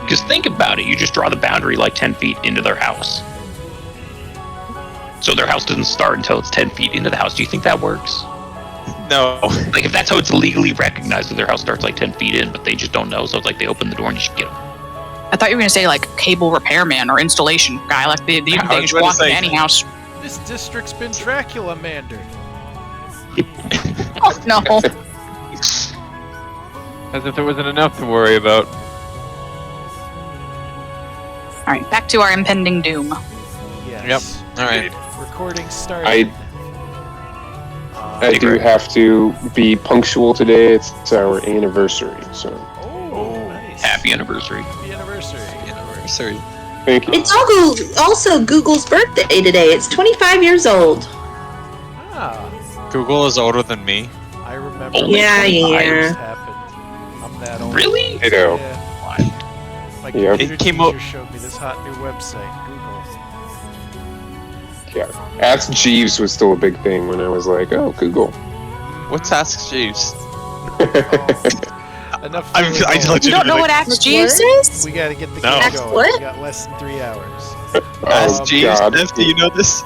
Because think about it, you just draw the boundary like 10 feet into their house. So their house doesn't start until it's 10 feet into the house. Do you think that works? No. Like, if that's how it's legally recognized, that their house starts like 10 feet in, but they just don't know, so it's like they open the door and you should get them. I thought you were going to say, like, cable repairman or installation guy, like they just walk into any house. This district's been Dracula-mandered. Oh, no. As if there wasn't enough to worry about. All right, back to our impending doom. Yes. Yep. All right. Recording started. I do have to be punctual today. It's our anniversary, so. Oh, nice. Happy anniversary. Happy anniversary. Anniversary. Thank you. It's also Google's birthday today. It's 25 years old. Ah, Google is older than me. I remember. Only Yeah, 25. yeah. This happened. I'm that old. Really? I know. Yeah. My Yep. computer It came teacher up- showed me this hot new website, Google. Yeah. Ask Jeeves was still a big thing when I was like, oh, Google. What's Ask Jeeves? Enough. I You don't know what Ask Jeeves is? We gotta get the No. game Ask going. what? We got less than 3 hours. Ask Jeeves. God. Do you know this?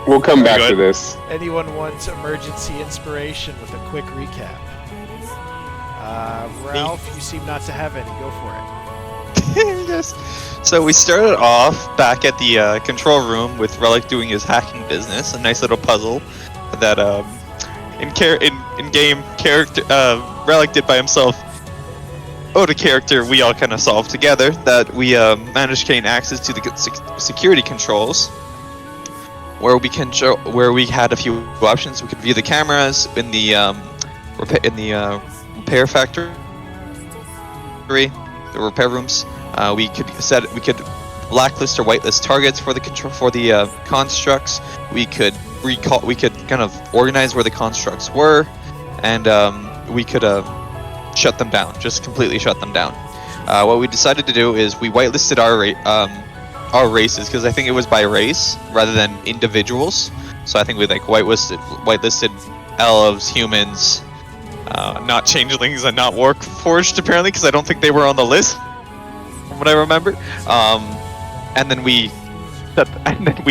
We'll come back Good. to this. Anyone wants emergency inspiration with a quick recap? Ralph, you seem not to have any. Go for it. Yes. So we started off back at the control room with Relic doing his hacking business, a nice little puzzle that in game character Relic did by himself. The character we all kind of solved together. That we managed to gain access to the security controls, where we had a few options. We could view the cameras in the repair factory, the repair rooms. We could blacklist or whitelist targets for the constructs. We could kind of organize where the constructs were, and we could shut them down, just completely shut them down. What we decided to do is we whitelisted our races, because I think it was by race rather than individuals. So I think we whitelisted elves, humans, not changelings, and not warforged apparently, because I don't think they were on the list from what I remember. And then we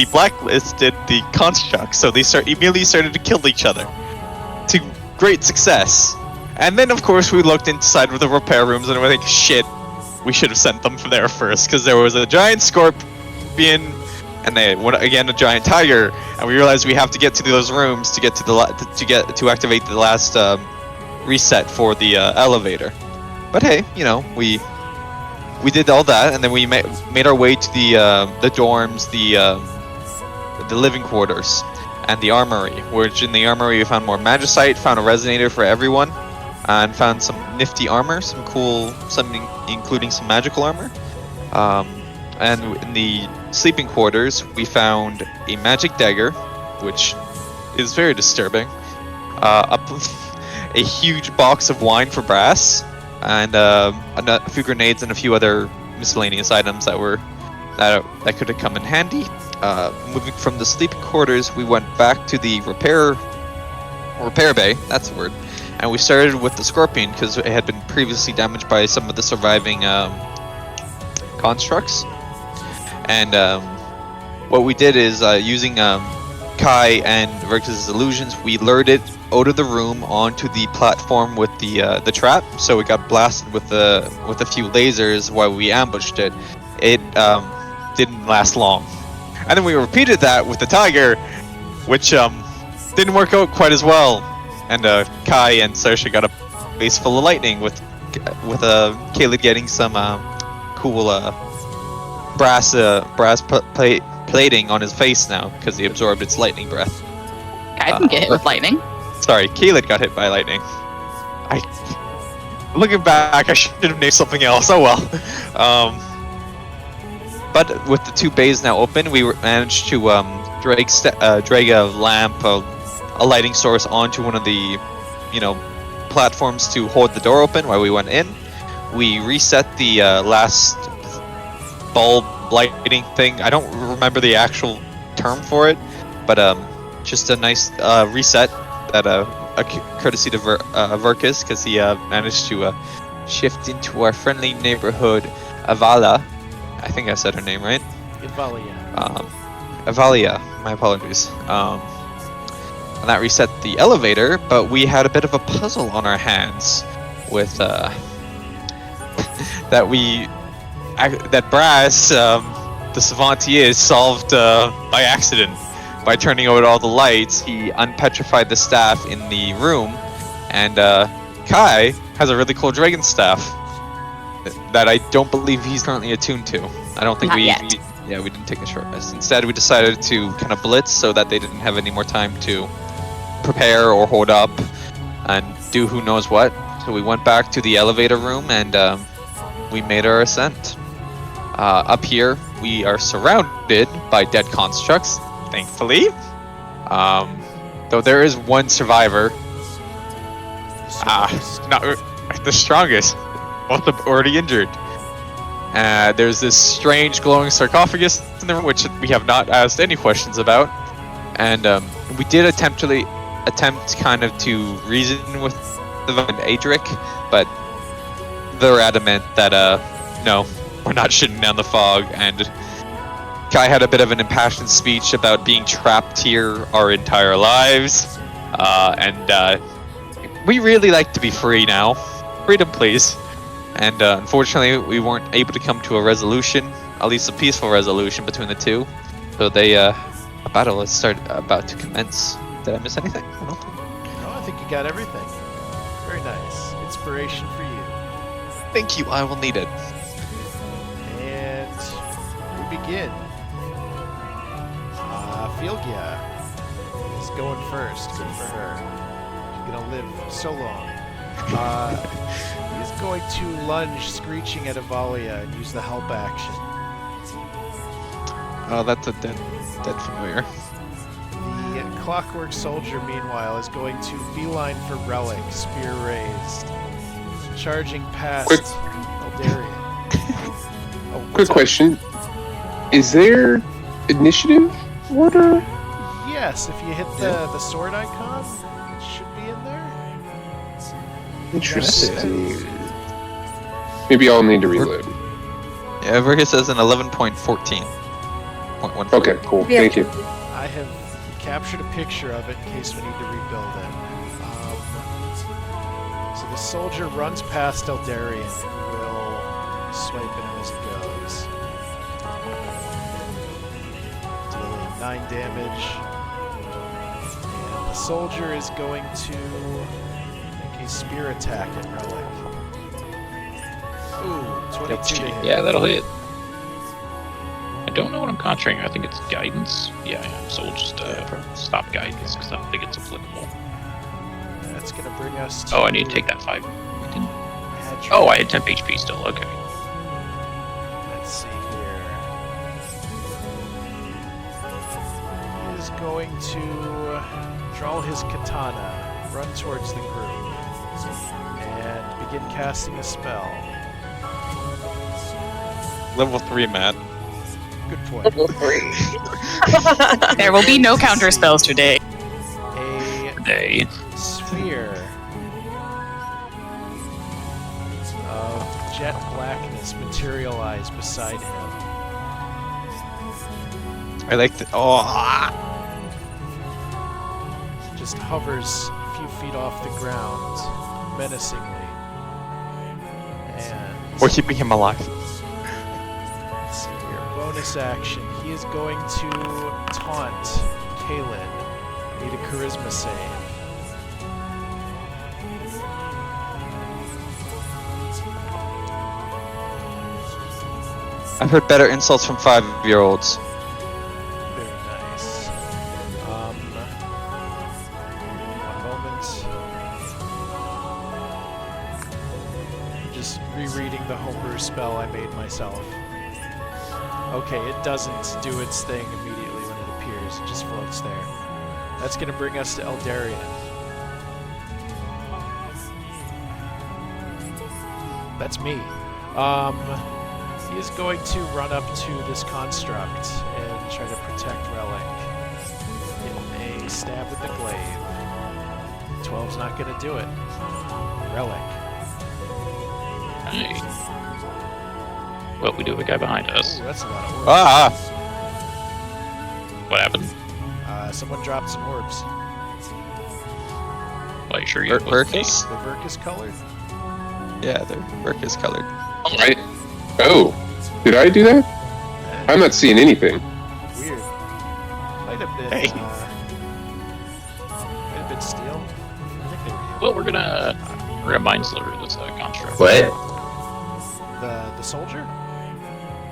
blacklisted the constructs, so they immediately started to kill each other to great success. And then of course we looked inside of the repair rooms and we're like, shit, we should have sent them from there first, because there was a giant scorpion and a giant tiger, and we realized we have to get to those rooms to get to activate the last reset for the elevator. But hey, we did all that, and then we made our way to the dorms, the living quarters, and the armory. Which in the armory we found more magicite, found a resonator for everyone, and found some nifty armor, including some magical armor. And in the sleeping quarters we found a magic dagger, which is very disturbing. A huge box of wine for brass, and a few grenades and a few other miscellaneous items that could have come in handy. Moving from the sleeping quarters, we went back to the repair bay. That's the word. And we started with the scorpion because it had been previously damaged by some of the surviving constructs. And what we did is using Kai and Rex's illusions, we lured it out of the room onto the platform with the trap, so it got blasted with a few lasers while we ambushed it. It didn't last long, and then we repeated that with the tiger, which didn't work out quite as well. And Kai and Saoirse got a face full of lightning, with Caleb getting some cool brass plating on his face now because he absorbed its lightning breath. I didn't get hit with lightning. Sorry, Caleb got hit by lightning. Looking back, I should have named something else. Oh well. But with the two bays now open, we managed to drag a lamp, a lighting source onto one of the, platforms to hold the door open while we went in. We reset the last bulb lighting thing. I don't remember the actual term for it, but just a nice reset that a courtesy to Verkus, because he managed to shift into our friendly neighborhood, Evalya. I think I said her name right. Evalya. Evalya, my apologies. And that reset the elevator, but we had a bit of a puzzle on our hands with that Brass, the savant he is, solved by accident. By turning out all the lights, he unpetrified the staff in the room, and Kai has a really cool dragon staff that I don't believe he's currently attuned to. I don't think Not we yet. we didn't take a short rest. Instead, we decided to kind of blitz so that they didn't have any more time to prepare or hold up and do who knows what. So we went back to the elevator room and we made our ascent. Up here, we are surrounded by dead constructs, thankfully. Though there is one survivor. Not the strongest. Both are already injured. There's this strange glowing sarcophagus in the room, which we have not asked any questions about. And we did attempt kind of to reason with the Adryk, but they're adamant that no, we're not shutting down the fog. And Kai had a bit of an impassioned speech about being trapped here our entire lives, and we really like to be free now. Freedom, please. And unfortunately, we weren't able to come to a resolution, at least a peaceful resolution between the two. So a battle is about to commence. Did I miss anything? I don't think. No, I think you got everything. Very nice. Inspiration for you. Thank you. I will need it. And we begin. Filgia is going first. Good for her. She's gonna live so long. He's going to lunge, screeching at Evalya and use the help action. Oh, that's a dead familiar. The clockwork soldier, meanwhile, is going to beeline for Relic, spear raised, charging past Eldarian. Quick question. Is there initiative order? Yes, if you hit the sword icon, it should be in there. Interesting. Maybe I'll need to reload. Yeah, over here says an 11.14.1. Okay, cool. Yeah. Thank you. I have captured a picture of it in case we need to rebuild it. So the soldier runs past Eldarian, who will swipe at him as he goes. Dealing 9 damage. And the soldier is going to make a spear attack at Relic. Ooh, 22 to hit. Yeah, that'll hit. I don't know what I'm conjuring. I think it's guidance. Yeah. So we'll just stop guidance because I don't think it's applicable. That's going to bring us to... Oh, I need to take that 5. Adryk. Oh, I had temp HP still. Okay. Let's see here. He is going to draw his katana, run towards the group, and begin casting a spell. Level 3, Matt. Good point. There will be no counter spells today. A They. sphere of jet blackness materialize beside him. I like the. Oh. Just hovers a few feet off the ground, menacingly. And We're keeping him alive. let's see here. Bonus action. He is going to taunt Kaylin. Need a charisma save. I've heard better insults from 5-year-olds. Very nice. One moment. Just rereading the homebrew spell I made myself. Okay, it doesn't do its thing immediately when it appears. It just floats there. That's going to bring us to Eldarian. That's me. He is going to run up to this construct and try to protect Relic. Get a stab with the glaive. 12's not going to do it. Relic. Right. Well, we do have a guy behind us. Ooh, that's a lot of orbs. Ah! What happened? Someone dropped some orbs. Like, sure you Verkus? The Verkus colored? Yeah, they're Verkus colored. Alright. Oh, did I do that? I'm not seeing anything. Weird. Might have been, Hey. might have been steel. I think they were Well, we're gonna mind sliver this construct. What? the soldier?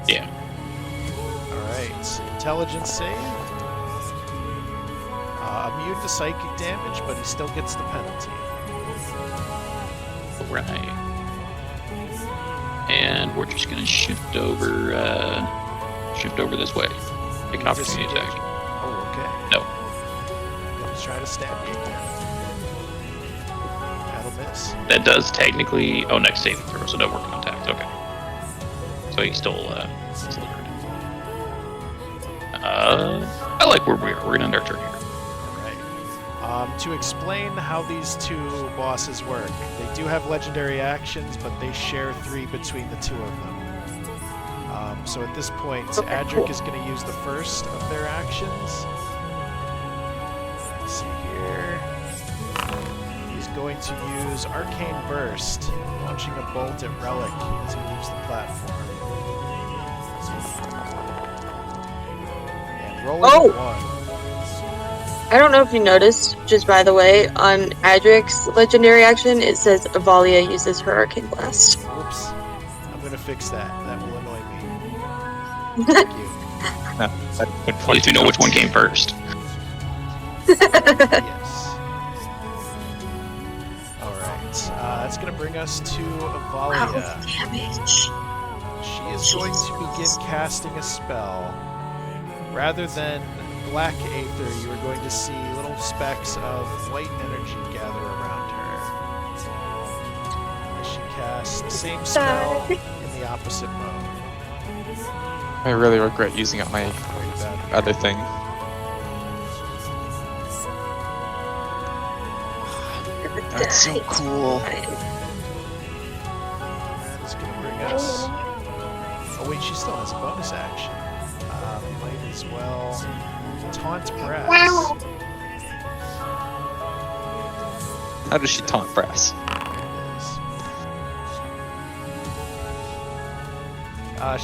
Yeah. Alright. Intelligence save. Immune to psychic damage, but he still gets the penalty. Right. And we're just gonna shift over this way. Take an opportunity Disengage. attack. Oh, okay. No. Let's try to stab you again. That'll miss. That does technically. Oh, next saving throw, so no work contact. Okay. So he's still slivered. I like where we are. We're gonna nurture here. Alright. To explain how these two bosses work, they do have legendary actions, but they share 3 between the two of them. So at this point, Adryk is going to use the first of their actions. Let's see here. He's going to use Arcane Burst, launching a bolt at Relic as he leaves the platform. And rolling a 1. I don't know if you noticed, just by the way, on Adryk's legendary action, it says Evalya uses her Arcane Blast. Whoops. I'm going to fix that. That will annoy me. Thank you. At least we know which one came first. Yes. Alright. That's going to bring us to Evalya. Damage. She is going to begin casting a spell. Rather than black aether, you are going to see little specks of white energy gather around her. As she casts the same spell in the opposite mode. I really regret using up my Very bad. other thing. That's so cool. That is going to bring us... Oh wait, she still has a bonus action. Might as well... Taunt Brass. How does she taunt Brass?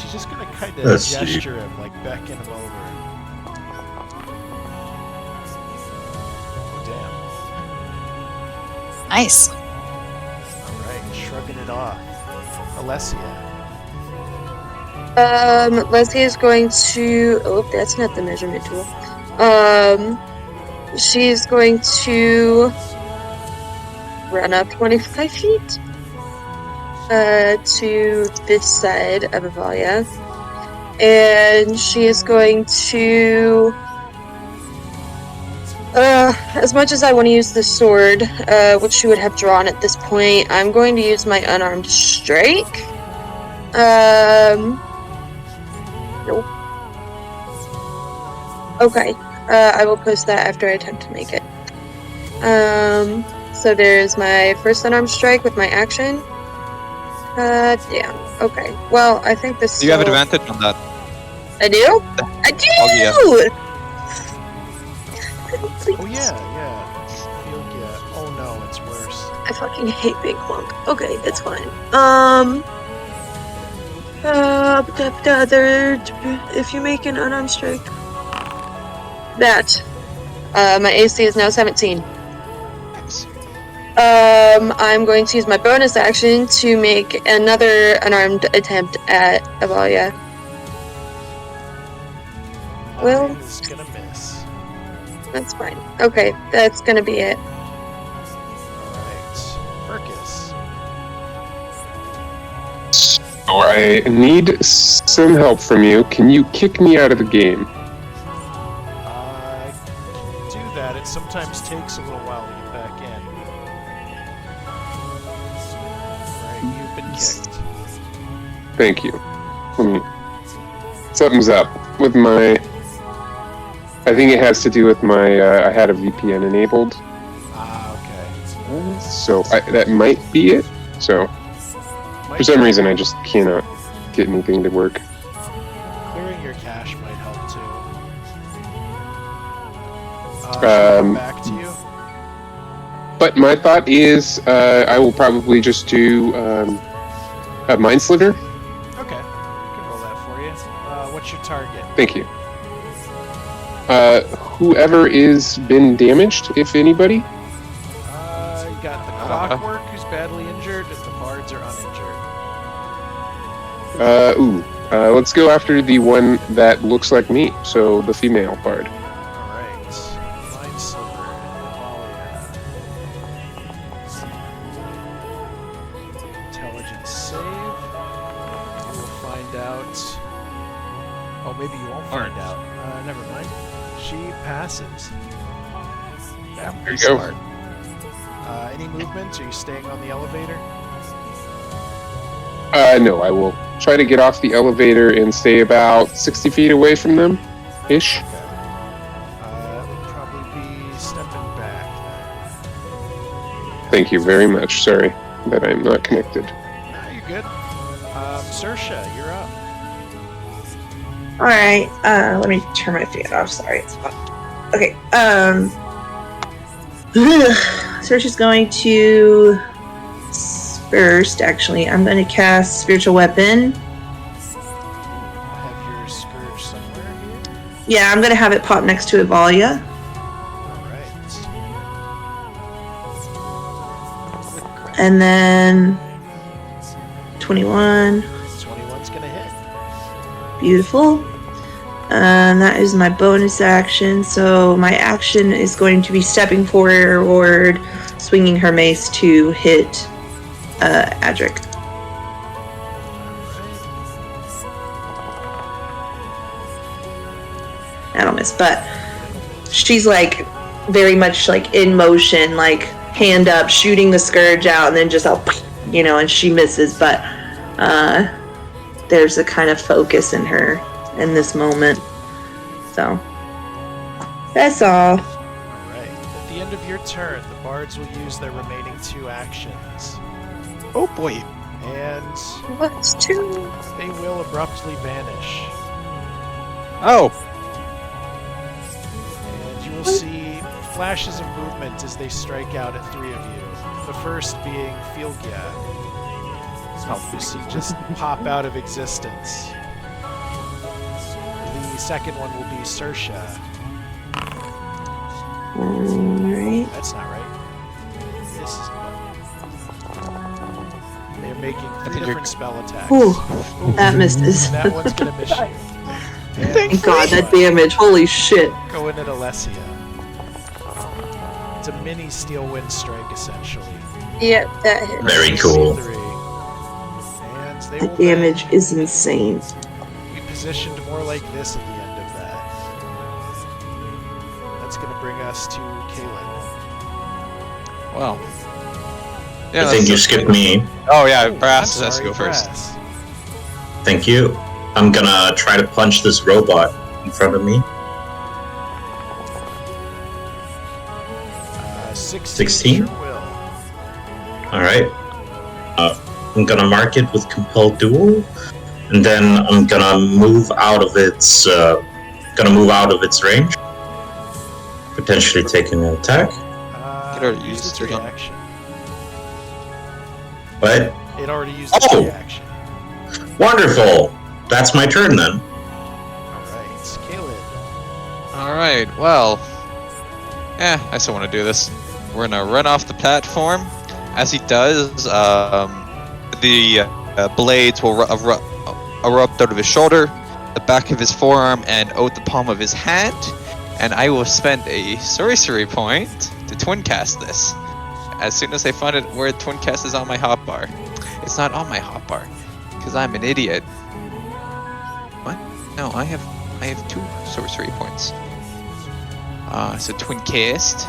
She's just gonna kind of That's cheap. gesture him, like beckon him over. Oh, damn. Nice. Alright, shrugging it off. Alessia. Leslie is going to. Oh, that's not the measurement tool. She's going to run up 25 feet to this side of Evalya, and she is going to. As much as I want to use the sword, which she would have drawn at this point, I'm going to use my unarmed strike. Nope. Okay. I will post that after I attempt to make it. So there's my first unarmed strike with my action. Damn. Okay. Well, I think this. You have advantage on that. I do? I do! Please. Oh yeah. Oh no, it's worse. I fucking hate Big Clunk. Okay, it's fine. If you make an unarmed strike. That. My AC is now 17. I'm going to use my bonus action to make another unarmed attempt at Evalya. Well, It's gonna miss. that's fine. Okay, that's gonna be it. Alright. Verkus. I need some help from you. Can you kick me out of the game? I can do that. It sometimes takes a little while to get back in. Right, you've been kicked. Thank you. Something's up with my... I think it has to do with my... I had a VPN enabled. Ah, okay. So that might be it. So For some reason, I just cannot get anything to work. Clearing your cache might help too. Um, Back to you. But my thought is, I will probably just do a Mind Sliver. Okay, I can roll that for you. What's your target? Thank you. Whoever is been damaged, if anybody. You got the Clockwork, who's badly injured, and the Bards are uninjured. Let's go after the one that looks like me, so the female bard. Alright. Mind Silver and Evalya. Intelligence save. We'll find out. Oh, maybe you won't find out. Never mind. She passes. There you go. Any movements? Are you staying on the elevator? No, I will try to get off the elevator and stay about 60 feet away from them, ish. It would probably be stepping back then. Thank you very much. Sorry that I'm not connected. No, you're good. Saoirse, you're up. Alright, let me turn my fan off. Sorry, it's hot. Okay, Saoirse's going to... First, actually, I'm going to cast Spiritual Weapon. I have your Scourge somewhere here. Yeah, I'm going to have it pop next to Evalya. Alright. And then... 21. 21's gonna hit. Beautiful. That is my bonus action. So my action is going to be stepping forward, swinging her mace to hit Adryk. That'll miss, but she's like very much like in motion, like hand up, shooting the scourge out, and then just and she misses, but there's a kind of focus in her in this moment. So that's all. Alright. At the end of your turn, the bards will use their remaining 2 actions. Oh boy. And What's 2? they will abruptly vanish. Oh. And you will see flashes of movement as they strike out at 3 of you. The first being Filgia. You see just pop out of existence. The second one will be Saoirse. Alright. That's not right. This is they're making 3 different spell attacks. Ooh, that misses. That one's gonna miss you. And Thank God, that damage. Holy shit. going at Alessia. It's a mini Steel Wind Strike, essentially. Yep, that hit. Very cool. And they The will damage is insane. be positioned more like this at the end of that. That's going to bring us to Kaylin. Well. I think you skipped me. Oh yeah, Oh, Brass I'm has to sorry, go first. Brass. Thank you. I'm gonna try to punch this robot in front of me. 16? Sure will. Alright. I'm gonna mark it with Compelled Duel, and then I'm gonna move out of its range. Potentially taking an attack. It already Use used its it on- reaction. But It already used its Oh! reaction. wonderful! That's my turn then. Alright, Kaylin. Alright, well. I still want to do this. We're gonna run off the platform. As he does, the blades will erupt out of his shoulder, the back of his forearm, and out the palm of his hand. And I will spend a sorcery point to twin cast this. As soon as I find it where twin cast is on my hotbar. It's not on my hotbar, because I'm an idiot. What? No, I have 2 sorcery points. So twin cast.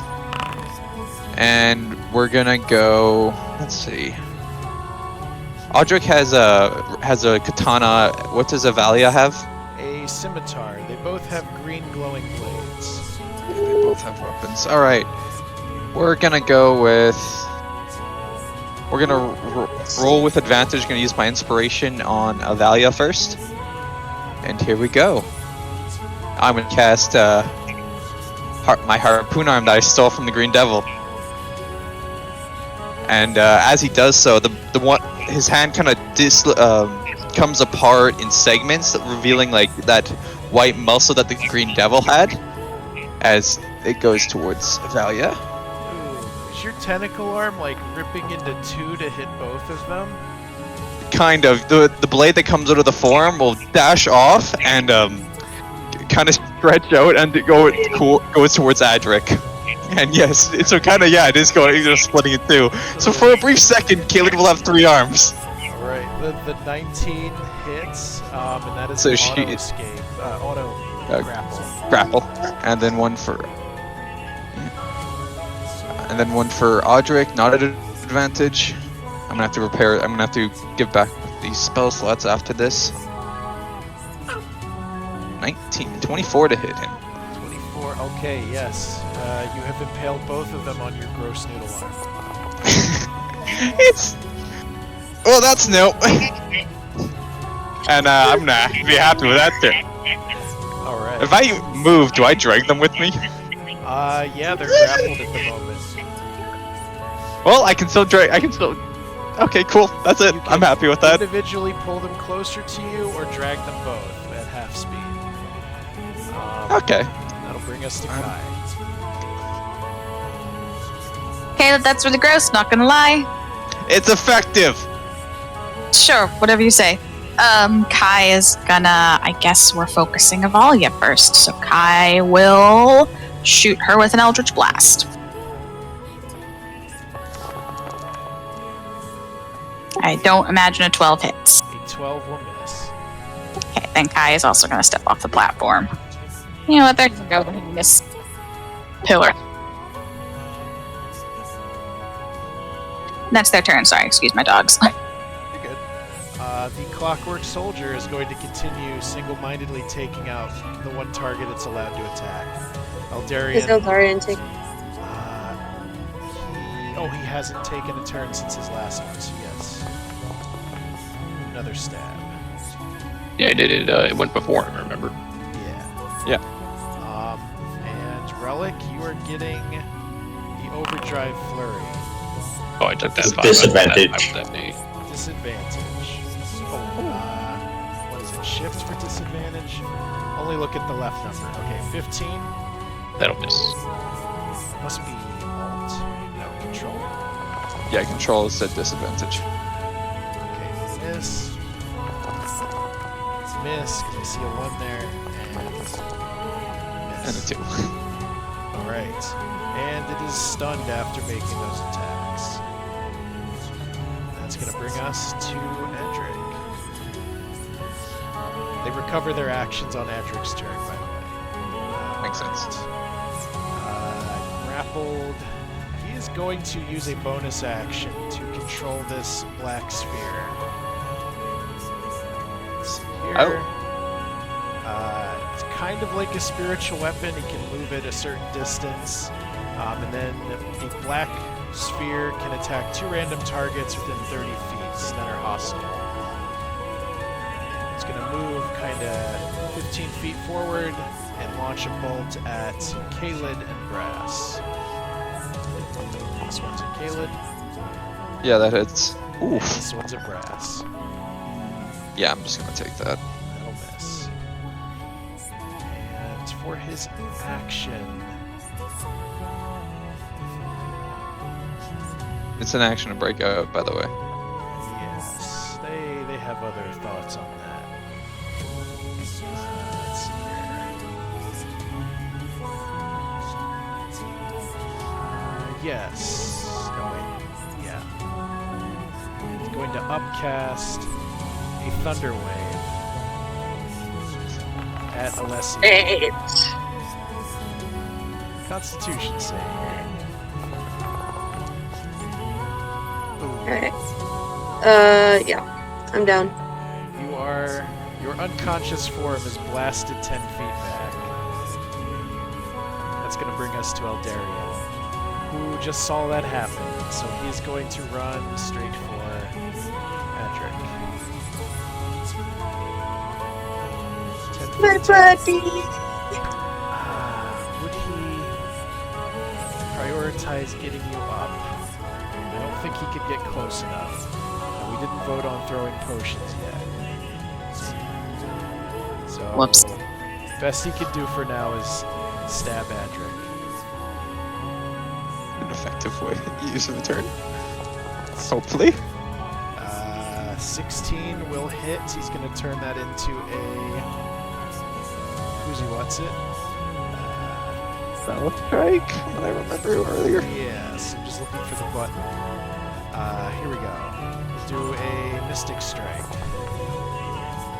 And we're gonna go. Let's see. Adryk has a katana. What does Evalya have? A scimitar. They both have green glowing blades. They both have weapons. All right. We're gonna go with. We're gonna roll with advantage. Gonna use my inspiration on Evalya first. And here we go. I'm gonna cast my harpoon arm that I stole from the Green Devil. And as he does so, the one his hand kind of comes apart in segments, revealing like that white muscle that the Green Devil had, as it goes towards Evalya. Ooh, is your tentacle arm like ripping into two to hit both of them? Kind of. The blade that comes out of the forearm will dash off and kind of stretch out and goes towards Adryk. And yes, it is going splitting in two. So for a brief second, Kaelid will have 3 arms. Alright, the 19 hits, and that is So an she- auto escape, grapple. Grapple. And then one for Adryk, not at advantage. I'm gonna have to repair it. I'm gonna have to give back these spell slots after this. 24 to hit him. 24, okay, yes. You have impaled both of them on your gross noodle arm. Well, that's no. And I'm gonna be happy with that too. Alright. If I move, do I drag them with me? Yeah, they're grappled at the moment. Well, I can still drag. Okay, cool. That's it. You I'm can happy with that. individually pull them closer to you or drag them both at half speed. Okay. That'll bring us to Kai. Okay, that's really gross, not gonna lie. It's effective. Sure, whatever you say. Kai is gonna, I guess we're focusing Evalya first, so Kai will shoot her with an Eldritch Blast. I don't imagine a 12 hits. A 12 will miss. Okay, then Kai is also gonna step off the platform. You know what, there you go, in this pillar. That's their turn, sorry, excuse my dogs. You're good. The Clockwork Soldier is going to continue single-mindedly taking out the one target it's allowed to attack. Is Eldarian. Eldarian take? He hasn't taken a turn since his last one, so yes. Another stab. Yeah, it did. It went before him, remember? Yeah. And Relic, you are getting the Overdrive Flurry. Oh, I took that. It's 5. disadvantage. Why would that be? Disadvantage. What is it? Shift for disadvantage? Only look at the left number. Okay, 15. That'll miss. Must be Alt. No, Control. Yeah, control is at disadvantage. Okay, miss. It's miss, because I see a 1 there, and And miss. a 2. Alright. And it is stunned after making those attacks. That's gonna bring us to Adryk. They recover their actions on Adryk's turn, by the way. Makes sense. Grappled. He is going to use a bonus action to control this black sphere. Let's see here. It's kind of like a spiritual weapon. He can move it a certain distance. And then the black sphere can attack 2 random targets within 30 feet that are hostile. It's going to move kind of 15 feet forward and launch a bolt at Kaelid and Brass. This one's at Kaelid. Yeah, that hits. Oof. This one's at Brass. Yeah, I'm just gonna take that. That'll miss. And for his action, It's an action to break out, by the way. yes, they have other thoughts on that. Let's see here. Yes. No, wait. Yeah. He's going to upcast a Thunder Wave at Alessia. 8. Constitution save. Alright. Yeah. I'm down. Your unconscious form is blasted 10 feet back. That's gonna bring us to Eldarian. who just saw that happen. So he's going to run straight for Adryk. My buddy. Would he prioritize getting you up? I don't think he could get close enough. And we didn't vote on throwing potions yet. So, Whoops. best he could do for now is stab Adryk. An effective way use of a turn. Hopefully. 16 will hit. He's going to turn that into a... Who's what's it? Spell strike, what I remember earlier. Yes, I'm just looking for the button. Here we go. We'll do a Mystic Strike.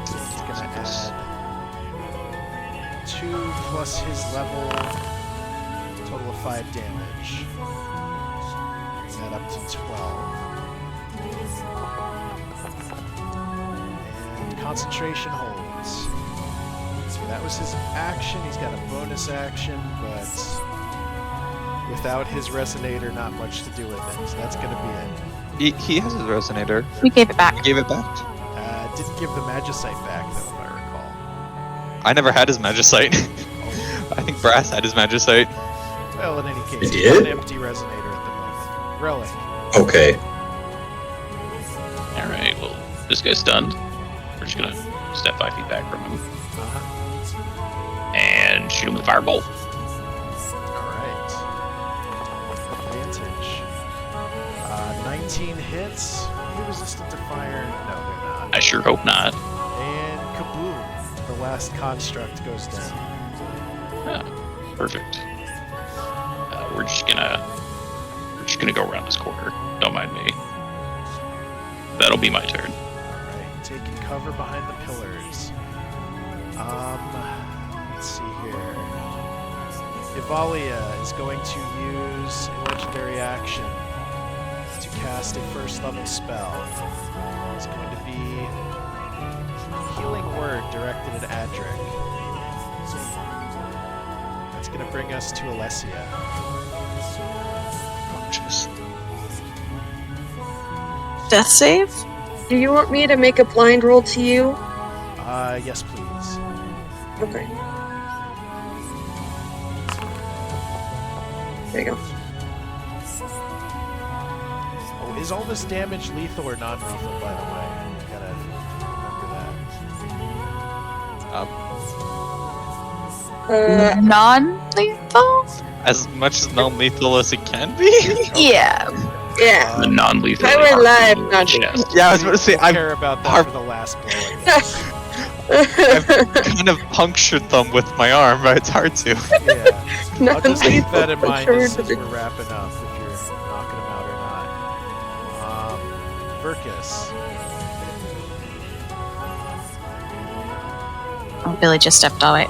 He's gonna add 2 plus his level, total of 5 damage. Bring that up to 12. And concentration holds. So that was his action. He's got a bonus action, but without his resonator, not much to do with it. So that's gonna be it. He has his resonator. We gave it back. Gave it back. Didn't give the Magicite back, though, if I recall. I never had his Magicite. I think Brass had his Magicite. Well, in any case, It he's got an did? empty resonator at the moment. Relic. Okay. Alright, well, this guy's stunned. We're just gonna step 5 feet back from him. And shoot him with a firebolt. Alright. Advantage. 19 hits. Are you resistant to fire? No, they're not. I sure hope not. And kaboom! The last construct goes down. Ah, perfect. We're just gonna go around this corner. Don't mind me. That'll be my turn. Alright, taking cover behind the pillars. Let's see here. Evalya is going to use a legendary action to cast a first level spell. It's going to be Healing Word directed at Adryk. That's going to bring us to Alessia. Death save? Do you want me to make a blind roll to you? Yes, please. Okay. There you go. Oh, is all this damage lethal or non-lethal, by the way? Gotta remember that. Non-lethal? As much as non-lethal as it can be? Yeah. Yeah. The non-lethal. I would lie, not chest. Yeah, I was about to say, We'll care about that I've- for the last blow, I guess. I've kind of punctured them with my arm, but it's hard to. Yeah. I'll just keep that in mind as Non-lethal. we're wrapping up, if you're knocking them out or not. Verkus. Oh, Billy just stepped away.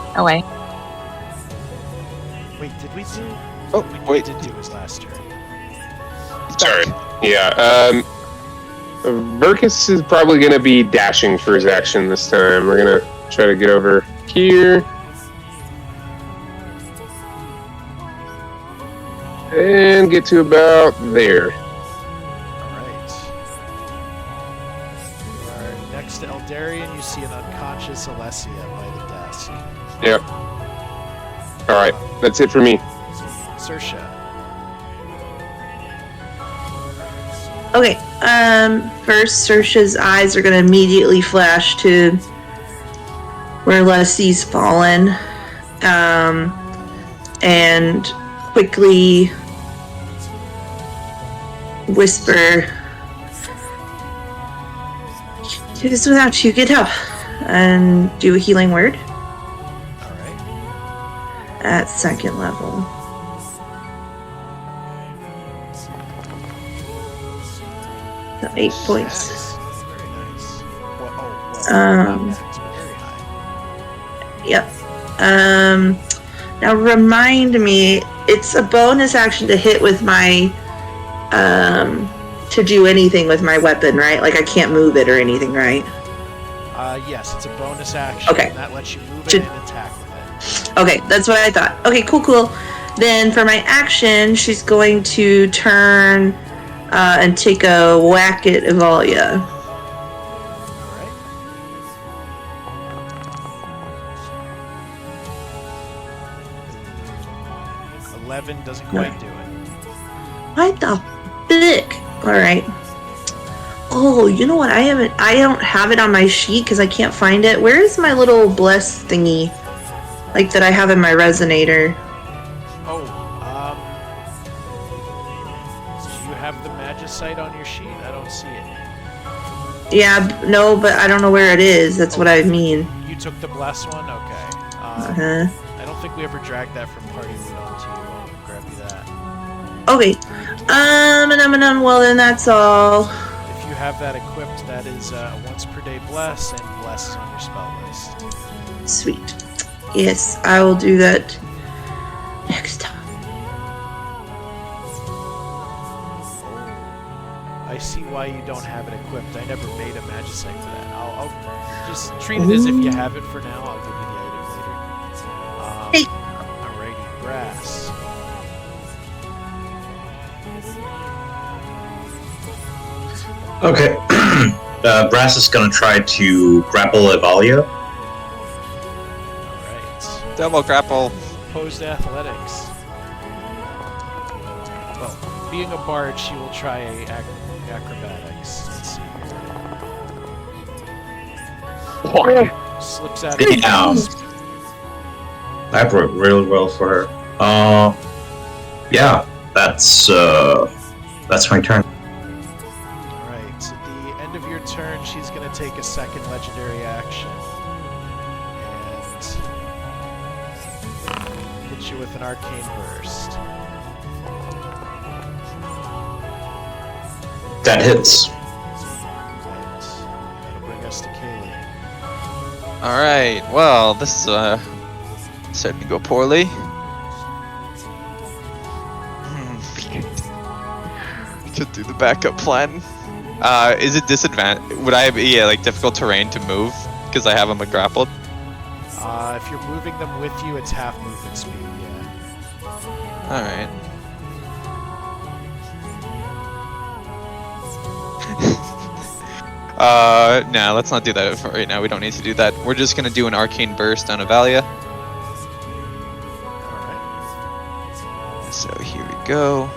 Wait, did we do... Oh, we wait. did do his last turn. Sorry. Yeah, Verkus is probably going to be dashing for his action this time. We're going to try to get over here. And get to about there. Alright. We are next to Eldarian. You see an unconscious Alessia by the desk. Yep. Alright, that's it for me. Saoirse. Okay, first Saoirse's eyes are gonna immediately flash to where Leslie's fallen, and quickly whisper, "Do this without you, get up," and do a healing word Alright. at 2nd level. So 8 points. Nice. Very nice. Well, Um, not max, but very high. Yep. Now remind me, it's a bonus action to hit with my, to do anything with my weapon, right? Like I can't move it or anything, right? Yes, it's a bonus action. Okay. And that lets you move it Should- and attack with it. Okay, that's what I thought. Okay, cool. Then for my action, she's going to turn and take a whack at Evalya. Alright. $11 doesn't quite do it. What the frick? Alright. Oh, you know what? I don't have it on my sheet because I can't find it. Where is my little bless thingy? Like that I have in my resonator. Oh, do you have the Magicite on your sheet? I don't see it. Yeah, no, but I don't know where it is. That's what I mean. You took the bless one? Okay. Uh-huh. I don't think we ever dragged that from party loot onto you. I'll grab you that. Okay. Well then that's all. If you have that equipped, that is once per day bless, and bless is on your spell list. Sweet. Yes, I will do that next time. I see why you don't have it equipped. I never made a Magicite for that. I'll just treat it as if you have it for now. I'll give you the item later. Alrighty, Brass. Okay. Brass is gonna try to grapple Evalya. Alright. Double grapple. Opposed athletics. Well, being a bard, she will try acrobatics. Let's see here. Slips out of Damn. hands. That worked really well for her. Yeah, that's my turn. Alright, so at the end of your turn, she's going to take a second legendary action. And hit you with an arcane burst. That hits. Right. That'll bring us to Kaylee. Alright, well, this is starting to go poorly. Could do the backup plan. Is it disadvantage? Would I be like difficult terrain to move because I have them grappled? If you're moving them with you, it's half movement speed, yeah. Alright. Nah, let's not do that for right now. We don't need to do that. We're just gonna do an arcane burst on Evalya. Alright. So here we go.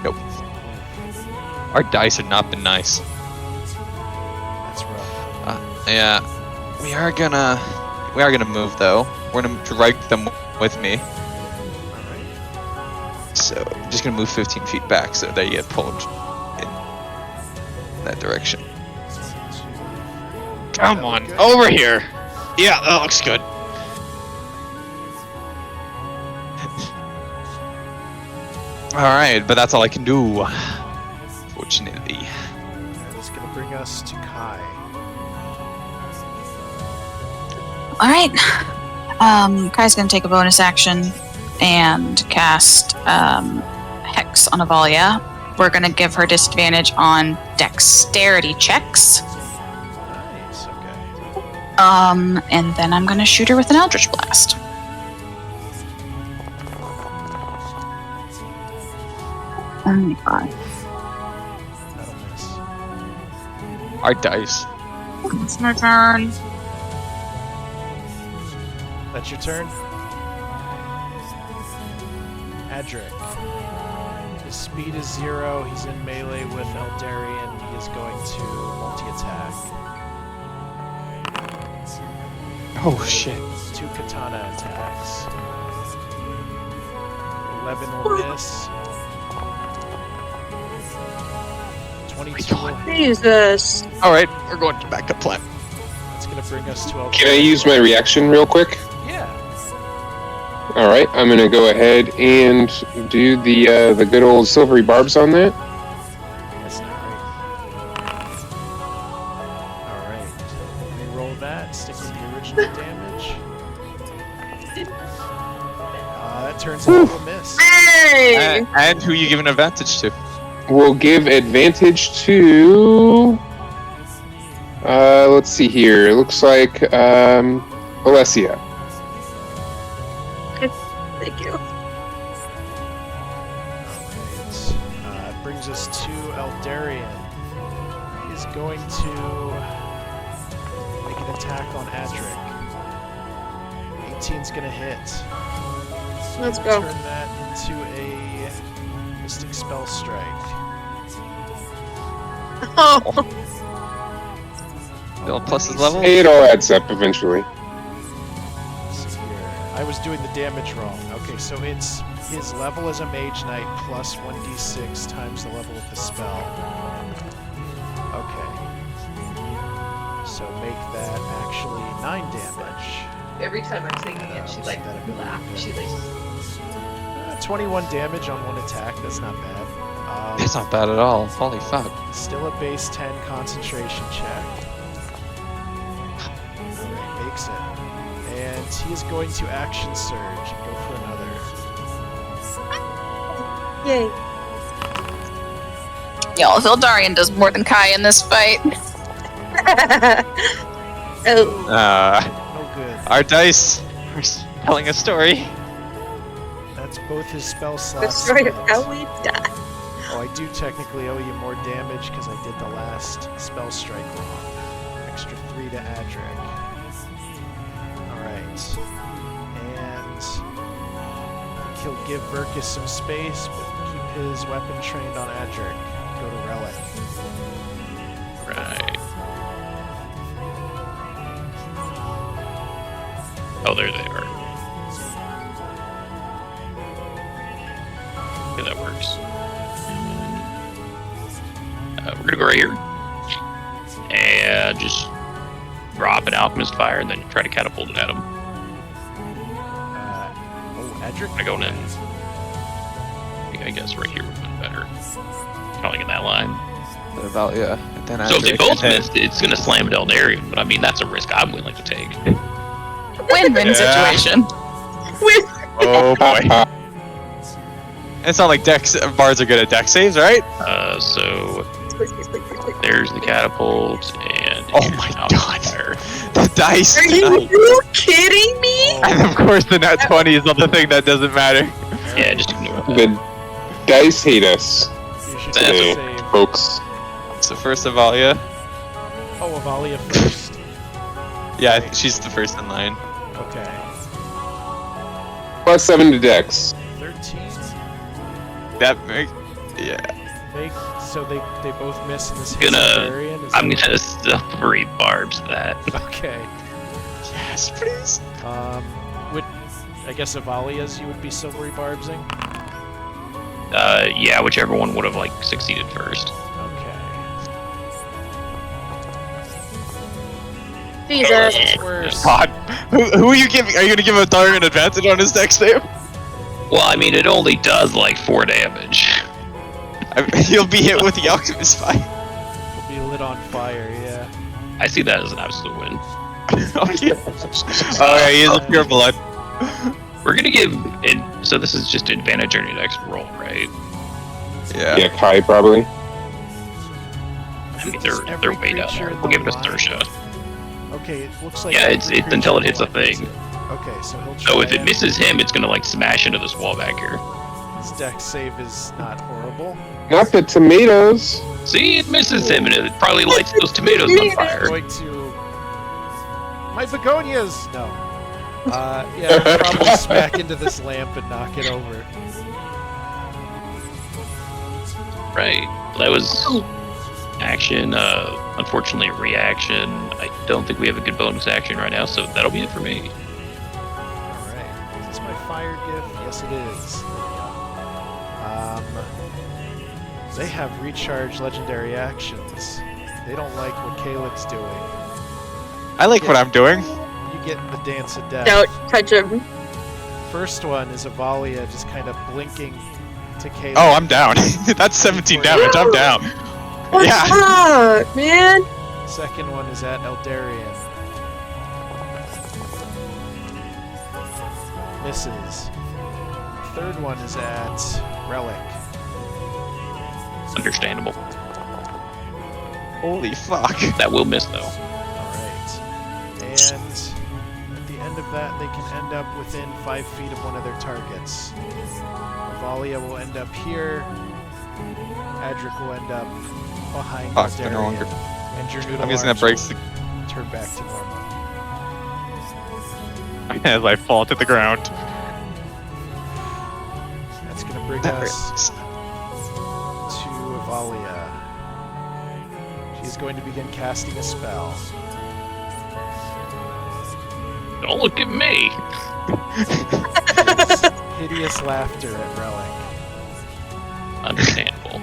Nope. Our dice have not been nice. That's rough. Yeah. We are gonna move though. We're gonna drag them with me. Alright. So I'm just gonna move 15 feet back so they get pulled in that direction. Come on, Good. over here. Yeah, that looks good. Alright, but that's all I can do. Fortunately. That is going to bring us to Kai. Alright. Kai's gonna take a bonus action and cast Hex on Evalya. We're gonna give her disadvantage on dexterity checks. Nice, okay. And then I'm gonna shoot her with an Eldritch Blast. Only 5. That'll miss. Our dice. It's my turn. That's your turn? Adryk. His speed is 0. He's in melee with Eldarian. He is going to multi-attack. Oh shit. 2 katana attacks. 11 will miss. 22 will hit. Jesus. Alright, we're going to backup plan. That's going to bring us to Eldarian. Can I use my reaction real quick? Yeah. All right, I'm gonna go ahead and do the good old silvery barbs on that. That's not right. Alright. Reroll that. Stick with the original damage. That turns into a miss. Hey! And who you giving advantage to? We'll give advantage to. Let's see here. It looks like Alessia. going to make an attack on Adryk. 18's gonna hit. Let's go. Turn that into a Mystic Spell Strike. Oh, Bill plus his level. It all adds up eventually. Let's see here. I was doing the damage wrong. Okay, so it's his level as a Mage Knight plus 1d6 times the level of the spell. Okay. So make that actually 9 damage. Every time I'm singing it, she like That ability laughs. She bit. like 21 damage on one attack. That's not bad. That's not bad at all. Holy fuck. Still a base 10 concentration check. Alright, makes it. And he is going to action surge and go for another. yay. Y'all, Vildarian does more than Kai in this fight. Oh, No good. Our dice are telling a story. That's both his spell the slots. story of spent. how we die. Oh, I do technically owe you more damage because I did the last spell strike wrong. Extra 3 to Adryk. Alright. And I think he'll give Verkus some space, but keep his weapon trained on Adryk. Go to Relic. Right. Oh, there they are. Okay, that works. We're gonna go right here. And just drop an Alchemist Fire and then try to catapult it at him. Adryk? Am I going in? I guess right here would have been better. Calling in that line. Evalya, and then So if they Adryk, both and then- miss, it's gonna slam Eldarian, but I mean, that's a risk I'm willing to take. Win-win Yeah. situation. Oh boy. It's not like Dex bards are good at Dex saves, right? So there's the catapult, and Oh here's my an God. Alchemist Fire. The dice Are tonight. you kidding me? And of course the nat 20 is not the thing that doesn't matter. Yeah, just ignore that. The dice hate us, You should That's save. folks. So first Evalya. Oh, Evalya first. Yeah, she's the first in line. Okay. Plus 7 to Dex. 13. That makes... Yeah. So they both miss in this Gonna- Barbarian? Is I'm that gonna still 3 barbs to that. what- Okay. Yes, please. Would I guess Evalya's you would be silvery barbsing? Yeah, whichever one would have like succeeded first. Okay. Jesus. It's worse. God. Who are you giving? Are you gonna give a Dark an advantage on his Dex save? Well, I mean, it only does like 4 damage. He'll be hit with the Alchemist Fire. It'll be lit on fire, yeah. I see that as an absolute win. Oh yeah, he is a pure blood. We're gonna give it. So this is just advantage on your next roll, right? Yeah. Yeah, Kai probably. I mean, they're way down there. We'll give it a Sersha. Okay, it looks like Yeah, it's every until it creature hits a likes thing. it. Okay, so he'll try So if it and- misses him, it's gonna like smash into this wall back here. His dex save is not horrible. Not the tomatoes. See, it misses him, and it probably lights those tomatoes on I'm fire. going to... My begonias! No. Yeah, I'll probably smack into this lamp and knock it over. Right. Well, that was action. Unfortunately, reaction. I don't think we have a good bonus action right now, so that'll be it for me. Alright. Is this my fire gift? Yes, it is. They have recharge legendary actions. They don't like what Caelig's doing. I like what I'm doing. You get in the dance of death. Don't touch him. First one is Evalya just kind of blinking to Caelig. Oh, I'm down. That's 17 damage. I'm down. What Yeah. the fuck, man? Second one is at Eldarian. Misses. Third one is at Relic. Understandable. Holy fuck. That will miss though. Alright. And at the end of that, they can end up within 5 feet of one of their targets. Evalya will end up here. Adryk will end up behind Fuck, they're no Eldarian. longer- And your noodle I'm just gonna arms break will turn back to normal. as I fall to the ground. That's gonna bring That us hurts. to Evalya. She's going to begin casting a spell. Don't look at me. It's hideous laughter at Relic. Understandable.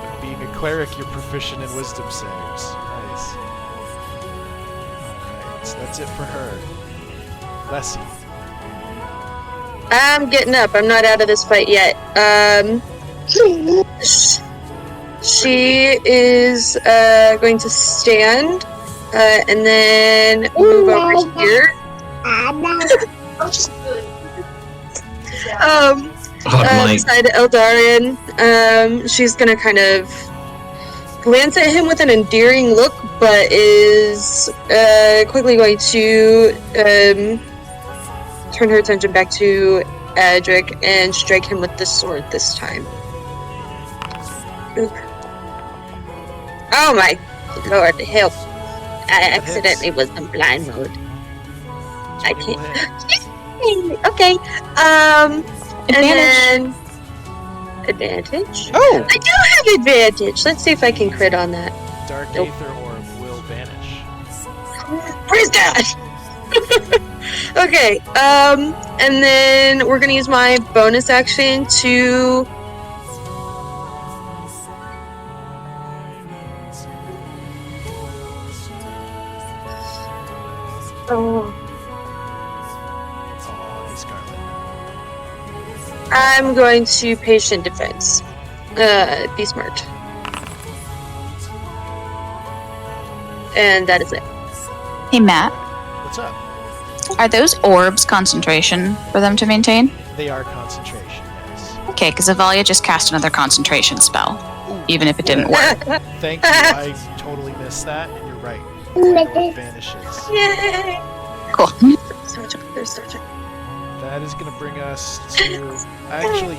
But being a cleric, you're proficient in wisdom saves. Nice. Alright, so that's it for her. Lessie. I'm getting up. I'm not out of this fight yet. She is going to stand and then move over here. Mike. Beside Eldarian. She's gonna kind of glance at him with an endearing look, but is quickly going to turn her attention back to Adryk and strike him with the sword this time. Oop. Oh my lord, help. I accidentally was in blind mode. I can't. Okay. Advantage. And then advantage. Oh! I do have advantage. Let's see if I can crit on that. Dark Nope. Aether Orb will vanish. Praise God. Okay. And then we're gonna use my bonus action to. Oh. Oh, Scarlet. I'm going to patient defense. Be smart. And that is it. Hey, Matt. What's up? Are those orbs concentration for them to maintain? They are concentration, yes. Okay, because Evalya just cast another concentration spell, even if it didn't work. Thank you. I totally missed that, and you're right. Blind Orb vanishes. Yay! Cool. That is going to bring us to actually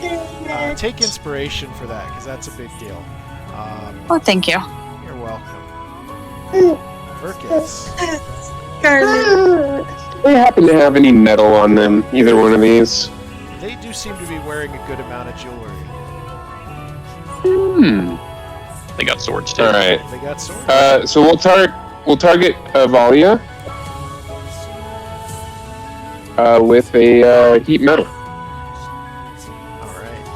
take inspiration for that, because that's a big deal. Oh, thank you. You're welcome. Verkus. Do they happen to have any metal on them? Either one of these? They do seem to be wearing a good amount of jewelry. They got swords too. All right. They got swords. So we'll target Evalya with a heat metal. Alright.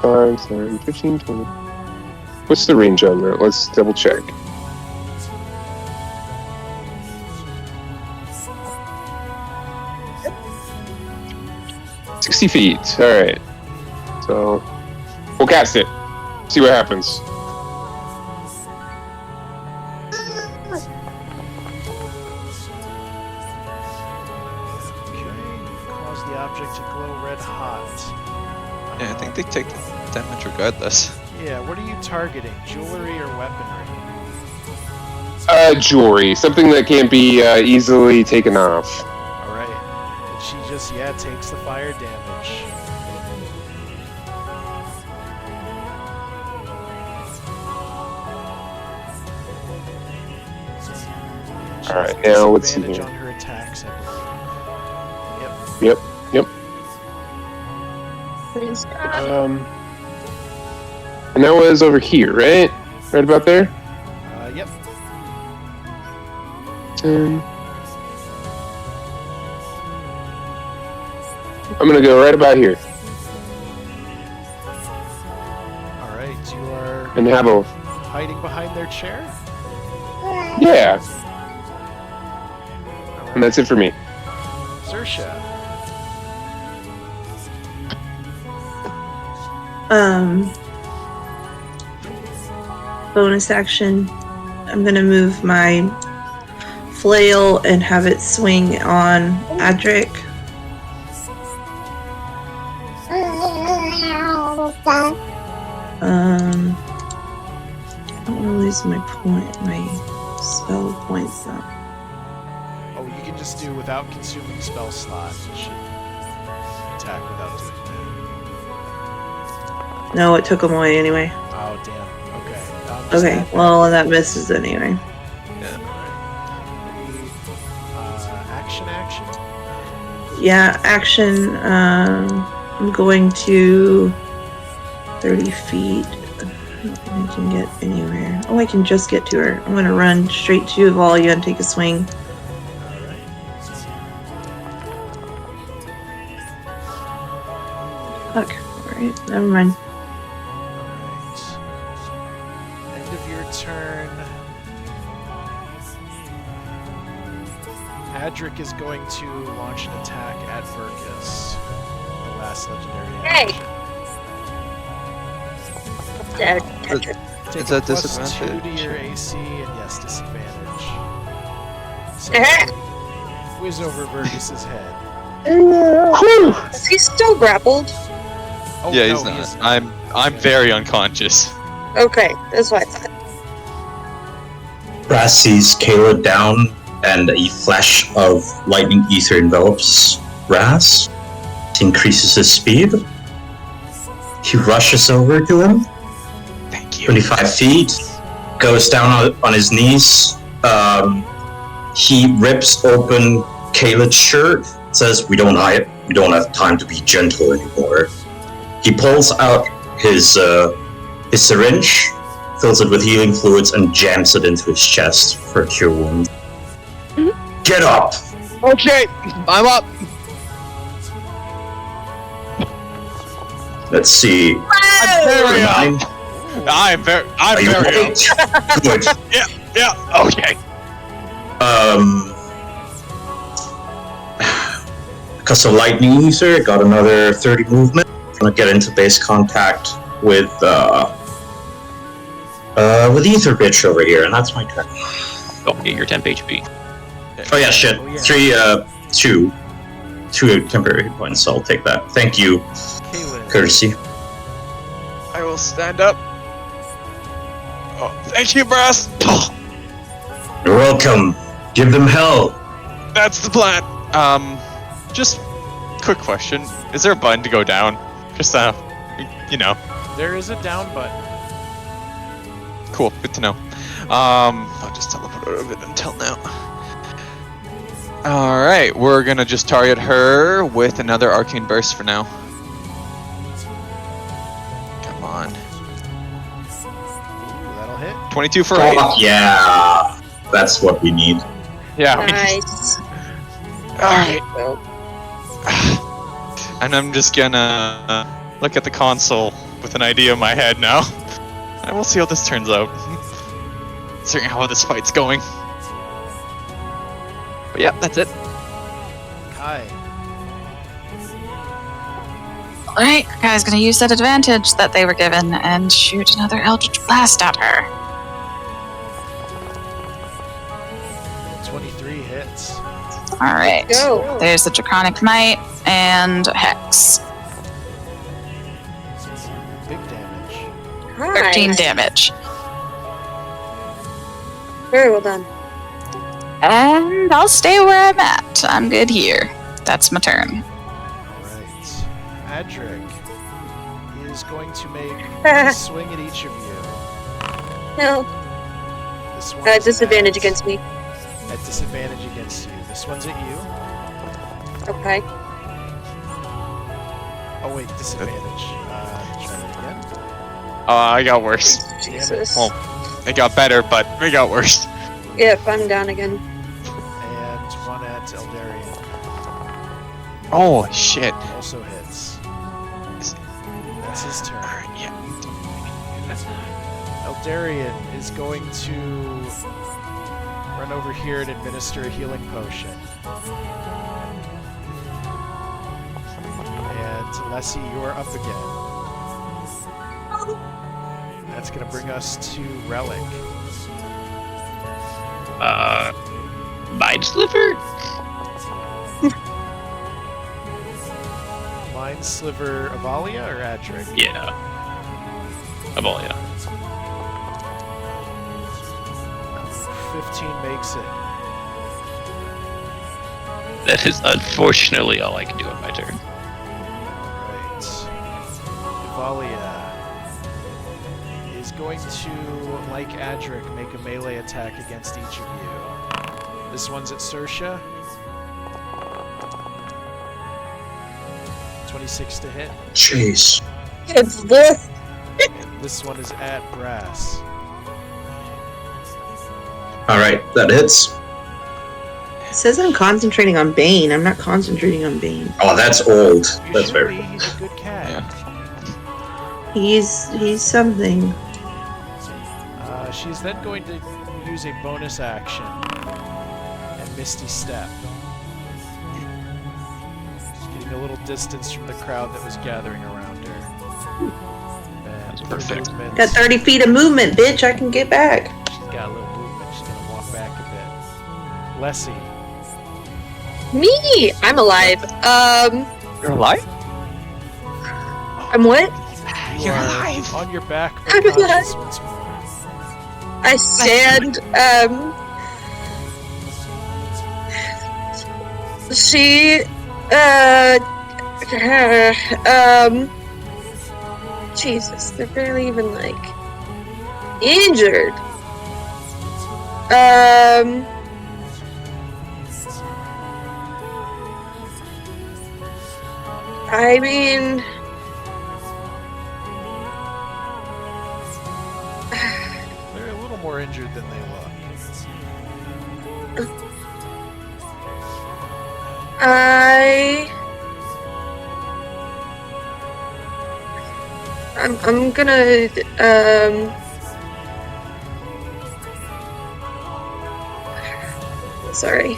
5, 7, 15, 20. What's the range on that? Let's double check. $60 feet. Alright. So we'll cast it. See what happens. Okay. Cause the object to glow red hot. Yeah, I think they take damage regardless. Yeah, what are you targeting? Jewelry or weaponry? Jewelry. Something that can't be easily taken off. Alright. And she just, takes the fire damage. She Alright, has now let's see disadvantage here. on her attacks, I believe. Yep. Praise God. And that was over here, right? Right about there? Yep. I'm gonna go right about here Alright, you are and have a hiding behind their chair? yeah. And that's it for me. Zersha. Bonus action. I'm gonna move my flail and have it swing on Adryk. I don't want to lose my spell points though. Oh, you can just do without consuming spell slots. You should attack without doing No, it took them away anyway. Oh, damn. Okay. Just Okay, add that. well, that misses anyway. Action. Yeah, action. I'm going to 30 feet. I don't think I can get anywhere. Oh, I can just get to her. I'm gonna run straight to Evalya and take a swing. Fuck. Alright, never mind. Alright. End of your turn. Adryk is going to launch an attack at Verkus. The last legendary Hey! action. Adryk. Take Is a that +2 disadvantage? to your AC, and yes, disadvantage. So, whiz over Verkus's head. Is he still grappled? Oh, Yeah, no, he's he not. is I'm very unconscious. Okay, that's what I thought. Brass sees Kayla down, and a flash of lightning ether envelops Brass. It increases his speed. He rushes over to him. Thank you. 25 feet. Goes down on his knees. He rips open Caleb's shirt. Says, "We don't have time to be gentle anymore." He pulls out his syringe, fills it with healing fluids, and jams it into his chest for a cure wound. Get up! Okay, I'm up. Let's see. I'm very up. Nine. I'm Are you very up. awake? Good. Yeah. Okay. Because of lightning ether, got another 30 movement. Gonna get into base contact with Ether Bitch over here, and that's my turn. Oh, get your temp HP. Oh yeah, shit. Oh, yeah. Two temporary hit points. So I'll take that. Thank you, Kaylin. courtesy. I will stand up. Oh, thank you, Brass. Oh, You're welcome. Give them hell. that's the plan. Just quick question: is there a button to go down? Just There is a down button. cool. Good to know. I'll just teleport out of it until now. All right, we're gonna just target her with another arcane burst for now. Come on. Ooh, that'll hit. 22 for 8. Fuck yeah. That's what we need. Yeah. Nice. Alright. Well, And I'm just gonna look at the console with an idea in my head now. And we'll see how this turns out. Seeing how this fight's going. But yeah, that's it. Kai. Alright, guy's gonna use that advantage that they were given and shoot another Eldritch Blast at her. 23 hits. Alright. Go. There's the Draconic Might and Hex. Big damage. 13 Nice. damage. Very well done. And I'll stay where I'm at. I'm good here. That's my turn. Alright. Adryk is going to make a swing at each of you. No. This one's Disadvantage at- against me. At disadvantage against you. This one's at you. Okay. Oh wait, disadvantage. Try that again. I got worse. Jesus. Well, it got better, but it got worse. Yep, I'm down again. And one at Eldarian. Oh, shit. Also hits. That's his turn. Alright, yeah. Eldarian is going to run over here and administer a healing potion. And Lessie, you're up again. That's going to bring us to Relic. Mind Sliver? Mind Sliver Evalya or Adryk? Yeah. Evalya. 15 makes it. That is unfortunately all I can do on my turn. Right. Evalya. going to, like Adryk, make a melee attack against each of you. This one's at Sersha. 26 to hit. Jeez. It's this. And this one is at Brass. Alright, that hits. It says I'm concentrating on Bane. I'm not concentrating on Bane. Oh, that's old. You That's should very be. He's a good cat. He's something. She's then going to use a bonus action and Misty Step. Getting a little distance from the crowd that was gathering around her. And perfect. movement. Got 30 feet of movement, bitch. I can get back. She's got a little movement. She's gonna walk back a bit. Lessie. Me! I'm alive. You're alive? I'm what? You are on your back, but I'm alive. conscious once more. I stand, she, Jesus, they're barely even, like, injured. I mean, They're a little more injured than they look. I'm gonna, sorry.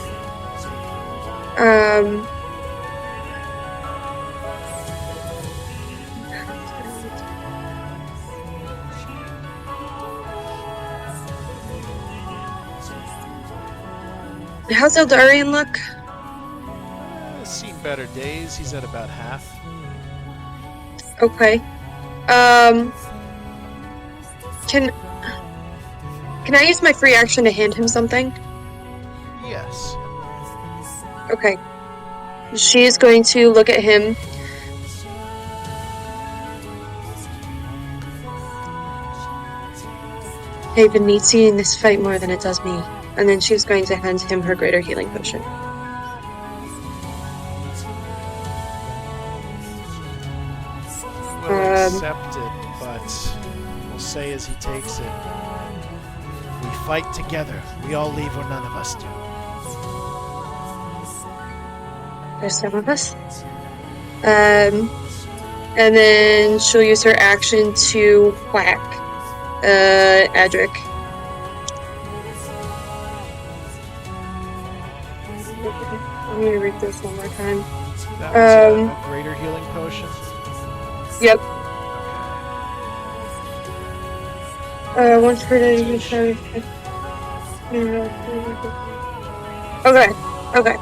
How's Eldarian look? Seen better days. He's at about half. Okay. Can I use my free action to hand him something? Yes. Okay. She is going to look at him. Haven needs you in this fight more than it does me. And then she's going to hand him her greater healing potion. We'll accept it, but we'll say as he takes it, we fight together. We all leave or none of us do. There's some of us. And then she'll use her action to whack Adryk. I'm gonna read this one more time. That was a greater healing potion. Yep. Once per day, you can Okay. Okay.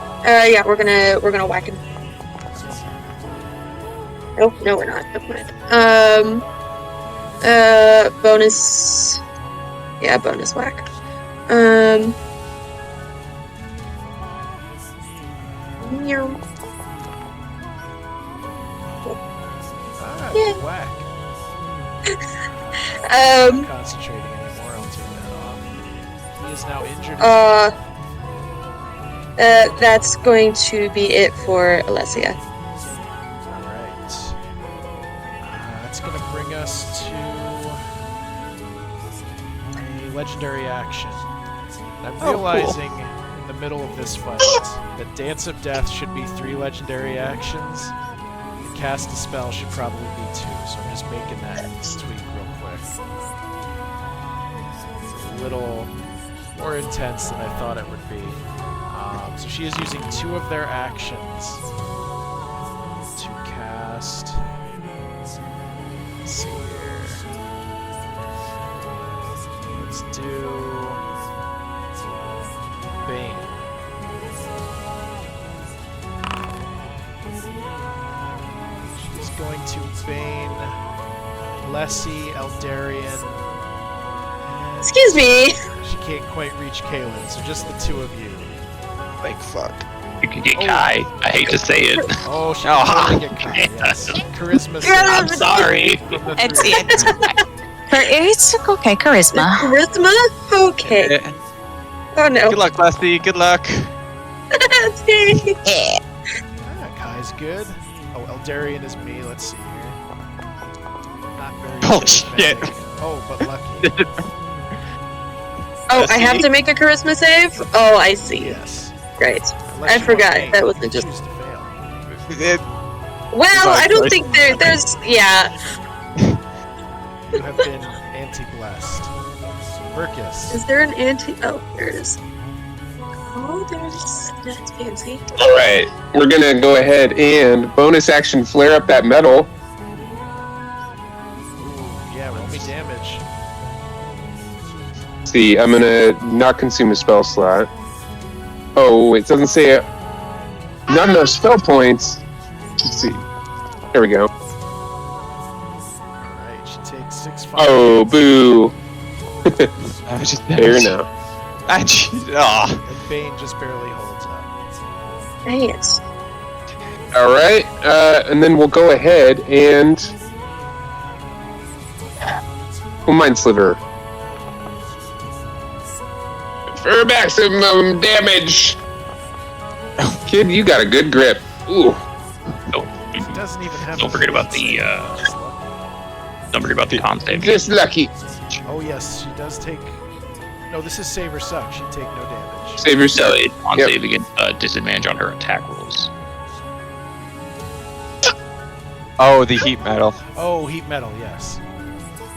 Yeah, we're gonna whack him. Nope, no, we're not. Never mind. Bonus. Yeah, bonus whack. Meow. Ah, Yeah. whack. Um. Not concentrating anymore. I'll take that off. He is now injured. That's going to be it for Alessia. Alright. That's gonna bring us to a legendary action. I'm realizing in the middle of this fight that Dance of Death should be 3 legendary actions. And cast a spell should probably be 2, so I'm just making that tweak real quick. It's a little more intense than I thought it would be. So she is using 2 of their actions to cast. Let's see here. Let's do Bane. She's going to Bane, Lessie, Eldarian. and Excuse me. She can't quite reach Kaylin, so just the 2 of you. Like, fuck. You could get Kai. I hate to say it. Oh, she Oh, can totally get Kai, yes. Charisma I'm save sorry. from the It's 3 of it's you. It's okay, charisma. Charisma? Okay. Oh no. Good luck, Lassie. Good luck. Yeah. Kai's good. Oh, Eldarian is me. Let's see here. Not very Oh, charismatic. shit. Oh, but lucky. Oh, I have to make a charisma save? Oh, I see. Yes. Right. Unless I you forgot. want That to wasn't just. choose to fail. Well, I don't think there's. Yeah. You have been anti-blessed. Verkus. Is there an anti? Oh, there it is. Oh, that's fancy. All right, we're gonna go ahead and bonus action flare up that metal. Ooh, yeah, roll me damage. See, I'm gonna not consume a spell slot. Oh, it doesn't say it. Not enough spell points. Let's see. There we go. Alright, she takes 6 fire. Oh, boo. There now. And And Bane just barely holds up. Nice. All right, and then we'll go ahead and Mind Sliver for maximum damage. Kid, you got a good grip. Ooh. He doesn't even have. Don't forget about the con save. Just lucky. Oh yes, she does take. No, this is save or suck. She'd take no damage. Save yourself. So it's on Yep. save against disadvantage on her attack rolls. oh, the heat metal. Oh, heat metal. Yes.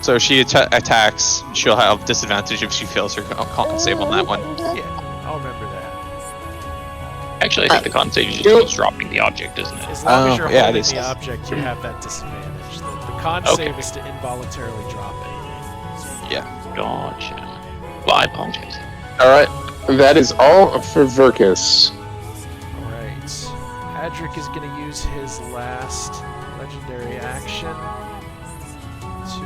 So she attacks. She'll have disadvantage if she fails her con save on that one. Yeah, I'll remember that. Actually, I think the con save is just dropping the object, isn't it? As long as you're yeah, it holding is. the object, you have that disadvantage. The con Okay. save is to involuntarily drop it. Gotcha. Well, I apologize. All right, that is all for Verkus. Alright. Adryk is going to use his last legendary action to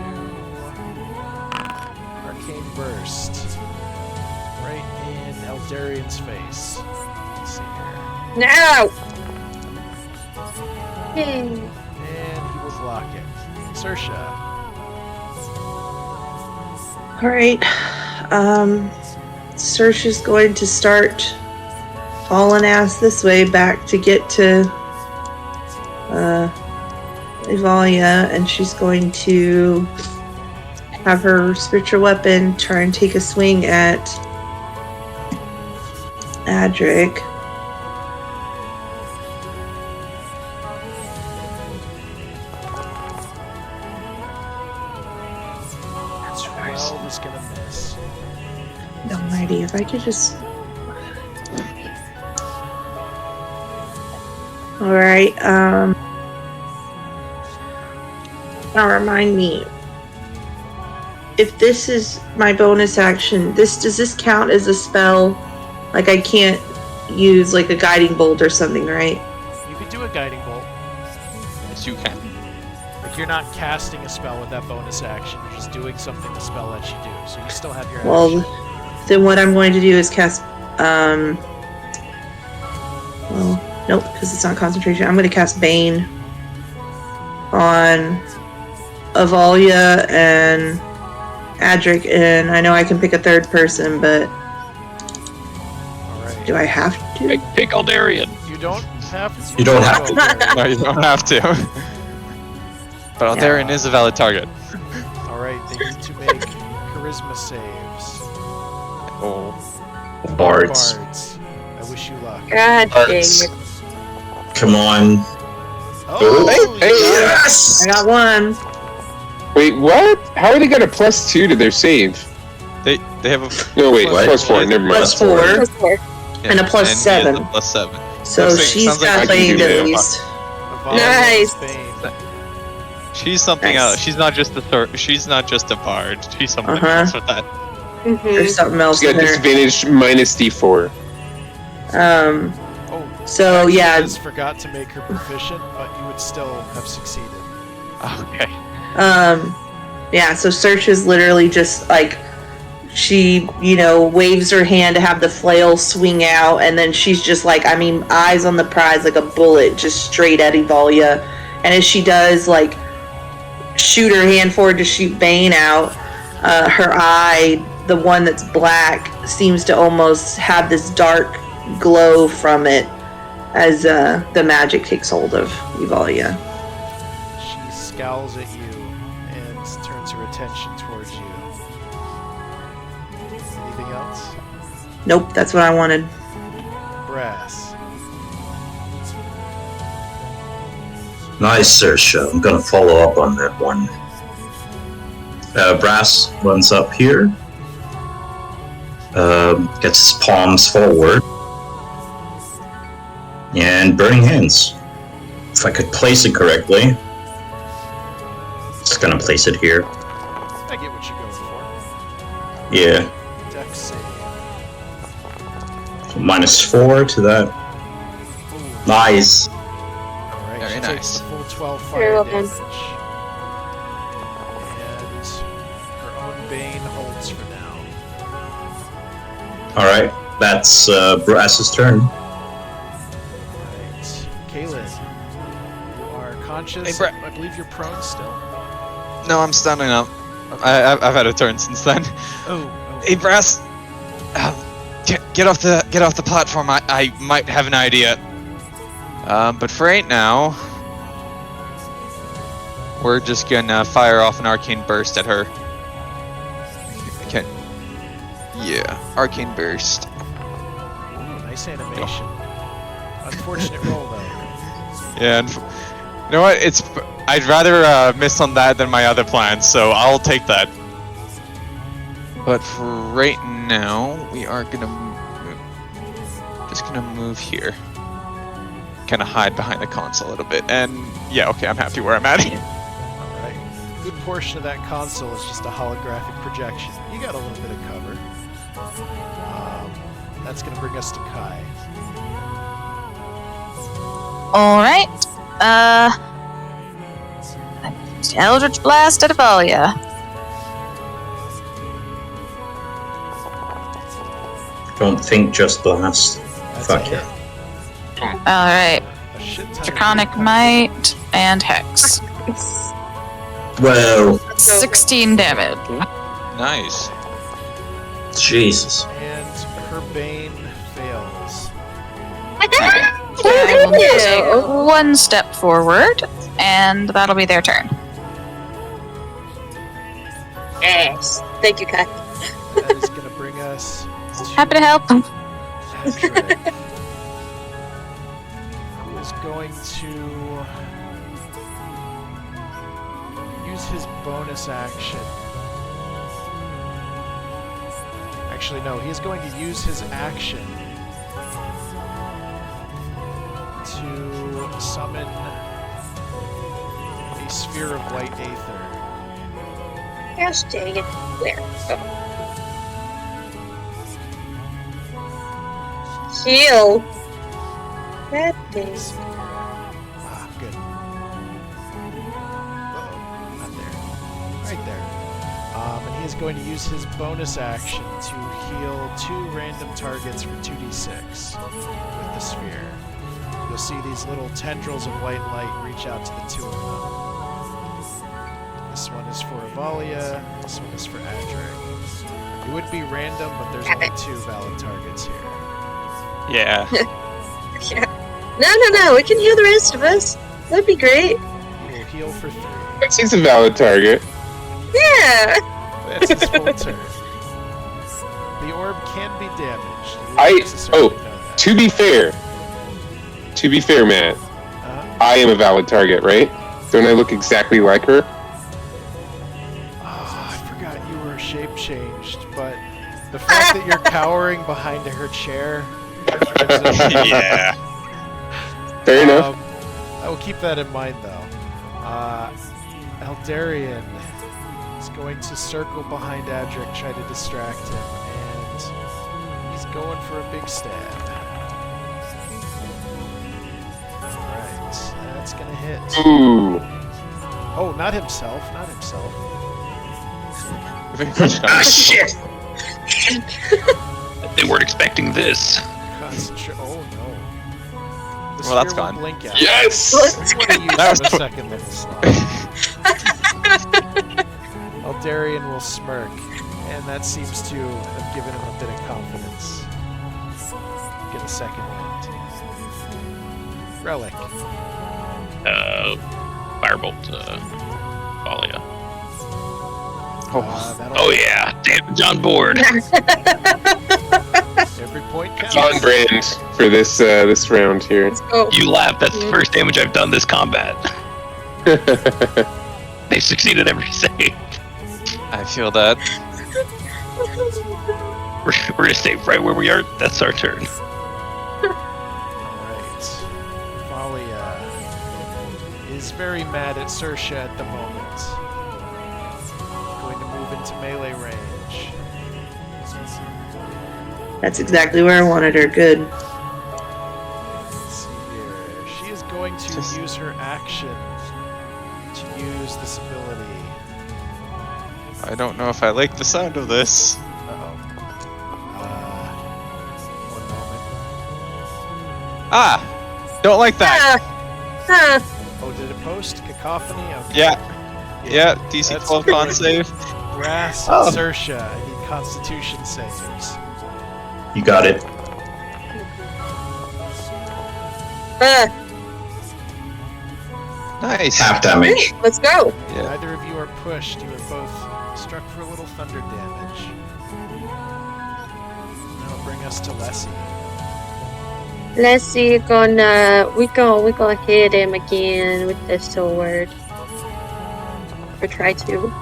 Arcane Burst. Right in Eldarian's face. Let's see here. No! And he will block it. Saoirse. Alright. Saoirse's going to start hauling ass this way back to get to Evalya, and she's going to have her spiritual weapon try and take a swing at Adryk. That's 12 is going to miss. Almighty, if I could just. Alright, now remind me. If this is my bonus action, does this count as a spell? Like I can't use like a guiding bolt or something, right? You could do a guiding bolt. Yes, you can. Like you're not casting a spell with that bonus action. You're just doing something the spell lets you do. So you still have your Well, action. then what I'm going to do is cast. Well, nope, because it's not concentration. I'm going to cast Bane on Evalya and Adryk, and I know I can pick a third person, but Alright. do I have to? Pick Eldarian. You don't have to. You don't have to. No, you don't have to. But Eldarian is a valid target. Alright, they need to make charisma saves. Oh. Bards. Bards. I wish you luck. God dang Bards. it. Come on. Oh, Hey, you got it. Yes! I got one. Wait, what? How are they got a +2 to their save? They have a No, wait, What? +4. Never mind. +4 Plus 4. and a he +7. has a +7. So Sounds she's like I got can Bane do at that. least. Evalya Nice. is Bane. She's something Nice. else. She's not just she's not just a bard. She's something Uh-huh. else with that. There's something else She's in got there. disadvantage -D4. Oh, So actually, yeah, I just forgot to make her proficient, but you would still have succeeded. Okay. yeah. So Search is literally just like she, waves her hand to have the flail swing out, and then she's just like, eyes on the prize, like a bullet, just straight at Evalya. And as she does, like, shoot her hand forward to shoot Bane out. Her eye, the one that's black, seems to almost have this dark glow from it as the magic takes hold of Evalya. She scowls at you and turns her attention towards you. Anything else? Nope, that's what I wanted. Brass. Nice, Saoirse. I'm gonna follow up on that one. Brass runs up here, gets his palms forward, and burning hands. If I could place it correctly, just gonna place it here. I get what you're going for. Yeah, Dex save. so -4 to that. Nice. Alright, Very she nice. takes the full 12 You're fire welcome. damage. And her own Bane holds for now. Alright, that's Brass's turn. Alright. Kaylin, you are conscious. Hey, Bra- I believe you're prone still. No, I'm standing up. I've had a turn since then. Oh. Hey, Brass. Get off the platform. I might have an idea. But for right now, we're just gonna fire off an arcane burst at her. Okay. Yeah, arcane burst. Ooh, nice animation. Unfortunate roll, though. Yeah, and you know what? I'd rather miss on that than my other plans, so I'll take that. But for right now, we are gonna just gonna move here, kind of hide behind the console a little bit, and yeah, okay, I'm happy where I'm at. Alright. Good portion of that console is just a holographic projection. You got a little bit of cover. That's gonna bring us to Kai. Alright. Eldritch Blast at Evalya. Don't think, just blast. That's Fuck a yeah. hit. Alright. A shit ton of Draconic damage. Might and Hex. Well, 16 damage. Nice. Jesus. And her Bane fails. I will take one step forward, and that'll be their turn. Yes. Thank you, Kai. That is gonna bring us to Happy to help. Adryk, who is going to use his bonus action. Actually, no, he is going to use his action to summon a sphere of white aether. Gosh dang it. Where? Oh. Heal. That thing. Ah, good. Uh-oh, not there. Right there. And he is going to use his bonus action to heal 2 random targets for 2d6 with the sphere. You'll see these little tendrils of white light reach out to the 2 of them. This one is for Evalya, this one is for Adryk. It would be random, but there's only 2 valid targets here. Yeah. No, we can heal the rest of us. That'd be great. He will heal for 3. He's a valid target. Yeah. That's his full turn. The orb can be damaged. You wouldn't I- oh, necessarily know that. To be fair, Matt, Uh-huh. I am a valid target, right? Don't I look exactly like her? Oh, I forgot you were shape changed, but the fact that you're cowering behind her chair. Yeah. Fair enough. I will keep that in mind, though. Eldarian is going to circle behind Adryk, try to distract him, and he's going for a big stab. Alright, that's gonna hit. Ooh. Oh, not himself, not himself. Ah, shit! They weren't expecting this. Concentrate. Oh no. The Well, that's sphere will gone. blink out. Yes! Let's I'm gonna use That was the second level slot. Lemyrian will smirk, and that seems to have given him a bit of confidence. Get a second wind. Relic. Firebolt, Evalya. That'll Oh yeah, damage on board. Every point counts. On brand for this this round here. Let's go. You laugh. That's the first damage I've done this combat. They succeeded every save. I feel that. We're gonna stay right where we are. That's our turn. Alright. Evalya is very mad at Saoirse at the moment. Going to move into melee range. That's exactly where I wanted her. Good. Let's see here. She is going to use her action to use this ability. I don't know if I like the sound of this. Uh-oh. One moment. Ah! Don't like that. Oh, did it post? Cacophony? Okay. Yeah. Yeah, DC That's 12 con save. Brass Oh. and Saoirse. I need Constitution saves. You got it. Nice. Half damage. Let's go. Yeah. Neither of you are pushed. You are both struck for a little thunder damage. That'll bring us to Lessie. Let's see. We gonna hit him again with the sword. Or try to.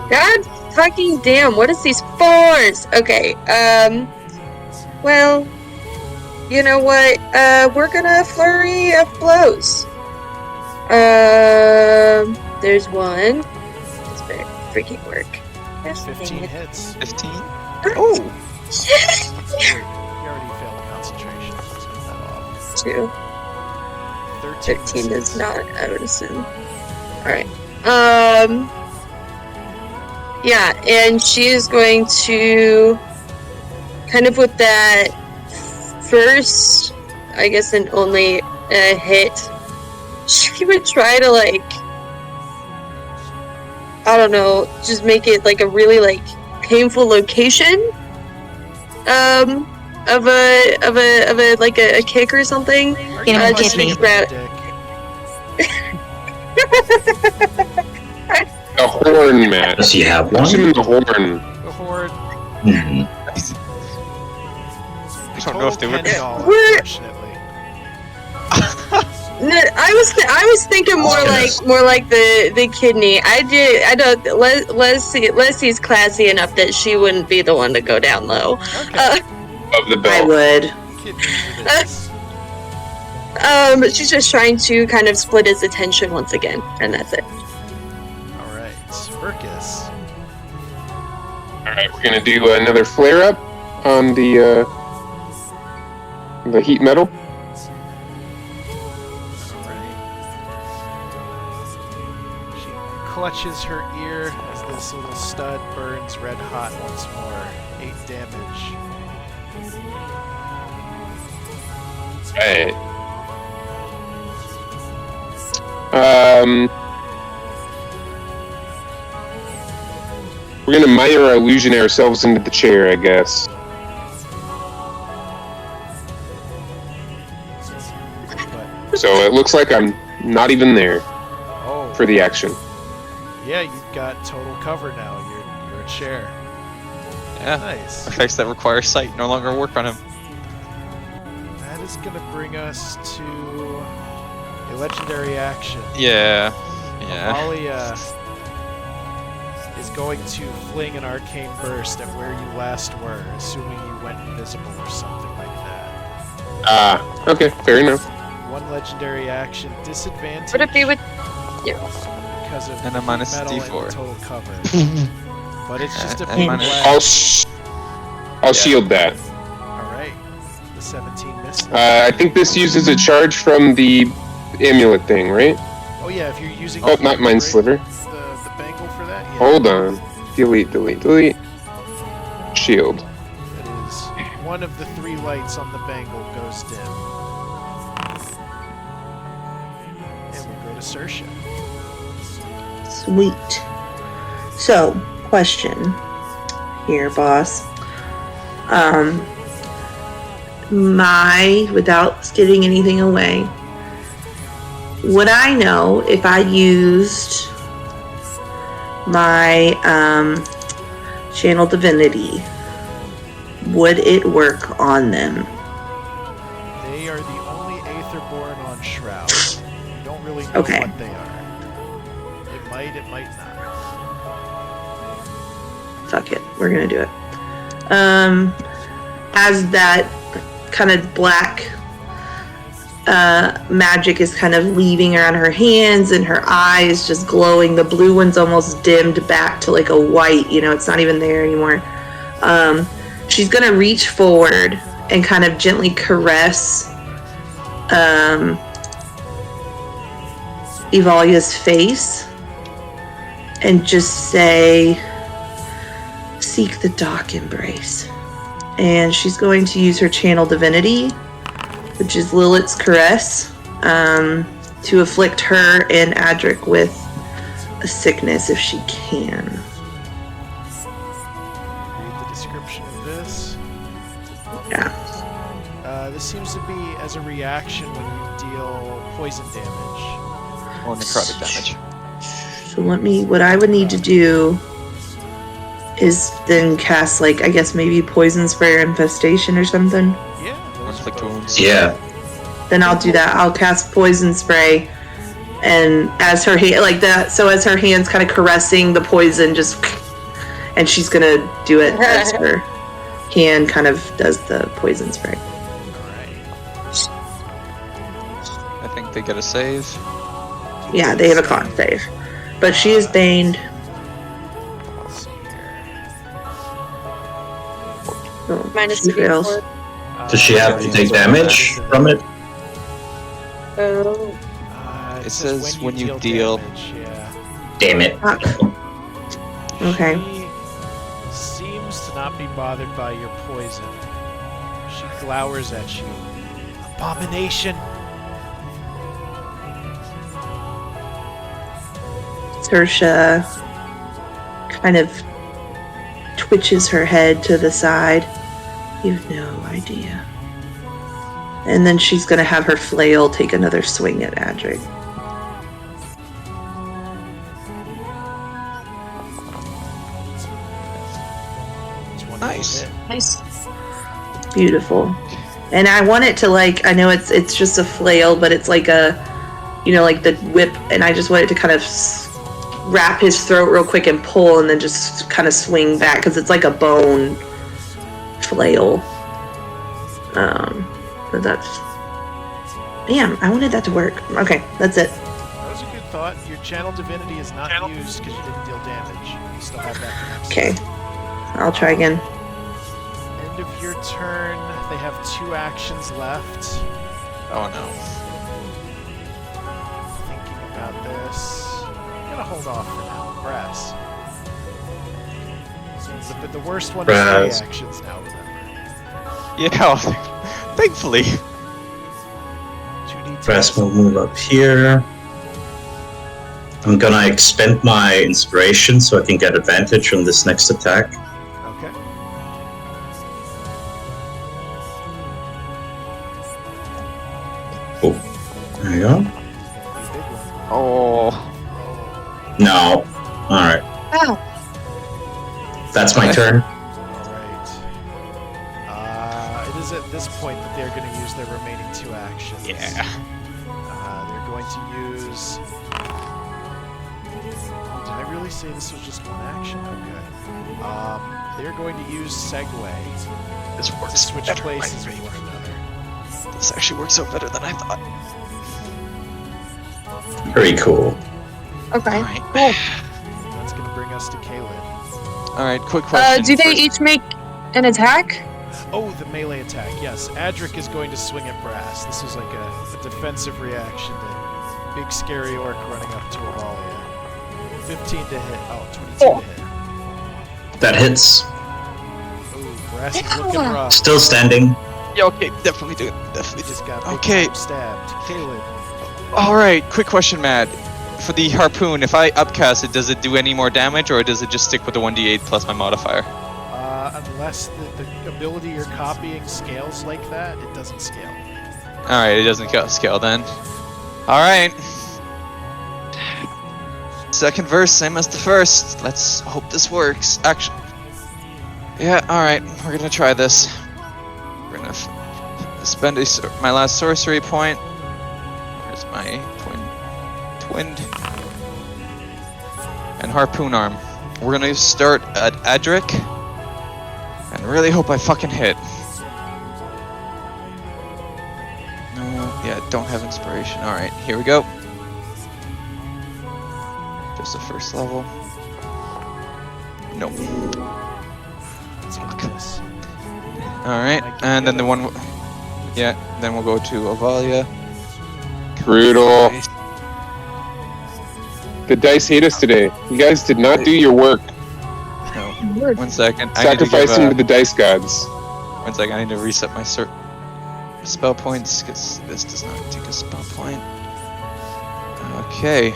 God fucking damn! What is these fours? Okay. Well, you know what? We're gonna flurry of blows. There's one. This better freaking work. There's 15 hits. 15? You already failed concentration. Let's get that off. 2. 13 13 misses. does not, I would assume. Alright. Yeah, and she is going to kind of with that first, I guess, and only hit, she would try to, like, I don't know, just make it like a really like painful location of a like a kick or something. Get him in the Just kidney. grab- A horn, Matt. Does he have Punch him one? in the horn. The horde. Hmm. I don't know if they were. Kendall, We're- unfortunately. No, I was thinking more like the kidney. I don't. Leslie's classy enough that she wouldn't be the one to go down low. Okay. Of the I belt. would. Kidneys it is. But she's just trying to kind of split his attention once again, and that's it. Alright. Verkus. Alright, we're gonna do another flare up on the heat metal. Alright. She clutches her ear as this little stud burns red hot once more. 8 damage. Right. We're gonna minor illusion ourselves into the chair, I guess. But So it looks like I'm not even there oh, for the action. yeah, you've got total cover now. You're a chair. Yeah. Nice. Effects that require sight no longer work on him. That is gonna bring us to a legendary action. Yeah. Yeah. Evalya is going to fling an arcane burst at where you last were, assuming you went invisible or something like that. Ah, okay, fair enough. One legendary action, disadvantage. Would it be with? because of And a minus metal and D4. the total cover? But it's just a And big minus- blast. I'll shield that. All right, the 17 misses. I think this uses a charge from the amulet thing, right? Oh yeah, if you're using Oh, not Mind Sliver. the bangle for that, yeah. Hold on. Delete. Shield. It is one of the 3 lights on the bangle goes dim. And we go to Saoirse. Sweet. So, question here, boss. Without giving anything away, would I know if I used my channel divinity, would it work on them? They are the only Aetherborn on Shroud. You don't really know Okay. what they are. It might not. Fuck it, we're gonna do it. As that kind of black magic is kind of leaving around her hands and her eyes just glowing, the blue one's almost dimmed back to like a white, it's not even there anymore. She's gonna reach forward and kind of gently caress Evalya's face and just say, "Seek the dark embrace." And she's going to use her channel divinity, which is Lilith's caress, to afflict her and Adryk with a sickness if she can. Read the description of this. Yeah. This seems to be as a reaction when you deal poison damage. Or necrotic damage. So what I would need to do is then cast, like, I guess maybe poison spray or infestation or something. Yeah. Inflict wounds. Yeah. Then I'll do that. I'll cast poison spray, and as her hand, like that, so as her hand's kind of caressing the poison, and she's gonna do it as her hand kind of does the poison spray. I think they get a save. Yeah, they have a con save, but she is baned. So Minus she fails. 3 Does she have to take damage from it? Oh. It says when you deal- damage, yeah. Damn it. Okay. She seems to not be bothered by your poison. She glowers at you. Abomination! Saoirse kind of twitches her head to the side. You've no idea. And then she's gonna have her flail take another swing at Adryk. Nice. Nice. Beautiful. And I want it to, like, I know it's just a flail, but it's like a, like the whip, and I just want it to kind of wrap his throat real quick and pull, and then just kind of swing back, because it's like a bone flail. But that's... Damn, I wanted that to work. Okay, that's it. That was a good thought. Your channel divinity is not used because you didn't deal damage. You still have that for next Okay. turn. I'll try again. End of your turn. They have 2 actions left. Oh no. Thinking about this. I'm gonna hold off for now. Brass. But the worst one Brass. is 3 actions now, remember. Yeah, thankfully. 2d10. Brass will move up here. I'm gonna expend my inspiration so I can get advantage on this next attack. Okay. Oh, there you go. Be a big one. Oh. No. Alright. That's my turn. Alright. It is at this point that they're going to use their remaining 2 actions. Yeah. They're going to use... Did I really say this was just 1 action? Okay. They're going to use Segue This to works switch better. places with one another. This actually works out better than I thought. Very cool. Okay. Alright. That's going to bring us to Kaylin. Alright, quick question. Do they first. each make an attack? Oh, the melee attack. Yes, Adryk is going to swing at Brass. This is like a defensive reaction to big scary orc running up to Evalya. 15 to hit. Oh, 22 to hit. That hits. Ooh, Brass is looking rough. Still standing. Yeah, okay, definitely do it. Definitely Just do got it. big Okay. time stabbed. Kaylin. Alright, quick question, Matt. for the harpoon, if I upcast it, does it do any more damage, or does it just stick with the 1d8 plus my modifier? Unless the ability you're copying scales like that, it doesn't scale. Alright, it doesn't scale then. Alright. Second verse, same as the first. Let's hope this works. Actually. Yeah, alright, we're gonna try this. We're gonna spend my last sorcery point. Where's my twinned? And harpoon arm. We're gonna start at Adryk. And really hope I fucking hit. No, yeah, don't have inspiration. Alright, here we go. Just the first level. No. Alright, and then the one... Yeah, then we'll go to Evalya. Brutal. The dice hate us today. You guys did not do your work. No. 1 second. Sacrifice them to the dice gods. 1 second, I need to reset my spell points, because this does not take a spell point. Okay.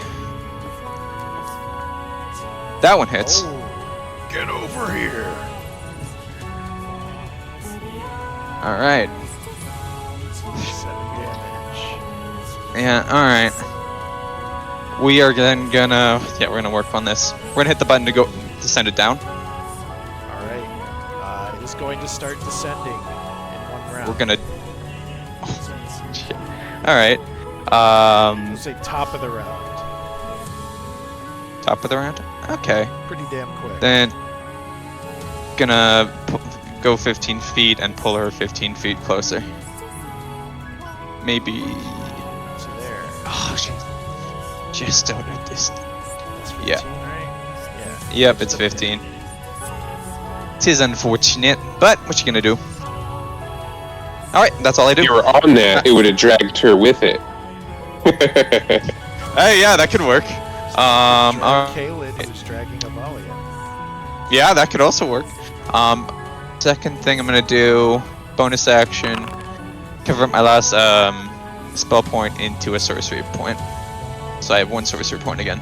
That one hits. Oh, get over here. Alright. 7 damage. Yeah, alright. We are then gonna... Yeah, we're gonna work on this. We're gonna hit the button to send it down. Alright. It is going to start descending in 1 round. We're gonna... Shit. Alright. We'll say top of the round. Top of the round? Okay. Pretty damn quick. Then... Gonna go 15 feet and pull her 15 feet closer. Maybe... So there. Oh, she's just out of distance. That's 15, Yeah. right? Yeah. Yep, it's 15. Tis unfortunate, but what you gonna do? Alright, that's all I do. If you were on that, it would have dragged her with it. Hey, yeah, that could work. Caled who's dragging Evalya. Yeah, that could also work. Second thing I'm gonna do, bonus action, convert my last spell point into a sorcery point. So I have 1 sorcery point again.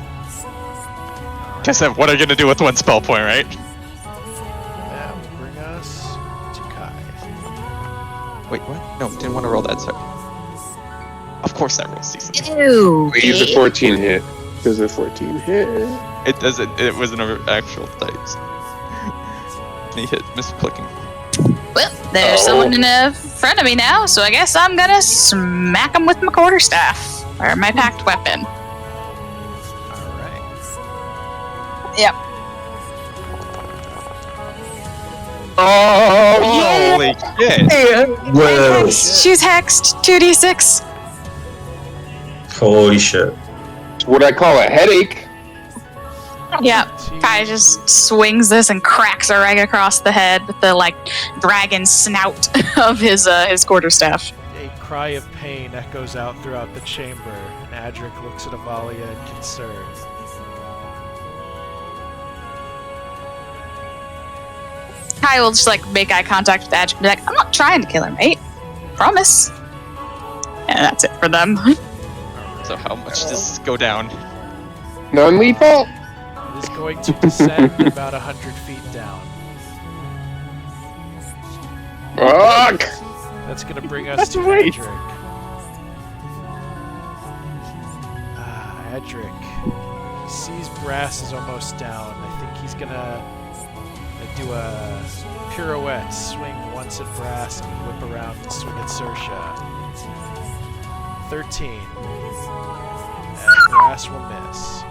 Guess what are you gonna do with 1 spell point, right? That will bring us to Kai. Wait, what? No, didn't want to roll that, sorry. Of course that rolls decent. Ew. Use a 14 hit. Does a 14 hit? It doesn't, it was an actual dice. He hit, misclicking. Well, there's someone in front of me now, so I guess I'm gonna smack him with my quarterstaff. Or my packed weapon. Alright. Yep. Oh, holy shit! Whoa. She's hexed. 2d6. Holy shit. What I call a headache. Yep. Kai just swings this and cracks her right across the head with the dragon snout of his quarterstaff. A cry of pain echoes out throughout the chamber, and Adryk looks at Evalya in concern. Kai will just make eye contact with Adryk and be like, I'm not trying to kill her, mate. Promise. And that's it for them. So how much does this go down? Non-lethal? It is going to descend about 100 feet down. Fuck! That's going to bring us to Adryk. Adryk. He sees Brass is almost down. I think he's going to do a pirouette, swing once at Brass and whip around and swing at Saoirse. 13. And Brass will miss.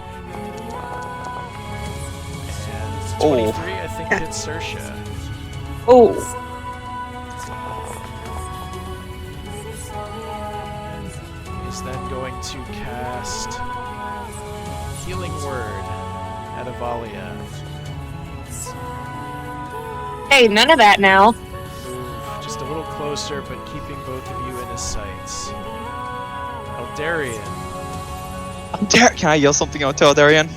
And 23, I think, hits Saoirse. Oh. He's then going to cast Healing Word at Evalya. Hey, none of that now. Move just a little closer, but keeping both of you in his sights. Eldarian, Can I yell something out to Eldarian?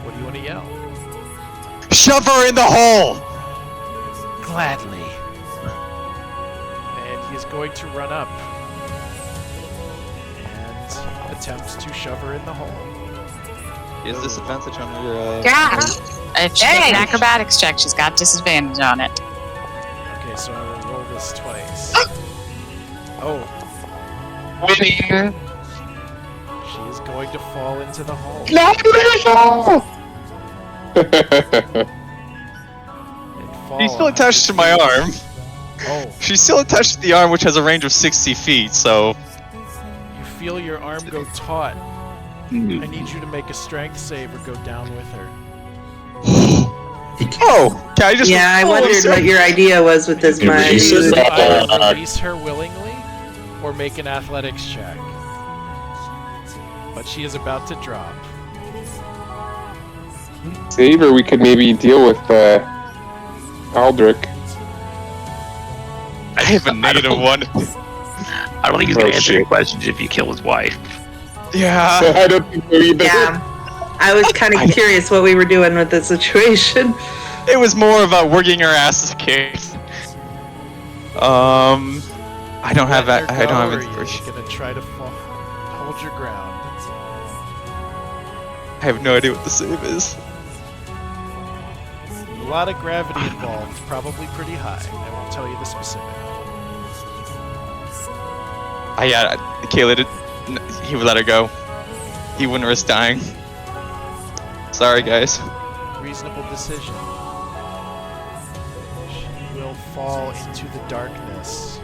what do you want to yell? Shove her in the hole! Gladly. And he is going to run up and attempt to shove her in the hole. She has disadvantage on your. Yeah. If she makes an acrobatics check, she's got disadvantage on it. Okay, so I will roll this twice. Oh, Winning. she is going to fall into the hole. And fall She's still attached to my 100 arm. feet. Oh, She's still attached to the arm, which has a range of 60 feet. So. you feel your arm go taut. I need you to make a strength save or go down with her. Oh, can I just? Yeah, I wondered what your idea was with this, You Mike. release You it. can either release her willingly or make an athletics check. But she is about to drop. Save, or we could maybe deal with Adryk. I have a negative one. I don't think he's gonna Oh, answer shit. your questions if you kill his wife. Yeah. I don't think so either. Yeah. I was kind of curious what we were doing with the situation. It was more about working her ass kicked. I don't have that. I don't have Or inspiration. you're gonna try to fall. Hold your ground. I have no idea what the save is. A lot of gravity involved, probably pretty high. I won't tell you the specific. Caleb, he would let her go. He wouldn't risk dying. Sorry, guys. Reasonable decision. She will fall into the darkness.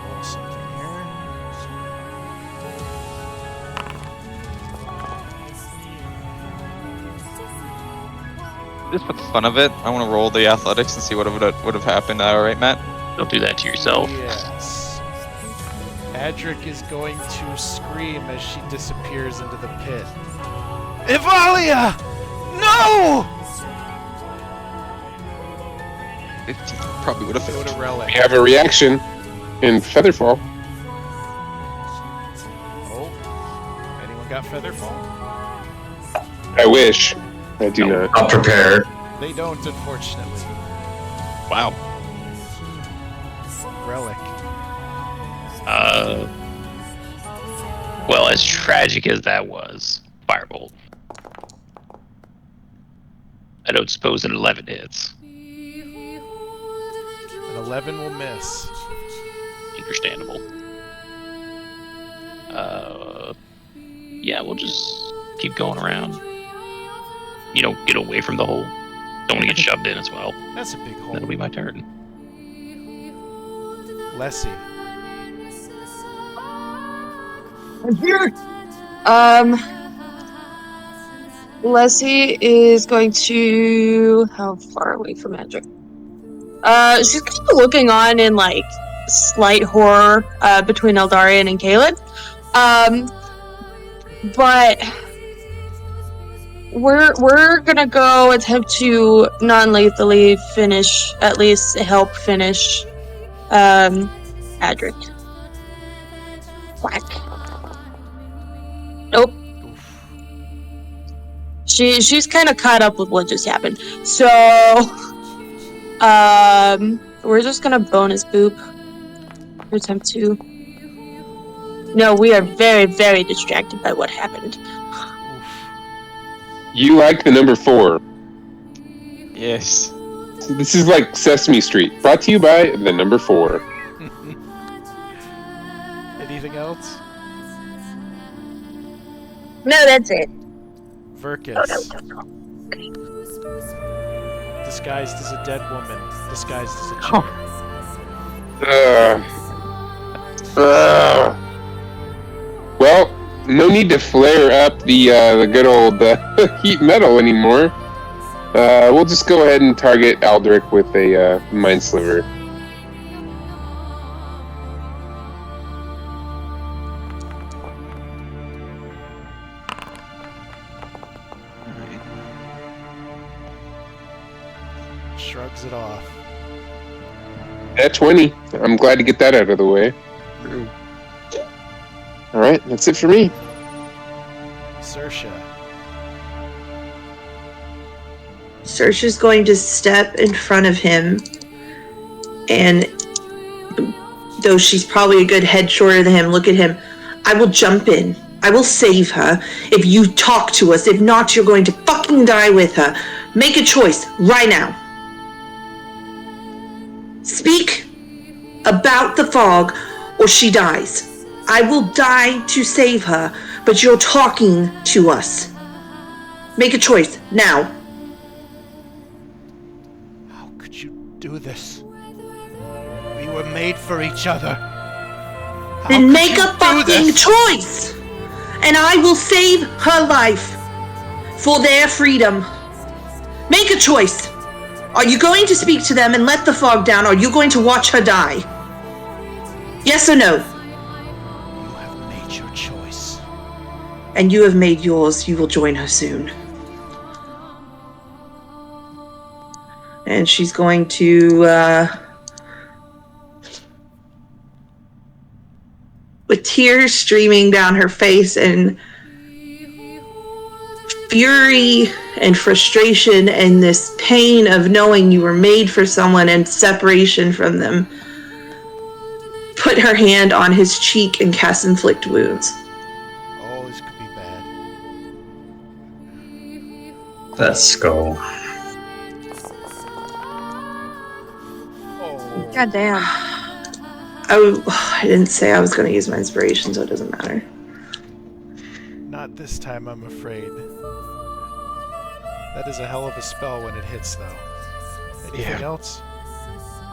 Roll something here. Just for the fun of it, I want to roll the athletics and see what would have happened. All right, Matt. Don't do that to yourself. Yes. Adryk is going to scream as she disappears into the pit. Evalya! No! 15 probably would have Go failed. to Relic. We have a reaction in Featherfall. Oh. Anyone got Featherfall? I wish. I do not. Not prepared. They don't, unfortunately. Wow. Relic. Well, as tragic as that was, Firebolt. I don't suppose an 11 hits. An 11 will miss. Understandable. Yeah, we'll just keep going around. You don't get away from the hole. Don't want to get shoved in as well. That's a big hole. That'll be my turn. Lessie. Leslie is going to. How far away from Adryk? She's kind of looking on in like slight horror between Eldarian and Caleb. But we're gonna go attempt to non-lethally finish, at least help finish Adryk. Whack. Nope. She's kind of caught up with what just happened. So we're just gonna bonus boop. Attempt to. No, we are very, very distracted by what happened. You like the number 4. Yes. This is like Sesame Street. Brought to you by the number 4. Anything else? No, that's it. Verkus. Disguised as a dead woman. Disguised as a chair. Well, no need to flare up the good old heat metal anymore. We'll just go ahead and target Adryk with a Mind Sliver. Shrugs it off. At 20. I'm glad to get that out of the way. Alright, that's it for me. Saoirse. Saoirse's going to step in front of him, and though she's probably a good head shorter than him, look at him. I will jump in. I will save her if you talk to us. If not, you're going to fucking die with her. Make a choice right now. Speak about the fog or she dies. I will die to save her, but you're talking to us. Make a choice now. How could you do this? We were made for each other. How Then could make you a do fucking this? choice, and I will save her life for their freedom. Make a choice. Are you going to speak to them and let the fog down, or are you going to watch her die? Yes or no? You have made your choice. And you have made yours. You will join her soon. And she's going to, with tears streaming down her face and fury and frustration and this pain of knowing you were made for someone and separation from them, put her hand on his cheek and cast inflict wounds. Oh, this could be bad. Let's go. Oh. God damn. I didn't say I was going to use my inspiration, so it doesn't matter. Not this time, I'm afraid. That is a hell of a spell when it hits, though. Anything else?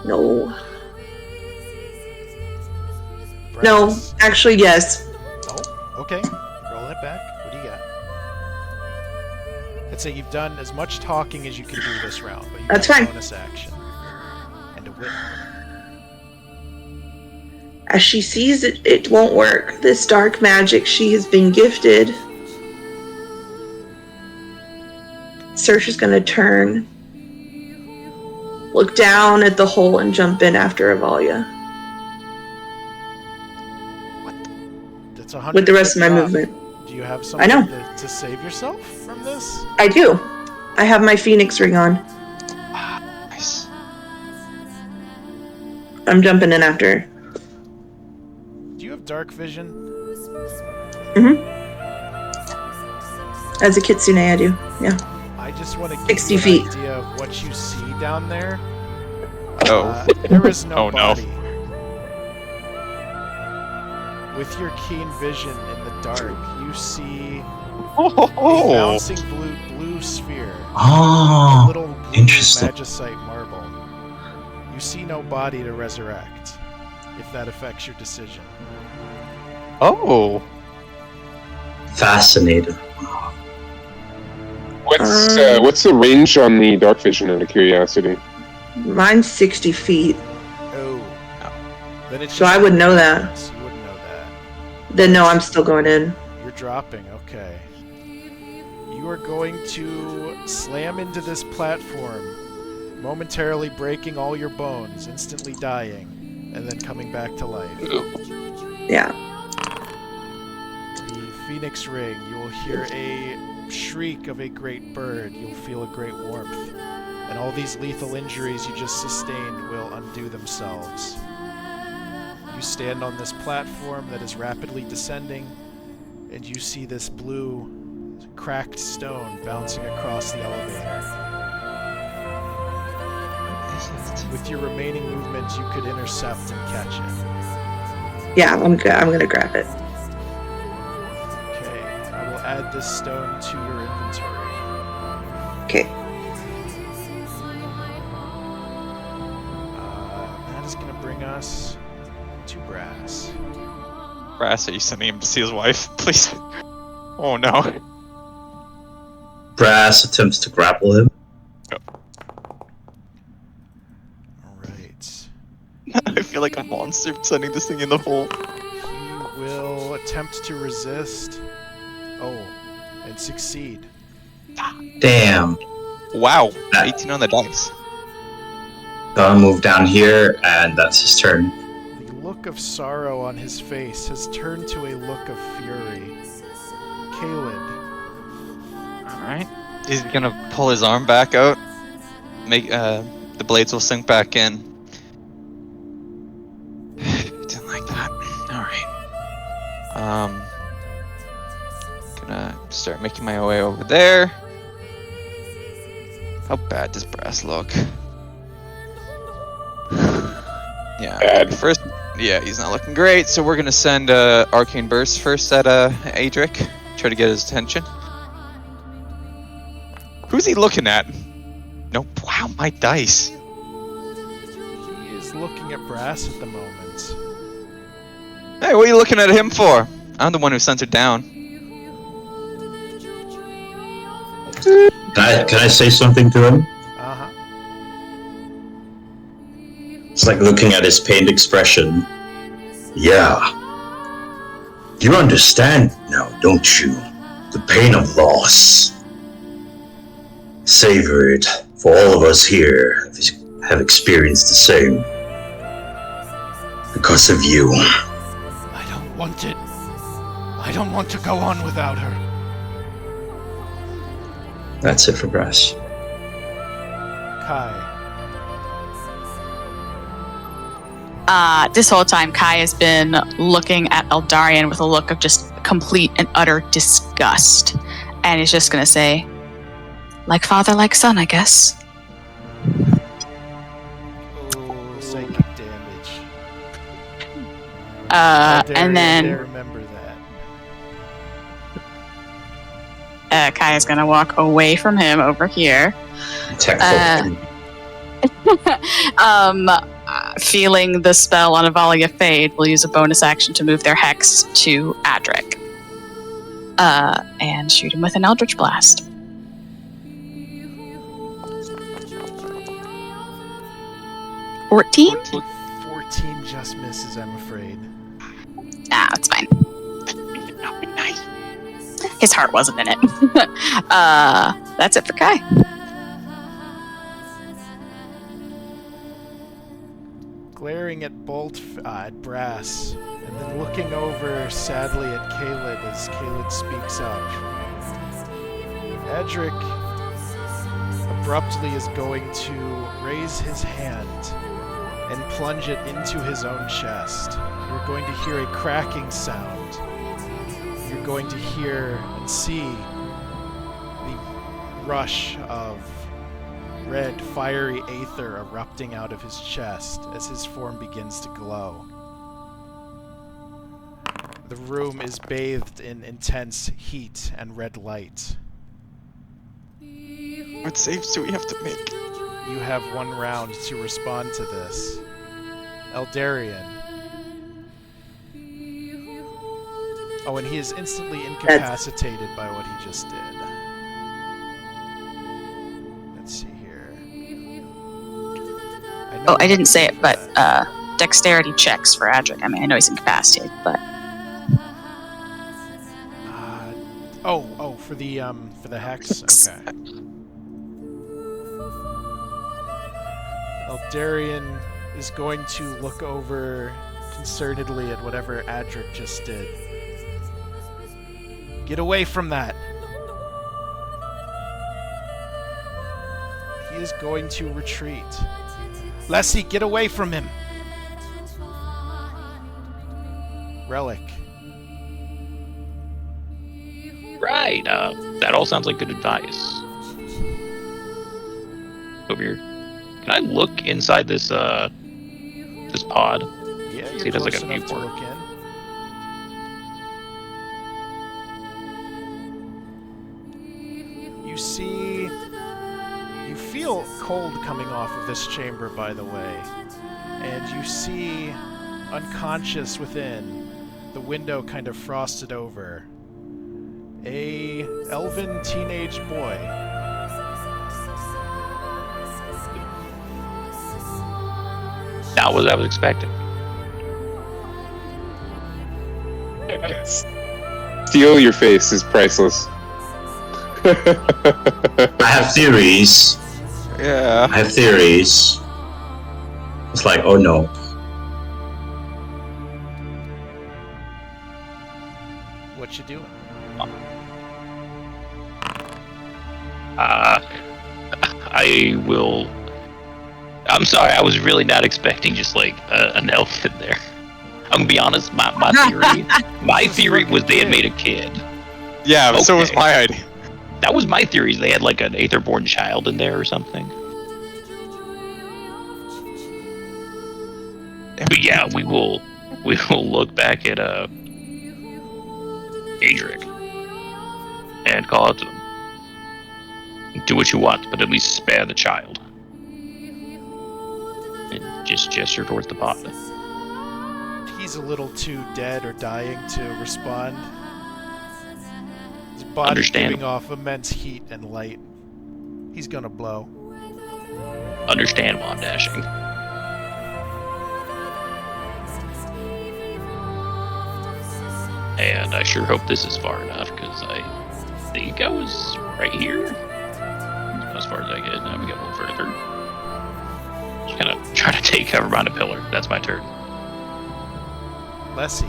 No. No, Brass? actually, yes. No? Okay. Rolling it back. What do you got? I'd say you've done as much talking as you can do this round, but you That's got a fine. bonus action. And a whip. As she sees it won't work. This dark magic she has been gifted. Saoirse's gonna turn, look down at the hole, and jump in after Evalya That's 100 with the rest of my drop. movement. Do you have I know. something to save yourself from this? I do. I have my Phoenix ring on. Nice. I'm jumping in after her. Do you have dark vision? As a kitsune, I do. Yeah. I just want to give 60 you an feet. idea of what you see down there. Oh. There is no Oh, no. body. With your keen vision in the dark, you see a bouncing blue sphere. A Oh, little blue interesting. magicite marble. You see no body to resurrect, if that affects your decision. Oh. Fascinating. What's the range on the dark vision? Out of curiosity. Mine's 60 feet. Oh. Then it's So I would know that. So you wouldn't know that. Then no, I'm still going in. You're dropping, okay. You are going to slam into this platform, momentarily breaking all your bones, instantly dying, and then coming back to life. Yeah. The Phoenix ring, you will hear a shriek of a great bird. You'll feel a great warmth. And all these lethal injuries you just sustained will undo themselves. You stand on this platform that is rapidly descending, and you see this blue, cracked stone bouncing across the elevator. With your remaining movements, you could intercept and catch it. Yeah, I'm gonna grab it. Okay, I will add this stone to your inventory. Okay. That is going to bring us to Brass. Brass, are you sending him to see his wife? Please. Oh no. Brass attempts to grapple him. Alright. I feel like a monster sending this thing in the hole. He will attempt to resist. Oh, and succeed. Damn. Wow. 18 on the dice. So I'll move down here, and that's his turn. The look of sorrow on his face has turned to a look of fury. Caleb, Alright. He's gonna pull his arm back out. Make the blades will sink back in. Didn't like that. Alright. start making my way over there. How bad does Brass look? Yeah. Bad. First, yeah, he's not looking great. So we're gonna send Arcane Burst first at Adryk. Try to get his attention. Who's he looking at? No, wow, my dice. He is looking at Brass at the moment. Hey, what are you looking at him for? I'm the one who sent her down. Can I say something to him? Uh-huh. It's like looking at his pained expression. Yeah. You understand now, don't you? The pain of loss. Savor it, for all of us here have experienced the same. Because of you. I don't want it. I don't want to go on without her. That's it for Brass. Kai. This whole time, Kai has been looking at Eldarian with a look of just complete and utter disgust. And he's just gonna say, like father, like son, I guess. Oh, psychic damage. And then I remember that. Kai is gonna walk away from him over here. Feeling the spell on Evalya fade, will use a bonus action to move their hex to Adryk. And shoot him with an Eldritch Blast. 14? 14 just misses, I'm afraid. Ah, it's fine. Nice. His heart wasn't in it. That's it for Kai. Glaring at at Brass, and then looking over sadly at Caled as Caled speaks up. Adryk abruptly is going to raise his hand and plunge it into his own chest. You're going to hear a cracking sound. You're going to hear and see the rush of red, fiery aether erupting out of his chest as his form begins to glow. The room is bathed in intense heat and red light. What saves do we have to make? You have one round to respond to this. Eldarian. Oh, and he is instantly incapacitated by what he just did. Let's see here. I didn't say it, but dexterity checks for Adryk. I mean, I know he's incapacitated, but for the hex. Okay. Eldarian is going to look over concernedly at whatever Adryk just did. Get away from that! He is going to retreat. Lessie, get away from him! Relic. Right. That all sounds like good advice. Over here. Can I look inside this this pod? Yeah, See, you're it has like close a enough to viewport. look in. You see... You feel cold coming off of this chamber, by the way. And you see, unconscious within, the window kind of frosted over, a elven teenage boy. Not what I was expecting. Steal your face is priceless. I have theories. Yeah. I have theories. It's like, oh no. What you doing? I will. I'm sorry, I was really not expecting just like an elf in there. I'm gonna be honest, my theory was they had made a kid. Yeah, so was Okay. my idea. That was my theory. They had like an Aetherborn child in there or something. But yeah, we will look back at Adryk and call out to them. Do what you want, but at least spare the child. And just gesture towards the pot. He's a little too dead or dying to respond. His body Understand. giving off immense heat and light. He's gonna blow. Understand while I'm dashing. And I sure hope this is far enough, because I think I was right here. As far as I get, now we get a little further. Just kind of try to take cover behind a pillar. That's my turn. Lessie.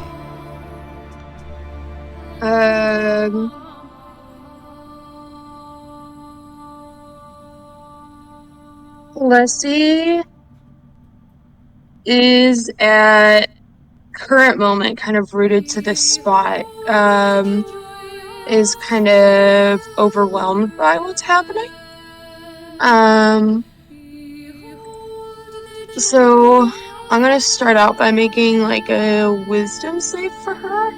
Leslie is at current moment kind of rooted to this spot. Is kind of overwhelmed by what's happening. So I'm gonna start out by making like a wisdom save for her.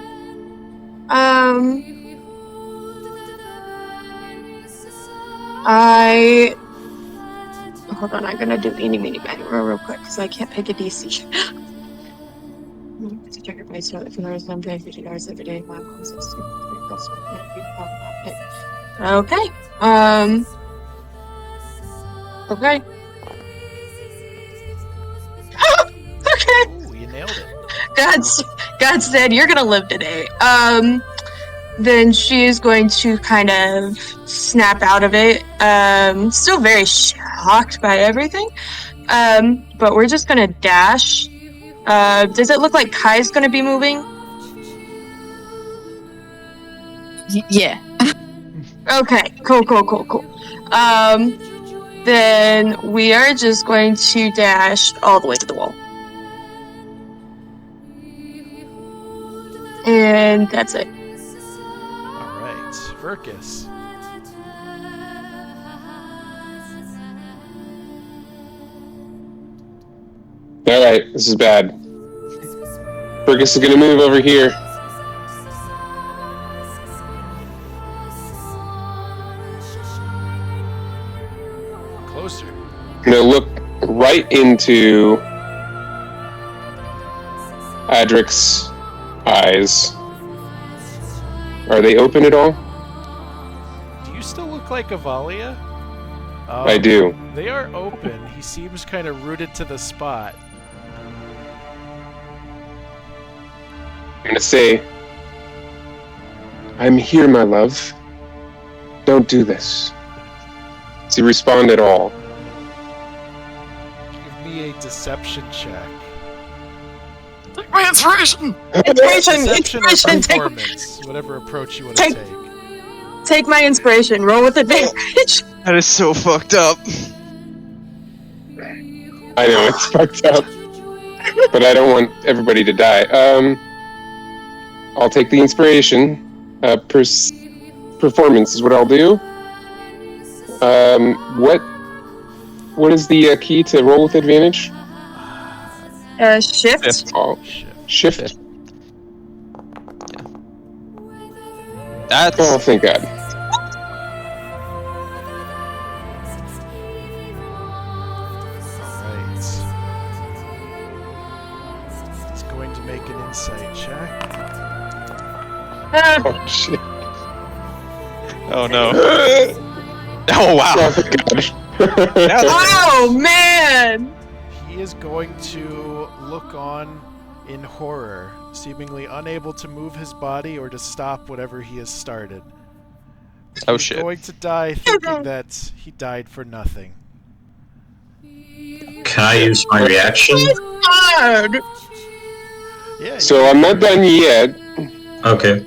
Hold on, I'm gonna do eeny, meeny, miny, real quick because I can't pick a DC. To check your face out if you notice I'm paying $50 every day. Okay. Okay. Okay. Okay. Ooh, you nailed it. God said you're gonna live today. Then she is going to kind of snap out of it. Still very shocked by everything. But we're just gonna dash. Does it look like Kai's gonna be moving? Yeah. Okay, cool. Then we are just going to dash all the way to the wall. And that's it. Alright, Verkus. Alright, this is bad. Fergus is gonna move over here. Closer. I'm gonna look right into Adryk's eyes. Are they open at all? Do you still look like Evalya? I do. They are open. He seems kind of rooted to the spot. I'm gonna say, I'm here, my love. Don't do this. Does he respond at all? Give me a deception check. Take my inspiration! Deception or Inspiration! performance, whatever approach you want to Take- take. Take my inspiration. Roll with advantage. That is so fucked up. I know it's fucked up, but I don't want everybody to die. I'll take the inspiration. Performance is what I'll do. What is the key to roll with advantage? Shift. Oh, shift. That's Oh, thank God. Alright. He's going to make an insight check. Oh shit. oh no. Oh wow. Oh, thank God. Oh man! He is going to look on in horror, seemingly unable to move his body or to stop whatever he has started. Oh He's shit. going to die thinking that he died for nothing. Can I use my reaction? God! Yeah. So I'm not done yet. Okay.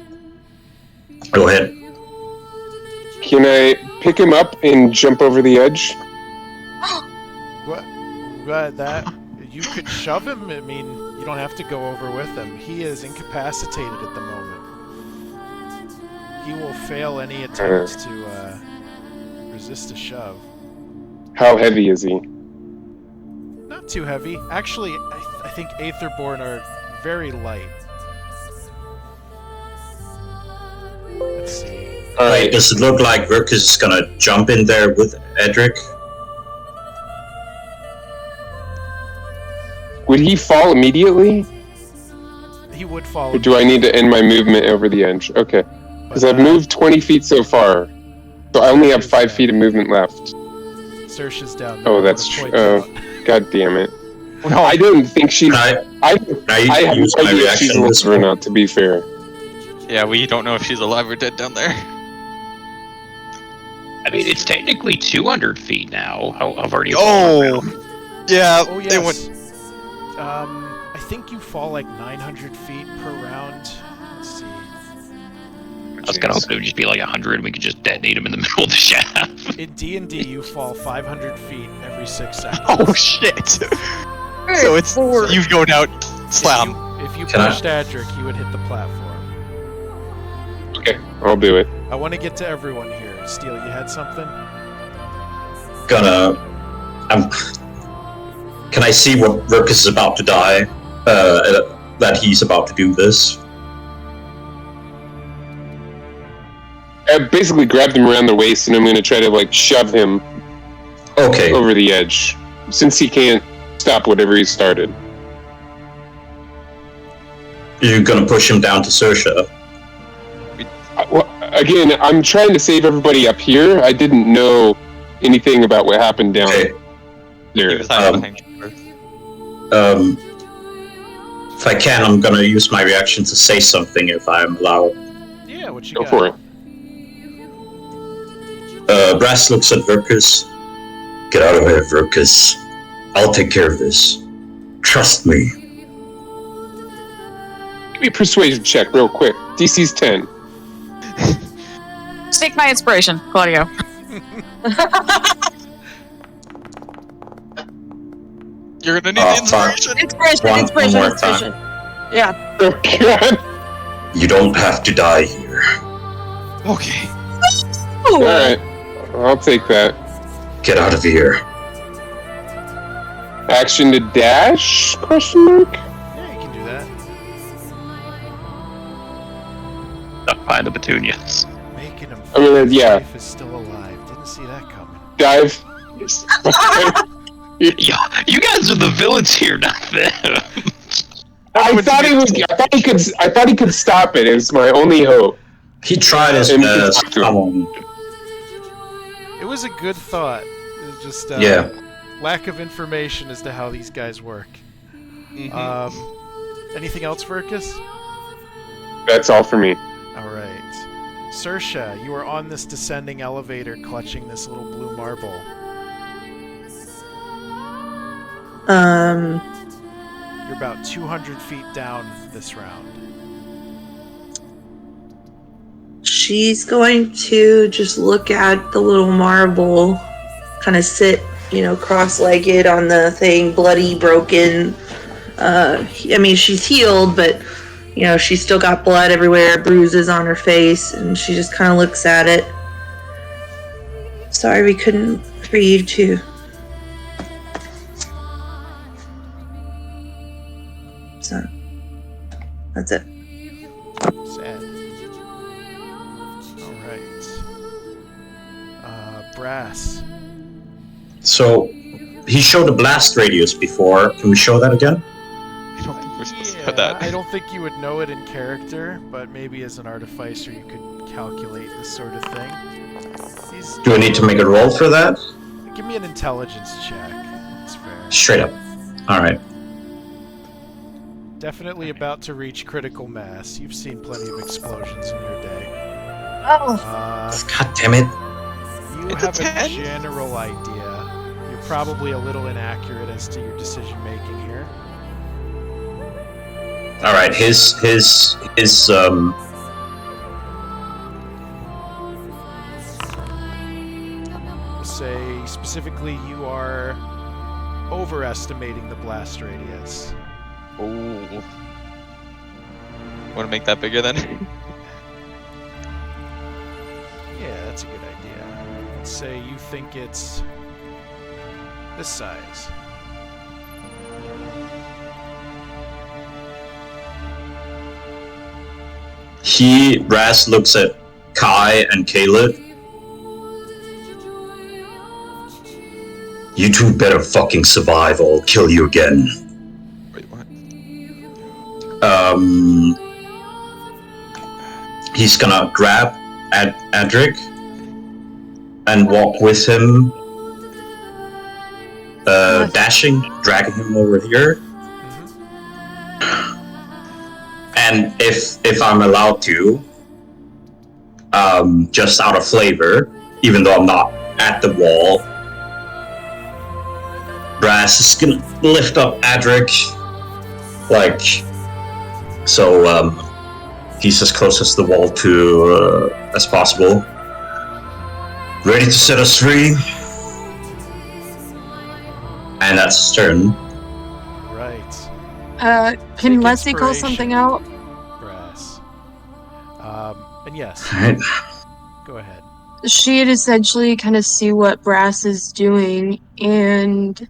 Go ahead. Can I pick him up and jump over the edge? What? That you could shove him. I mean, you don't have to go over with him. He is incapacitated at the moment. He will fail any attempt to resist a shove. How heavy is he? Not too heavy. Actually, I think Aetherborn are very light. Let's see. All Wait, right. does it look like Rook is gonna jump in there with Adryk? Would he fall immediately? He would fall. Or do I need to end my movement over the edge? Okay. Because I've moved 20 feet so far. So I only have 5 feet of movement left. Sersha's down there. Oh, that's Point true. out. God damn it. No, I didn't think she's... Can I I have use no my idea if she's reaction alive this or one? not, to be fair. Yeah, we don't know if she's alive or dead down there. I mean, it's technically 200 feet now. I've already. Oh! Yeah, Oh, they went... yes. I think you fall like 900 feet per round. Let's see. I was gonna hope it would just be like 100 and we could just detonate him in the middle of the shaft. In D&D, you fall 500 feet every 6 seconds. Oh, shit! So it's... You go down, slam. If you Can I- pushed Adryk, you would hit the platform. Okay, I'll do it. I want to get to everyone here. Steel, you had something? Can I see what Rook is about to die? That he's about to do this? I basically grabbed him around the waist and I'm going to try to, like, shove him Okay. over the edge. Since he can't stop whatever he started. You're gonna push him down to Sersha. Well, again, I'm trying to save everybody up here. I didn't know anything about what happened down Okay. He there. was hiding behind you. If I can, I'm gonna use my reaction to say something if I'm allowed. Yeah, what you Go got? for it. Brass looks at Verkus. Get out of here, Verkus. I'll take care of this. Trust me. Give me a persuasion check real quick. DC's 10. Take my inspiration, Claudio. You're gonna need Oh, the inspiration. Inspiration, One inspiration, more inspiration. Yeah. Oh, God. You don't have to die here. Okay. Alright. I'll take that. Get out of here. Action to dash? Question mark? Yeah, you can do that. Stuck behind the petunias. Making him I mean, his yeah. wife is still alive. Didn't see that coming. Dive. Yo, you guys are the villains here, not them. I thought he could stop it. It was my only hope. He tried his And best. talk to him. Come on. It was a good thought. It was just Yeah. lack of information as to how these guys work. Anything else, Verkus? That's all for me. All right. Sersha, you are on this descending elevator clutching this little blue marble. You're about 200 feet down this round. She's going to just look at the little marble, kind of sit, cross-legged on the thing, bloody, broken. I mean, she's healed, but, she's still got blood everywhere, bruises on her face, and she just kind of looks at it. Sorry we couldn't free you too. So, that's it. Sad. Alright. Brass. So, he showed a blast radius before. Can we show that again? I don't think we're supposed to put that. I don't think you would know it in character, but maybe as an artificer you could calculate this sort of thing. Do I need to make a roll for that? Give me an intelligence check. That's fair. Straight up. Alright. Definitely about to reach critical mass. You've seen plenty of explosions in your day. Oh. God damn it. You It's a have a 10? general idea. You're probably a little inaccurate as to your decision making here. Alright, his We'll say specifically you are overestimating the blast radius. Oh. Want to make that bigger then? that's a good idea. Let's say you think it's this size. Raz looks at Kai and Caleb. You two better fucking survive or I'll kill you again. Wait, what? He's gonna grab Adryk and walk with him, dashing, dragging him over here. And if I'm allowed to, just out of flavor, even though I'm not at the wall, Brass is gonna lift up Adryk, like, so, he's as close as the wall as possible. Ready to set us free? And that's his turn. Right. Can Take Leslie call inspiration. something out? Brass. And yes, Alright. go ahead. She'd essentially kind of see what Brass is doing and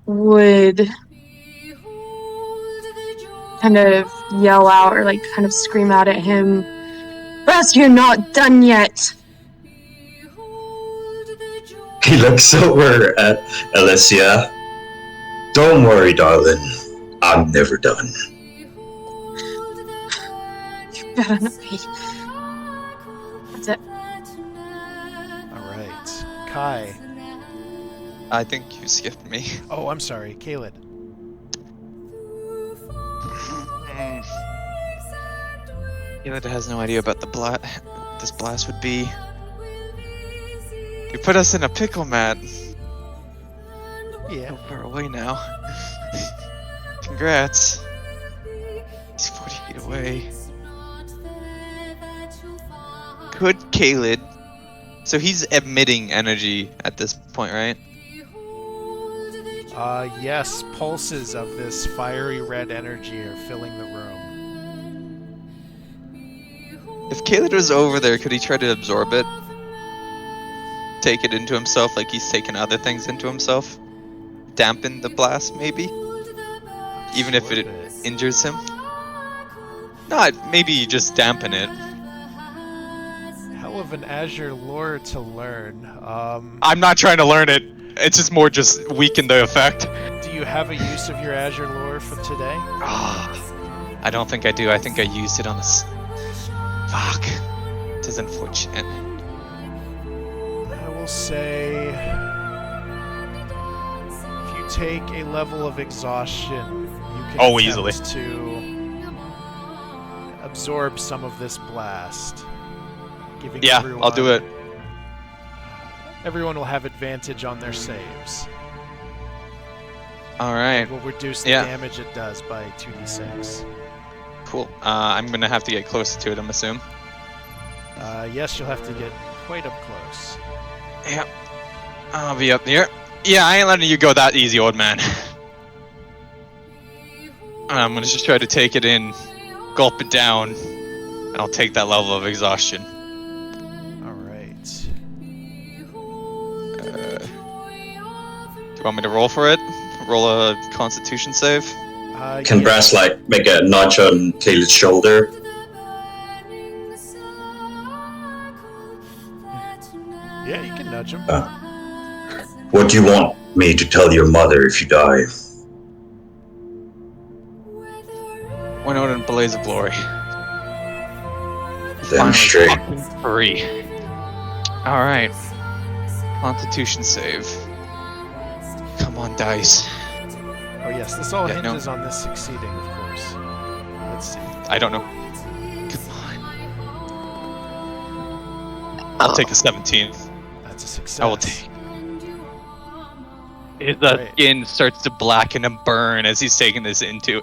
would kind of yell out or like kind of scream out at him, Brass, you're not done yet! He looks over at Alicia. Don't worry, darling. I'm never done. You better not be. That's it. Alright. Kai. I think you skipped me. Oh, I'm sorry. Kaled. Caleb has no idea about this blast would be. You put us in a pickle, Matt. Yeah. We're away now. Congrats. He's 40 feet away. Could Caleb... So he's emitting energy at this point, right? Yes, pulses of this fiery red energy are filling the room. If Caleb was over there, could he try to absorb it? Take it into himself like he's taken other things into himself? Dampen the blast, maybe? Even if it injures him? No, maybe just dampen it. Hell of an Azure lore to learn. I'm not trying to learn it. It's just more just weaken the effect. Do you have a use of your Azure lore for today? I don't think I do. I think I used it on this. Fuck. It is unfortunate. I will say, if you take a level of exhaustion, you can attempt easily. to absorb some of this blast. Giving Yeah, everyone, I'll do it. Everyone will have advantage on their saves. Alright, We'll reduce the Yeah. damage it does by 2d6. cool. I'm gonna have to get closer to it, I'm assuming. Yes, you'll have to get quite up close. Yep. I'll be up here. Yeah, I ain't letting you go that easy, old man. I'm gonna just try to take it in, gulp it down, and I'll take that level of exhaustion. Alright. Do you want me to roll for it? Roll a Constitution save? Can yes. Brass like make a nudge on Caleb's shoulder? Yeah, you can nudge him. What do you want me to tell your mother if you die? Went out in a blaze of glory. Damn Finally straight. fucking free. Alright. Constitution save. Come on, dice. Oh yes, this all Yeah, no. hinges on this succeeding, of course. Let's see. I don't know. Come on. I'll take a 17. That's a success. I will take. The Right. skin starts to blacken and burn as he's taking this into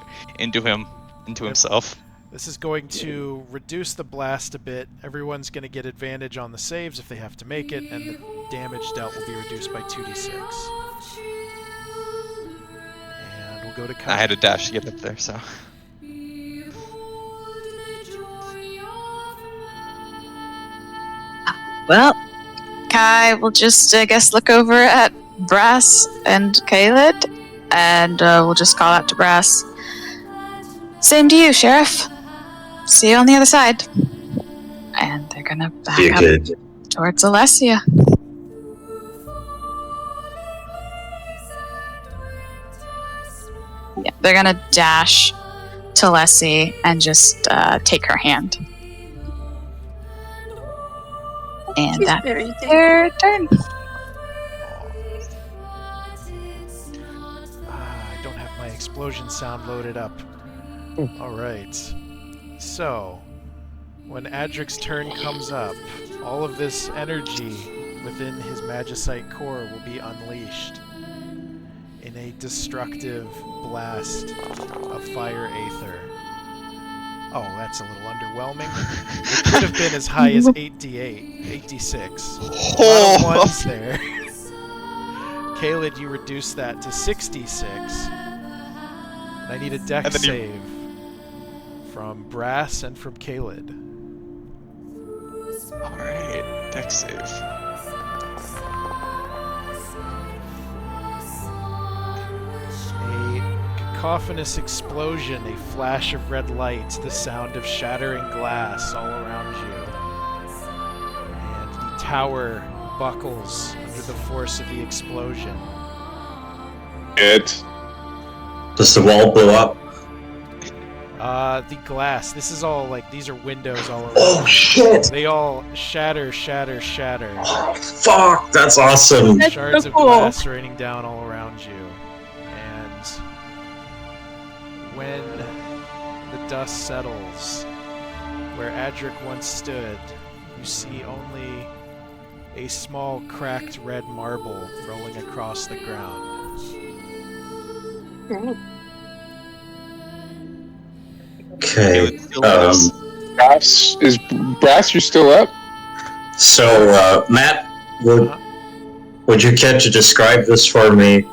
himself. This is going to reduce the blast a bit. Everyone's going to get advantage on the saves if they have to make it, and the damage dealt will be reduced by 2d6. And we'll go to Kai. I had a dash to get up there, so. Well, Kai will just, I guess, look over at Brass and Kaled, and we'll just call out to Brass. Same to you, Sheriff. See you on the other side. And they're gonna back up towards Alessia. Yeah, they're gonna dash to Lessie and just take her hand. And that's their turn. I don't have my explosion sound loaded up. Alright. So, when Adryk's turn comes up, all of this energy within his Magicite core will be unleashed in a destructive blast of fire aether. Oh, that's a little underwhelming. It could have been as high as 8d8, 8d6. A lot of ones there. Kaled, you reduced that to 6d6. And I need a dex save from Brass and from Kaled. Alright, dex save. Cacophonous explosion, a flash of red light, the sound of shattering glass all around you. And the tower buckles under the force of the explosion. Does the wall blow up? The glass. This is all like, these are windows all around. Oh shit! They all shatter, shatter, shatter. Oh fuck! That's awesome! Shards of glass raining down all around you. And when the dust settles, where Adryk once stood, you see only a small cracked red marble rolling across the ground. Okay. Brass, is Brass, you're still up? So, Matt, would you care to describe this for me?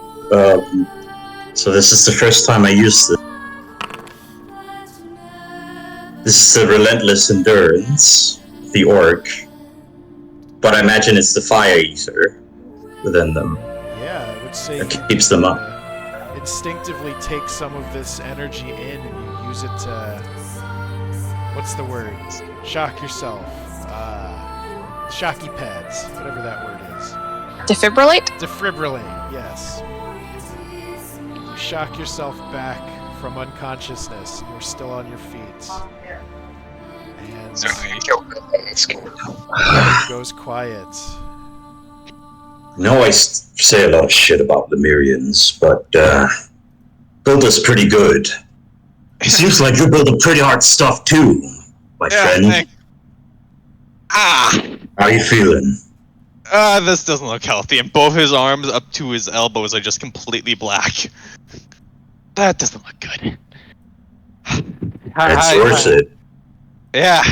So this is the first time I used it. This is the relentless endurance, the orc. But I imagine it's the fire ether within them. Yeah, I would say That keeps them up. Instinctively take some of this energy in and you use it to, what's the word? Shock yourself. Shocky pads, whatever that word is. Defibrillate? Defibrillate, yes. You shock yourself back from unconsciousness and you're still on your feet. And it goes quiet. I know I say a lot of shit about Lemyrians, but build us pretty good. Seems like you're building pretty hard stuff too, my friend. How are you feeling? This doesn't look healthy, and both his arms up to his elbows are just completely black. That doesn't look good. That's worth it. Yeah.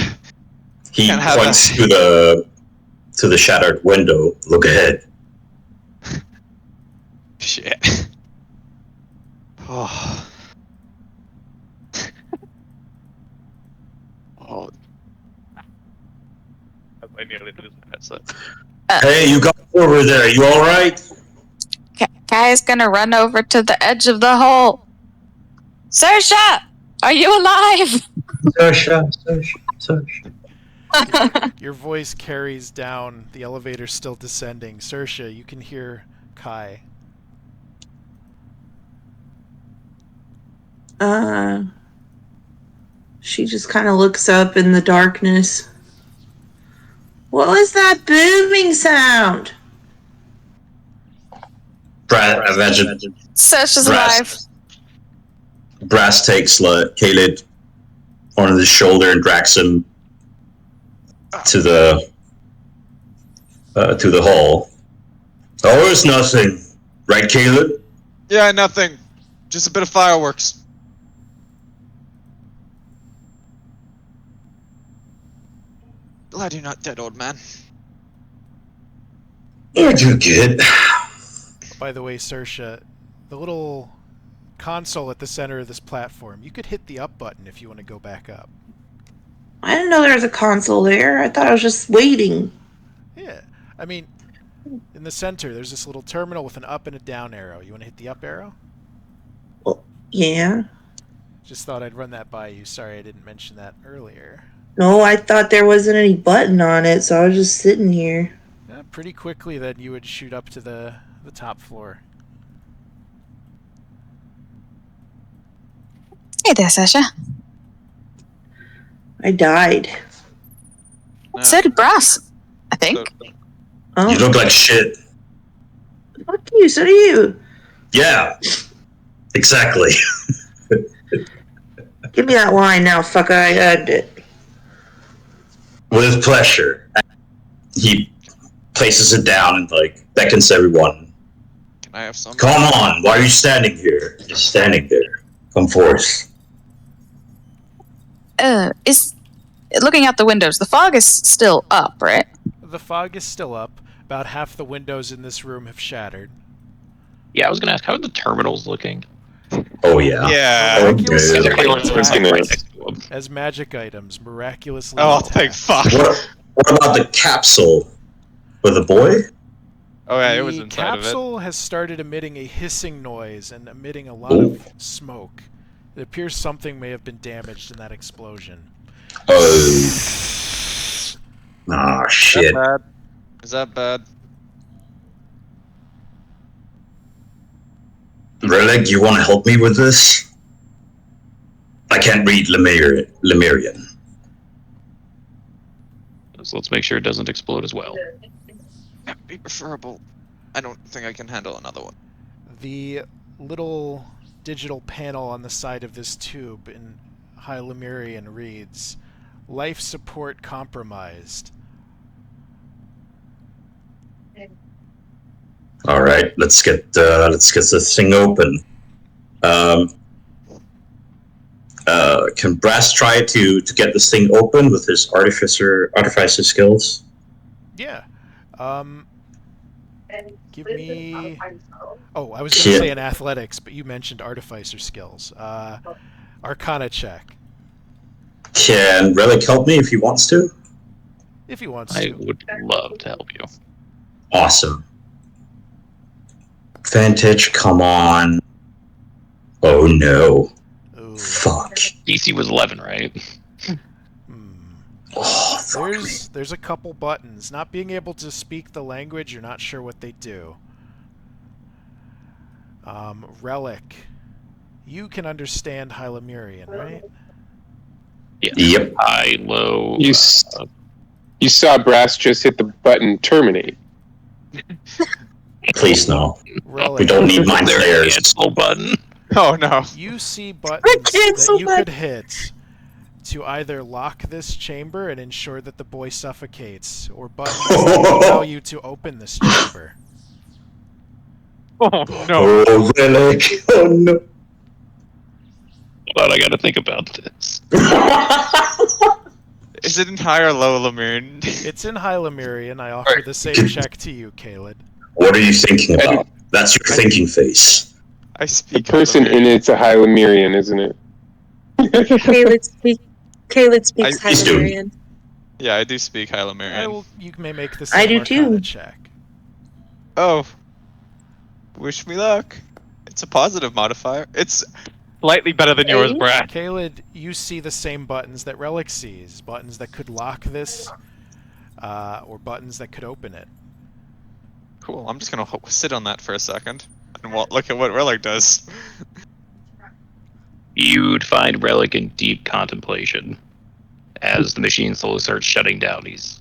He points to the shattered window. Look ahead. Shit. Oh. Oh. I nearly lose my headset. Hey, you got over there. You all right? Kai's gonna run over to the edge of the hole. Saoirse, are you alive? Saoirse. Your voice carries down. The elevator's still descending. Saoirse, you can hear Kai. She just kind of looks up in the darkness. What was that booming sound? Saoirse's alive. Brass takes Kaled on his shoulder and drags him to the hall. Oh, it's nothing, right, Kaled? Yeah, nothing. Just a bit of fireworks. Glad you're not dead, old man. You're good. By the way, Saoirse, the little console at the center of this platform, you could hit the up button if you want to go back up. I didn't know there was a console there. I thought I was just waiting. Yeah. I mean, in the center, there's this little terminal with an up and a down arrow. You want to hit the up arrow? Yeah. Just thought I'd run that by you. Sorry I didn't mention that earlier. No, I thought there wasn't any button on it, so I was just sitting here. Yeah, pretty quickly, then you would shoot up to the top floor. Hey there, Sasha. I died. So did Brass, I think. Oh, You look like shit. fuck you, so do you. Yeah, exactly. Give me that wine now, fucker. I earned it. With pleasure. He places it down and beckons everyone. Can I have some? Come on, why are you standing here? Just standing there. Come forth. Is looking out the windows. The fog is still up, right? The fog is still up. About half the windows in this room have shattered. Yeah, I was gonna ask, how are the terminals looking? Oh yeah. Yeah. Miraculous Okay. Everyone's attack gonna- Right next to 'em. as magic items, miraculously. Oh, attack. thank fuck. What about the capsule with the boy? Oh yeah, it was The inside of it. capsule has started emitting a hissing noise and emitting a lot of smoke. It appears something may have been damaged in that explosion. Oh. Ah, shit. Bad? Is that bad? Relic, you want to help me with this? I can't read Lemyrian. So let's make sure it doesn't explode as well. That'd be preferable. I don't think I can handle another one. The little digital panel on the side of this tube in High Lemyrian reads, "Life support compromised." All right, let's get this thing open. Can Brass try to get this thing open with his artificer skills? Yeah. Give me. Oh, I was going to Yeah. say in athletics, but you mentioned artificer skills. Arcana check, Can Relic help me if he wants to? if he wants I to. would love to help you. Awesome. Vantage, come on. Oh no. Ooh. Fuck. DC was 11, right? Hmm. Oh, fuck me. There's a couple buttons. Not being able to speak the language, you're not sure what they do. Relic. You can understand High Lemyrian, right? Yeah. Yep. High, low. You saw Brass just hit the button terminate. Please no. Relic. We don't need mind There flayers. cancel button. Oh no. You see buttons cancel that you could hit to either lock this chamber and ensure that the boy suffocates, or buttons that allow you to open this chamber. Oh no. Oh, Relic. Oh no. Hold on, I gotta think about this. Is it in high or low, Lemurian? It's in High Lemyrian. I offer the same check to you, Caleb. What are you thinking about? That's your thinking face. I The speak. person in Lemurian. it's a High Lemyrian, isn't it? Caleb speaks High He's doing- Lemyrian. Yeah, I do speak High Lemurian. You may make the I same do too. Arcana check. Oh. Wish me luck. It's a positive modifier. It's slightly better than yours, Brad. Caleb, you see the same buttons that Relic sees. Buttons that could lock this, or buttons that could open it. Cool. I'm just gonna sit on that for a second and look at what Relic does. You'd find Relic in deep contemplation. As the machine slowly starts shutting down, he's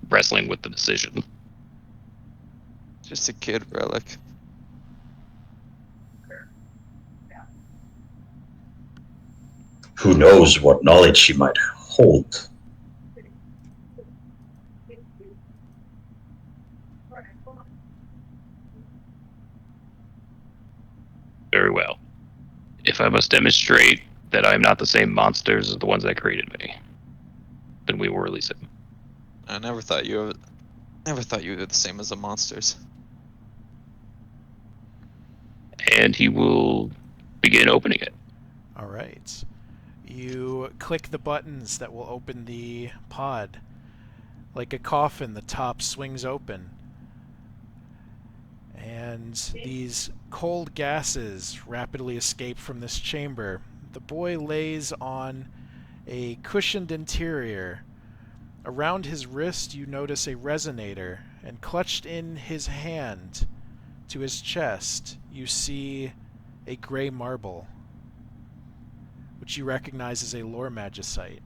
wrestling with the decision. Just a kid, Relic. Who knows what knowledge she might hold? Very well. If I must demonstrate that I am not the same monsters as the ones that created me, then we will release him. I never thought you were the same as the monsters. And he will begin opening it. All right. You click the buttons that will open the pod. Like a coffin, the top swings open. And these cold gases rapidly escape from this chamber. The boy lays on a cushioned interior. Around his wrist, you notice a resonator, and clutched in his hand to his chest, you see a gray marble, which you recognize as a lore magicite.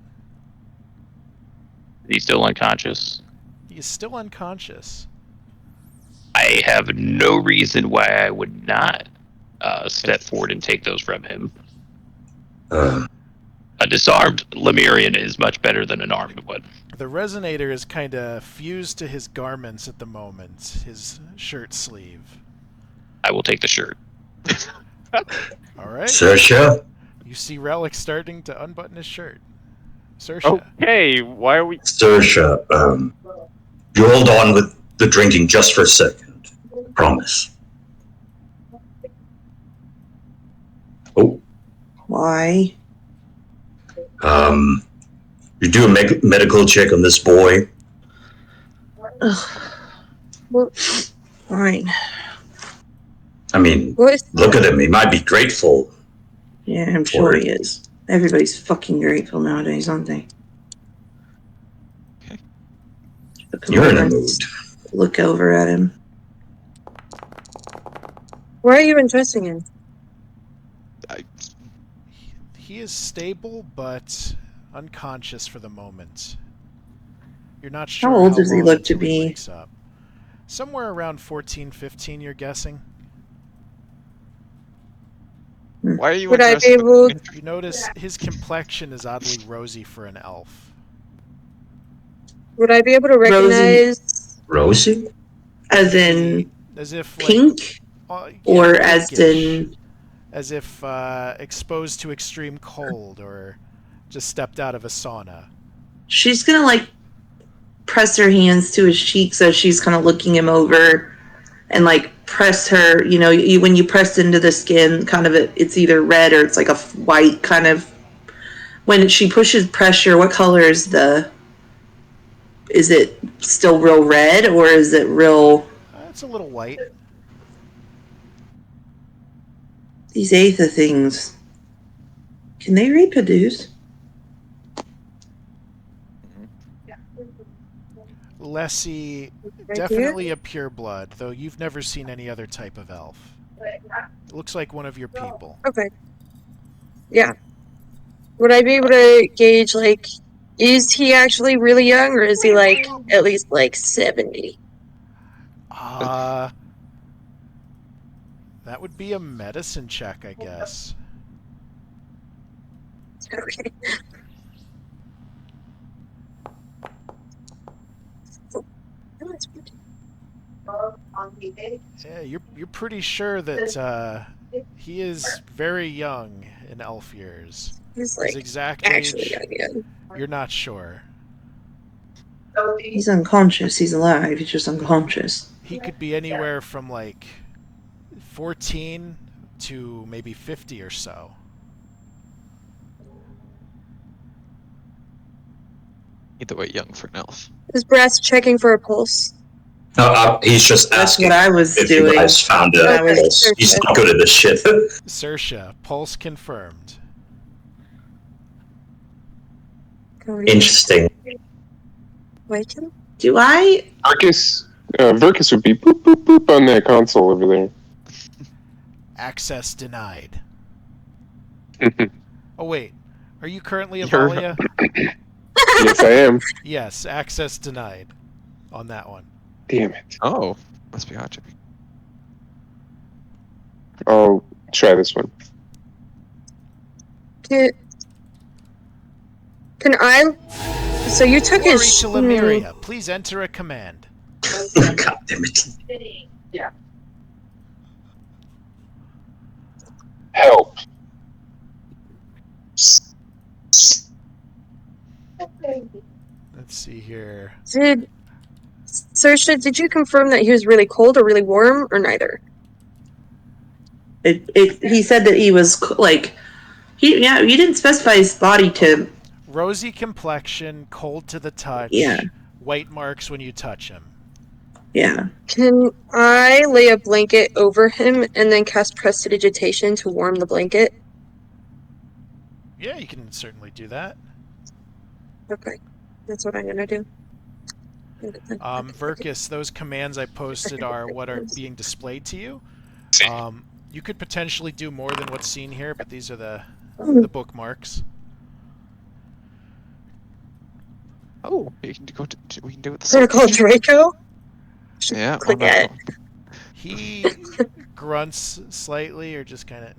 He's still unconscious. He is still unconscious. I have no reason why I would not step forward and take those from him. A disarmed Lemyrian is much better than an armed one. The resonator is kind of fused to his garments at the moment, his shirt sleeve. I will take the shirt. All right. Sersha? You see Relic starting to unbutton his shirt. Sersha. Okay, why are we... Sersha, you hold on with the drinking just for a second. Promise. Oh. Why? You do a medical check on this boy. Ugh. Fine. I mean, look at him. He might be grateful. Yeah, I'm sure he is. Everybody's fucking grateful nowadays, aren't they? You're in a mood. Look over at him. Why are you entrusting him? He is stable, but unconscious for the moment. You're not sure How old does he long look to until he be? wakes up. Somewhere around 14, 15, you're guessing. Why are you Would I be interested able... in- You notice his complexion is oddly rosy for an elf. Would I be able to recognize... Rosie? As in As if, like, pink? yeah, Or as pinkish. in... As if exposed to extreme cold or just stepped out of a sauna. She's gonna, like, press her hands to his cheeks as she's kind of looking him over and, like, press her, you know, when you press into the skin, kind of it's either red or it's like a white kind of... When she pushes pressure, what color is the... Is it still real red or is it real... It's a little white. These Aether things... Can they reproduce? Lessie, Right definitely a pureblood, though you've never seen any other type of elf. It looks like one of your people. Okay. Yeah. Would I be able to gauge, like, is he actually really young, or is he, like, at least, like, 70? That would be a medicine check, I guess. Okay. Yeah, you're pretty sure that he is very young in elf years. He's, His like, exact actually age, young. you're not sure. He's unconscious. He's alive. He's just unconscious. He could be anywhere from like 14 to maybe 50 or so. Either way, young for an elf. Is Brass checking for a pulse? No, he's just That's asking what I was if doing. you guys found a I was- pulse. He's not good at this shit. Sersha, pulse confirmed. Interesting. Wait, him? Do I... Verkus would be boop boop boop on that console over there. Access denied. Oh wait, are you currently You're- Evalya? Yes, I am. Yes, access denied on that one. Damn it. Oh, must be Adryk. I'll try this one. Can I... So you took Glory his... to Lemuria. Please enter a command. God damn it. Help. Let's see here. Sersha, did you confirm that he was really cold or really warm, or neither? He said that he was, like... you didn't specify his body to... Rosy complexion, cold to the touch. Yeah. white marks when you touch him. Yeah. Can I lay a blanket over him and then cast prestidigitation to warm the blanket? Yeah, you can certainly do that. Okay, that's what I'm gonna do. Verkus, those commands I posted are what are being displayed to you. You could potentially do more than what's seen here, but these are the bookmarks. Oh, you can go to, we can do it the Protocol Draco? Yeah, Click on that it. He grunts slightly or just kind of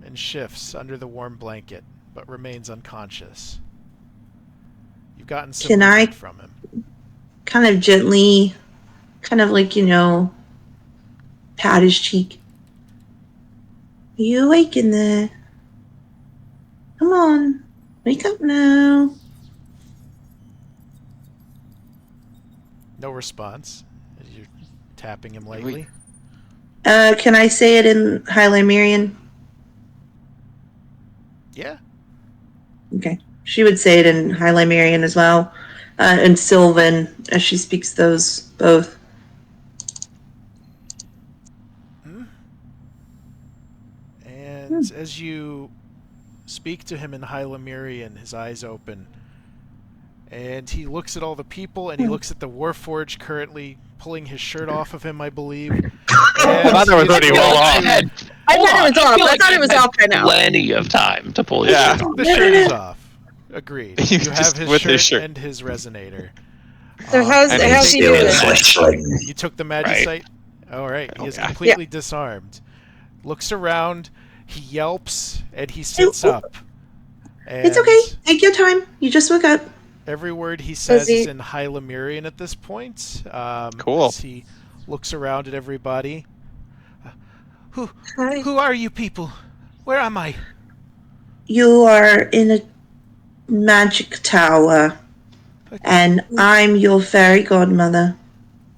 and shifts under the warm blanket, but remains unconscious. You've gotten some Can I- movement from him. Kind of gently, kind of like, pat his cheek. Are you awake in there? Come on. Wake up now. No response as you're tapping him lightly. Can I say it in High Lemyrian? Yeah. Okay. She would say it in High Lemyrian as well. And Sylvan, as she speaks those both. And as you speak to him in High Lemyrian, his eyes open. And he looks at all the people, and he looks at the Warforged currently pulling his shirt off of him, I believe. I thought it was already well off. I thought it was off. I thought it was off by now. Plenty of time to pull his Yeah. shirt off. The shirt is off. Agreed. You You have just his with shirt, his shirt. and his resonator. So how's and how's he Still doing? flesh like me. You took the Magicite? Alright, he is yeah. completely disarmed. Looks around, he yelps, and he sits up. And It's okay. Take your time. You just woke up. every word he says he- is in High Lemyrian at this point. Cool. As he looks around at everybody. Hi. Who are you people? Where am I? You are in a magic tower. And I'm your fairy godmother.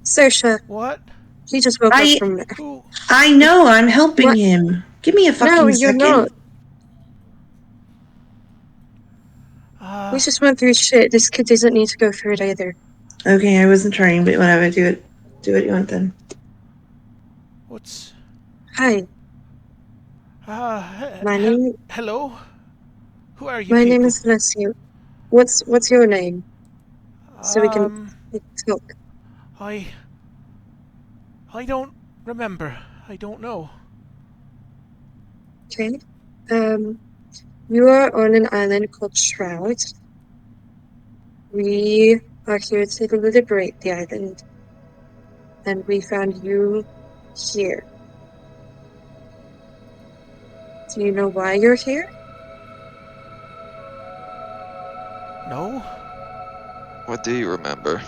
Saoirse, What? he just woke I- up from there. Who? I know, I'm helping What? him. Give me a fucking No, you're second. not. Uh, We just went through shit. This kid doesn't need to go through it either. Okay, I wasn't trying, but whatever. Do it. Do what you want then. what's... Hi, my name Hello? Who are you my people? name is Leslie. What's your name? So we can talk. I don't remember. I don't know. Okay. You are on an island called Shroud. We are here to liberate the island. And we found you here. Do you know why you're here? No? What do you remember?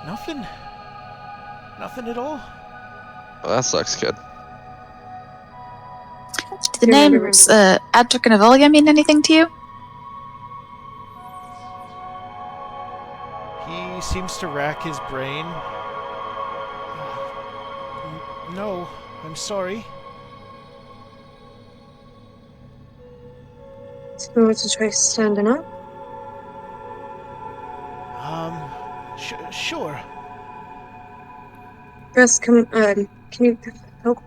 Nothing? Nothing at all? Well, that sucks, kid. Do the names Adryk and Evalya mean anything to you? He seems to rack his brain. No, I'm sorry. Do you want to try standing up? Sure. First, can you help?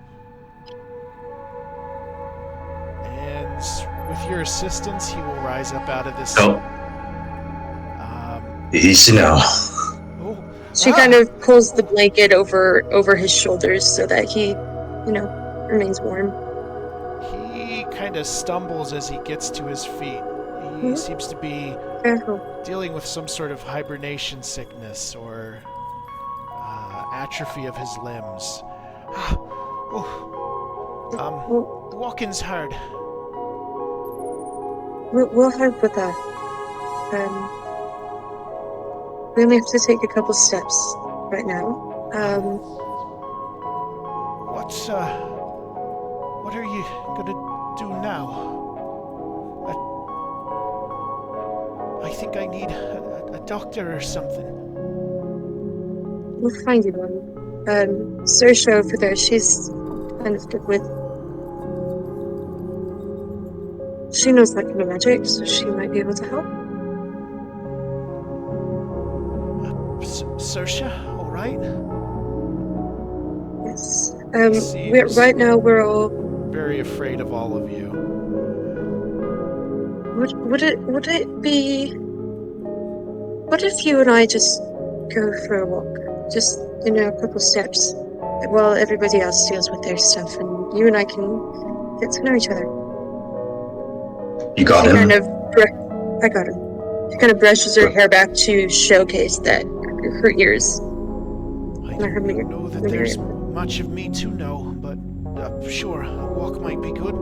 And with your assistance, he will rise up out of this. Oh, easy now. Oh, She kind of pulls the blanket over his shoulders so that he, remains warm. He kind of stumbles as he gets to his feet. He seems to be Careful. dealing with some sort of hibernation sickness or atrophy of his limbs. Walking's hard. We'll help with that. We only have to take a couple steps right now. What are you gonna do now? I think I need a doctor or something. We'll find you one. Saoirse over there, she's kind of good with. She knows that kind of magic, so she might be able to help. Sersha, all right? Yes. Seems Right now we're all. very afraid of all of you. Would it be? What if you and I just go for a walk? Just a couple steps, while everybody else deals with their stuff, and you and I can get to know each other. You got She him? kind of. I got him. She kind of brushes her hair back to showcase that her ears. I Not her don't know that there's Lemyrian. much of me to know, but sure, a walk might be good.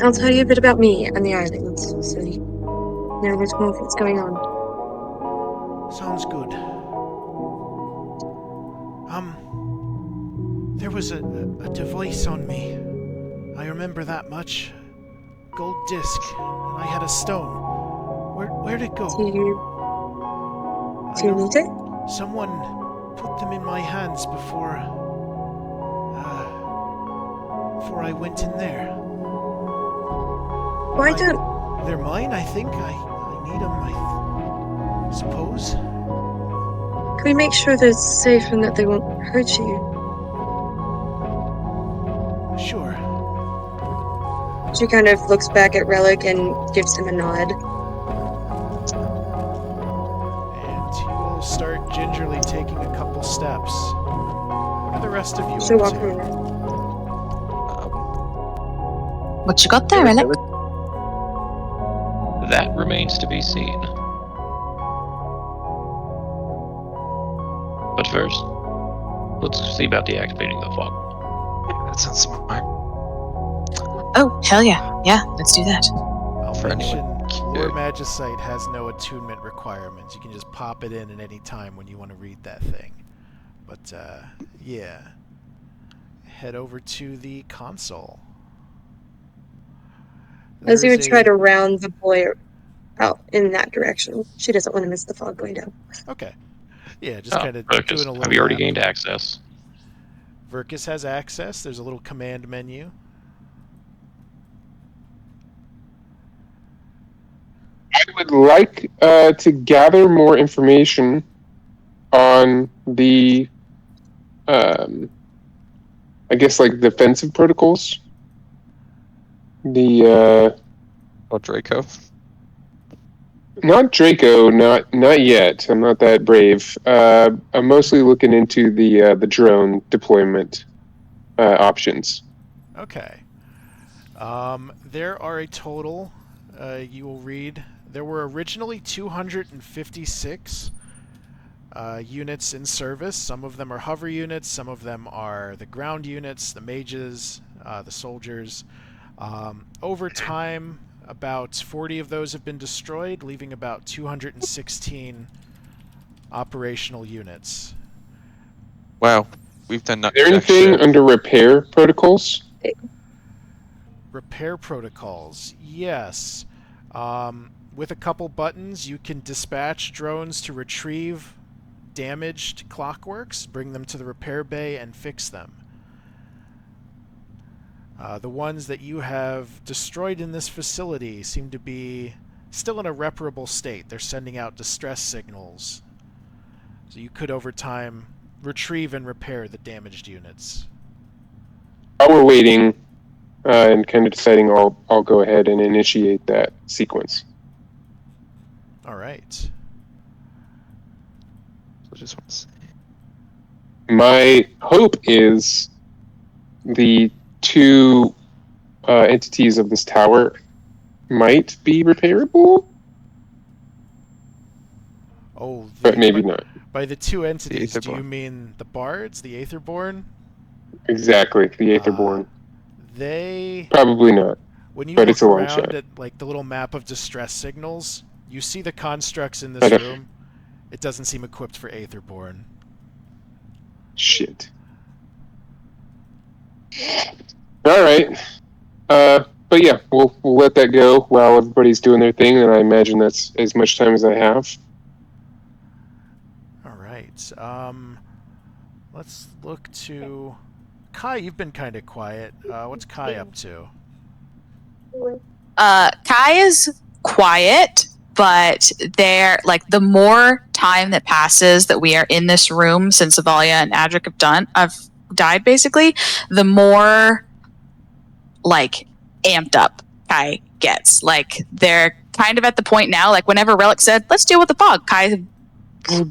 I'll tell you a bit about me and the island, so you know there's more of what's going on. Sounds good. There was a device on me. I remember that much. Gold disc, and I had a stone. Where'd it go? Do you need it? Someone put them in my hands before I went in there. Why don't... They're mine, I think. I need them, I suppose. Can we make sure they're safe and that they won't hurt you? Sure. She kind of looks back at Relic and gives him a nod. And he will start gingerly taking a couple steps. What are the rest of you She'll up walk to? over. What you got there, Relic? That remains to be seen. But first, let's see about deactivating the fog. That sounds smart. Oh, hell yeah. Yeah, let's do that. I'll For mention anyone Lore cute. Magicite has no attunement requirements. You can just pop it in at any time when you want to read that thing. But, yeah. Head over to the console. As you would There's try a- to round the boy out in that direction. She doesn't want to miss the fog going down. Okay. Yeah, just kind of Focus. doing a little Have you already lap. gained access? Verkus has access. There's a little command menu. I would like to gather more information on the, I guess, like defensive protocols. The Oh, Draco. not Draco, not yet. I'm not that brave. I'm mostly looking into the drone deployment options. Okay. There are a total, you will read, there were originally 256 units in service. Some of them are hover units, some of them are the ground units, the mages, the soldiers. Over time, about 40 of those have been destroyed, leaving about 216 operational units. Wow, we've done not Is there jack anything shit. under repair protocols? Repair protocols, yes. With a couple buttons, you can dispatch drones to retrieve damaged clockworks, bring them to the repair bay, and fix them. The ones that you have destroyed in this facility seem to be still in a reparable state. They're sending out distress signals. So you could, over time, retrieve and repair the damaged units. While we're waiting and kind of deciding, I'll go ahead and initiate that sequence. All right. So just want to see. My hope is the two entities of this tower might be repairable, Oh, but maybe not. By the two entities, do you Aetherborn. mean the bards, the Aetherborn? Exactly, the Aetherborn. They... Probably not. When you But look it's a long around shot. at like the little map of distress signals, you see the constructs in I this don't- room. It doesn't seem equipped for Aetherborn. Shit. All right. But yeah, we'll let that go while everybody's doing their thing, and I imagine that's as much time as I have. All right. Let's look to Kai. You've been kind of quiet. What's Kai up to? Kai is quiet. but they're like the more time that passes that we are in this room since Evalya and Adryk have died, basically, the more like amped up Kai gets. Like they're kind of at the point now, like whenever Relic said, "Let's deal with the fog," Kai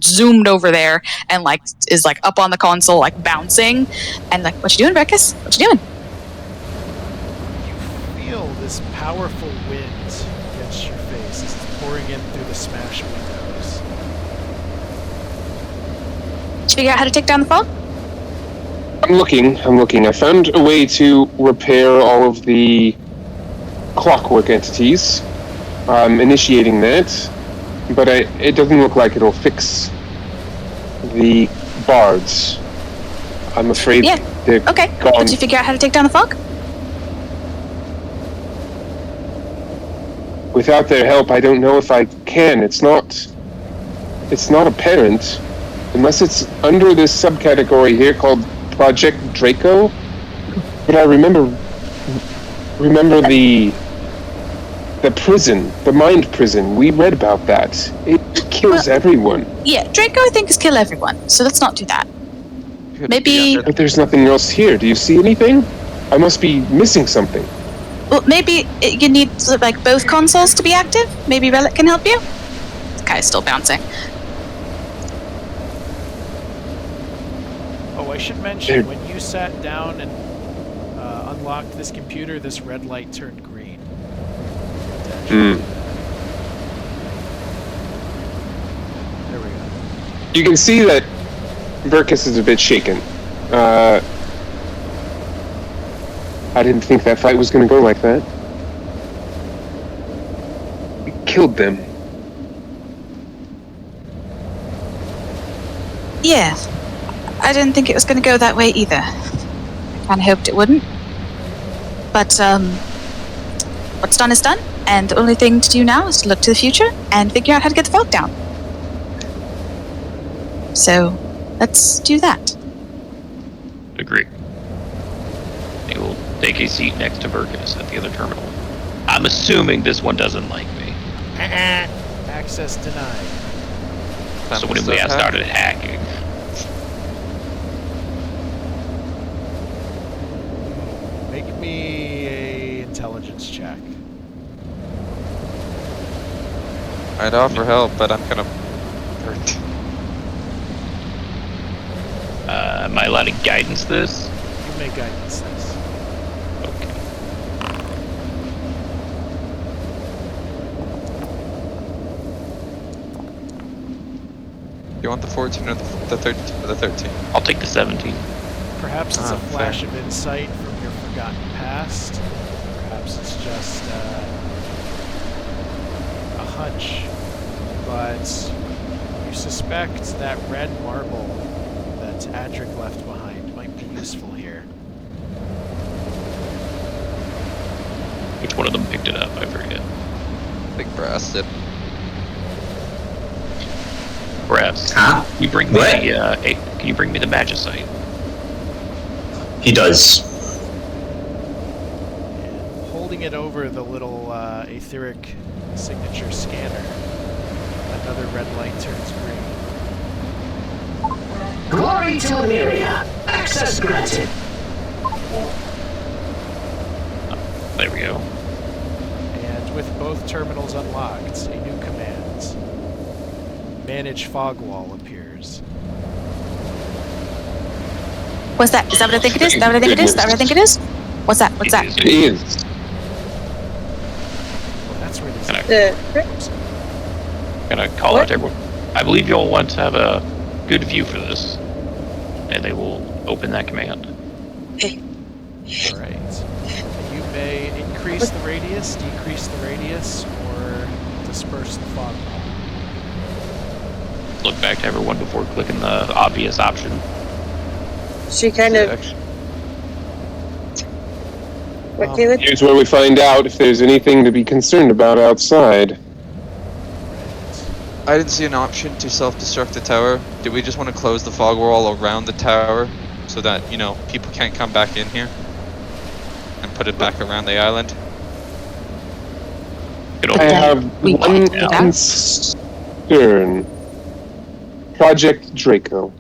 zoomed over there and like is like up on the console, like bouncing, and like, "What you doing, Beckus? What you doing?" You feel this powerful wind against your face as it's pouring in through the smashed windows. Did you figure out how to take down the fog? I'm looking. I found a way to repair all of the clockwork entities. I'm initiating that, but it doesn't look like it'll fix the bards. I'm afraid they're Okay. gone. Did you figure out how to take down the fog? Without their help, I don't know if I can. It's not apparent, unless it's under this subcategory here called Project Draco. But I remember the prison, the mind prison. We read about that. It kills everyone. Yeah, Draco I think is kill everyone, so let's not do that. Maybe, But there's nothing else here. Do you see anything? I must be missing something. well, maybe you need like both consoles to be active. Maybe Relic can help you. This guy's still bouncing. Oh, I should mention, when you sat down and unlocked this computer, this red light turned green. There we go. You can see that Verkus is a bit shaken. I didn't think that fight was going to go like that. We killed them. Yeah, I didn't think it was going to go that way either. I kind of hoped it wouldn't. But what's done is done, and the only thing to do now is to look to the future and figure out how to get the fog down. So, let's do that. Agree. They will take a seat next to Verkus at the other terminal. I'm assuming this one doesn't like me. Access denied. So when we started hacking. Make me a intelligence check. I'd offer help, but I'm gonna hurt. Am I allowed to guidance this? You may guidance this. Okay. You want the 14 or the 13? Or the 13? I'll take the 17. Perhaps it's a fair. flash of insight from your forgotten past. Perhaps it's just a hunch. But you suspect that red marble that Adryk left behind might be useful here. Which one of them picked it up? I forget. Big brass did. Brass. Huh? Can you bring me What? can you bring me the magicite? He does. And holding it over the little etheric signature scanner, another red light turns green. Glory to Lemyria. Access granted. There we go. And with both terminals unlocked, a new command. Manage fog wall appears. What's that? Is that what I think it is? Is that what I think it is? Is that what I think it is? What's that? What's that? It is. Well, that's where this Gonna call out to everyone. I believe you'll want to have a good view for this, and they will open that command. Alright. You may increase the radius, decrease the radius, or disperse the fog wall. Look back to everyone before clicking the obvious option. She kind of. What, Caleb? Here's where we find out if there's anything to be concerned about outside. I didn't see an option to self-destruct the tower. Do we just want to close the fog wall around the tower so that, you know, people can't come back in here? And put it back around the island? Good I old have We one can't get out. concern. Project Draco.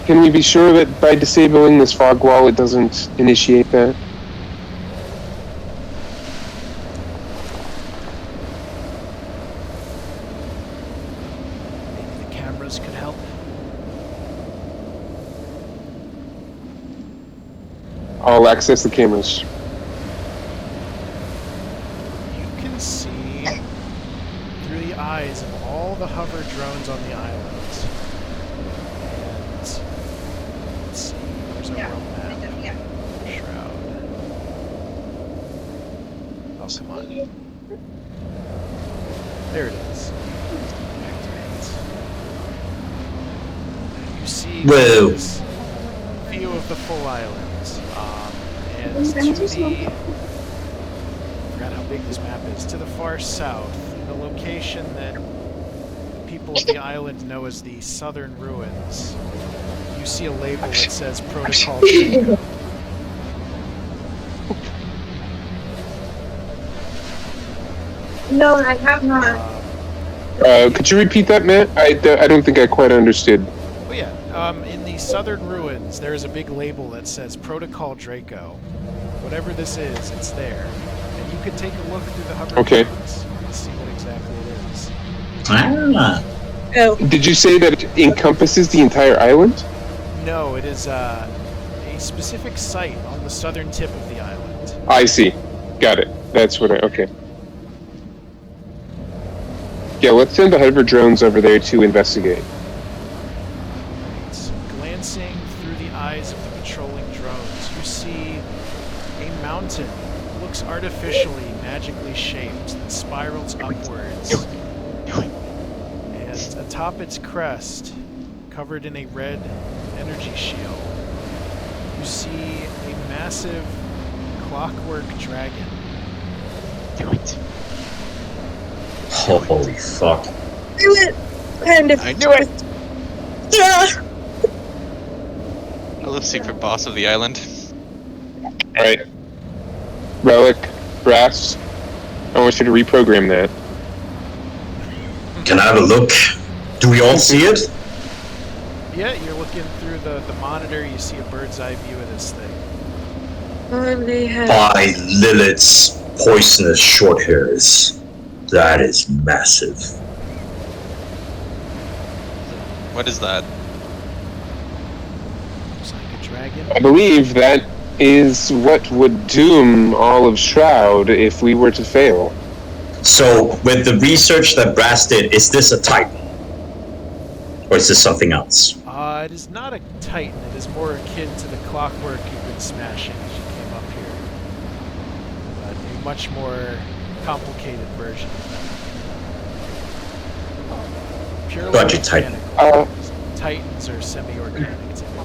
Can we be sure that by disabling this fog wall, it doesn't initiate that? Maybe the cameras could help. I'll access the cameras. You can see through the eyes of all the hover drones on the island. And let's see, where's our world map? Shroud. Oh, come on. There it is. Activate. You see Whoa. this view of the full island. And to the... I forgot how big this map is. To the far south, the location that people of the island know as the Southern Ruins, you see a label that says Protocol Draco. No, I have not. Could you repeat that, Matt? I don't think I quite understood. Oh yeah, in the Southern Ruins, there is a big label that says Protocol Draco. Whatever this is, it's there. And you could take a look through the hover Okay. drones and see what exactly it is. Ah. Oh, Did you say that it encompasses the entire island? No, it is a specific site on the southern tip of the island. I see. Got it. That's what I... Okay. Yeah, let's send the hover drones over there to investigate. Right. Glancing through the eyes of the patrolling drones, you see a mountain. Looks artificially, magically shaped, that spirals upwards. And atop its crest, covered in a red energy shield, you see a massive clockwork dragon. Do it. Holy fuck. do it! Kind of. I knew it! Yeah. I love secret boss of the island. Alright. Relic, Brass, I want you to reprogram that. Can I have a look? Do we all see it? Yeah, you're looking through the monitor, you see a bird's eye view of this thing. Oh, they have. By Lilith's poisonous short hairs. That is massive. What is that? Looks like a dragon. I believe that is what would doom all of Shroud if we were to fail. So, with the research that Brass did, is this a Titan? Or is this something else? It is not a Titan, it is more akin to the clockwork you've been smashing as you came up here. But a much more complicated version of that. Purely Gotcha, Titan. mechanical. Titans are semi-organic typically.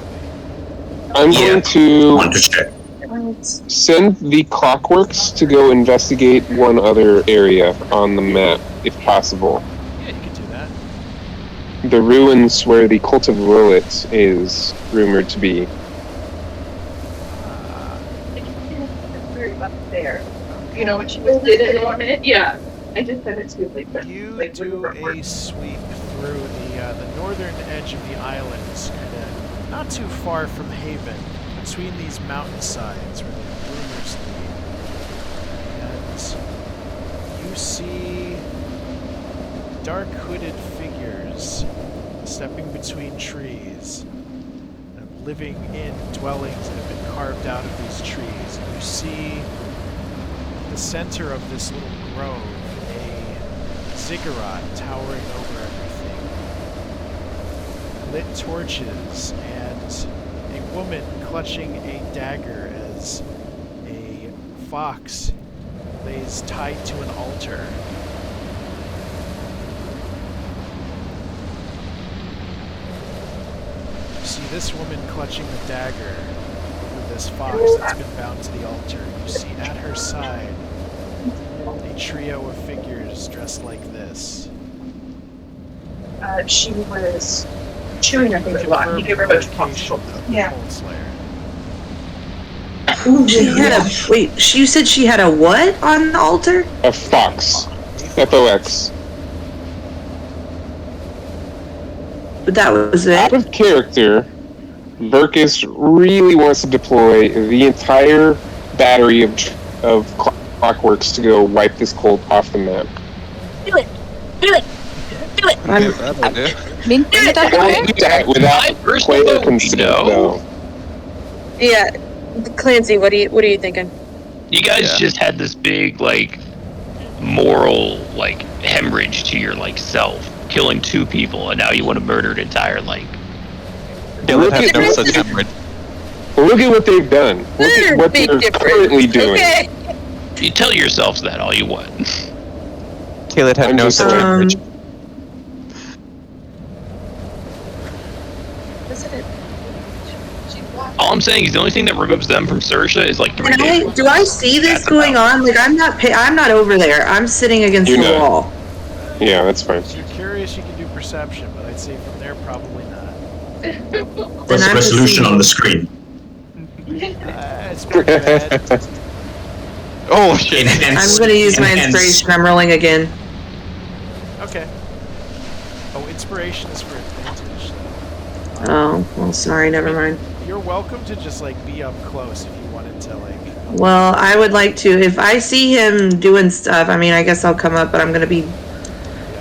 I'm Yeah. going to Want to check. send the Clockworks to go investigate one other area on the map, if possible. Yeah, you could do that. The ruins where the Cult of Lilith is rumored to be. Up there. You know what she just did in 1 minute? Yeah. I just said it to you later. You do a sweep through the northern edge of the islands, kind of not too far from Haven, between these mountainsides where the rumors lead. And you see dark hooded figures stepping between trees, and living in dwellings that have been carved out of these trees. And you see the center of this little grove, a ziggurat towering over everything, lit torches, and a woman clutching a dagger as a fox lays tied to an altar. You see this woman clutching the dagger over this fox that's been bound to the altar. You see at her side a trio of figures dressed like this. She was chewing her thing a lot. You give her a bunch of Location popsicles. of the Yeah. Cold Slayer. She had a wait. You said she had a what on the altar? A fox. F-O-X. But that was it. Out of character, Verkus really wants to deploy the entire battery of clockworks to go wipe this cult off the map. Do it! Do it! Do it! I mean, is that okay? Do that without player consent, though. Yeah, Clancy, what are you thinking? You guys just had this big, like, moral, like, hemorrhage to your, like, self, killing 2 people, and now you want to murder an entire, like... Look at no such hemorrhage. Look at what they've done. Look at what they're currently doing. Okay. You tell yourselves that all you want. Caleb had no such hemorrhage. All I'm saying is the only thing that removes them from Sersha is like 3 days. Do I see this going on? Like I'm not over there. I'm sitting against the wall. Yeah, that's fine. If you're curious, you can do perception, but I'd say from there, probably not. What's the resolution on the screen? It's pretty bad. Oh shit! I'm gonna use my inspiration. I'm rolling again. Okay. Oh, inspiration is for advantage, though. Oh, well, sorry. Never mind. You're welcome to just like be up close if you wanted to like. Well, I would like to. If I see him doing stuff, I mean, I guess I'll come up, but I'm gonna be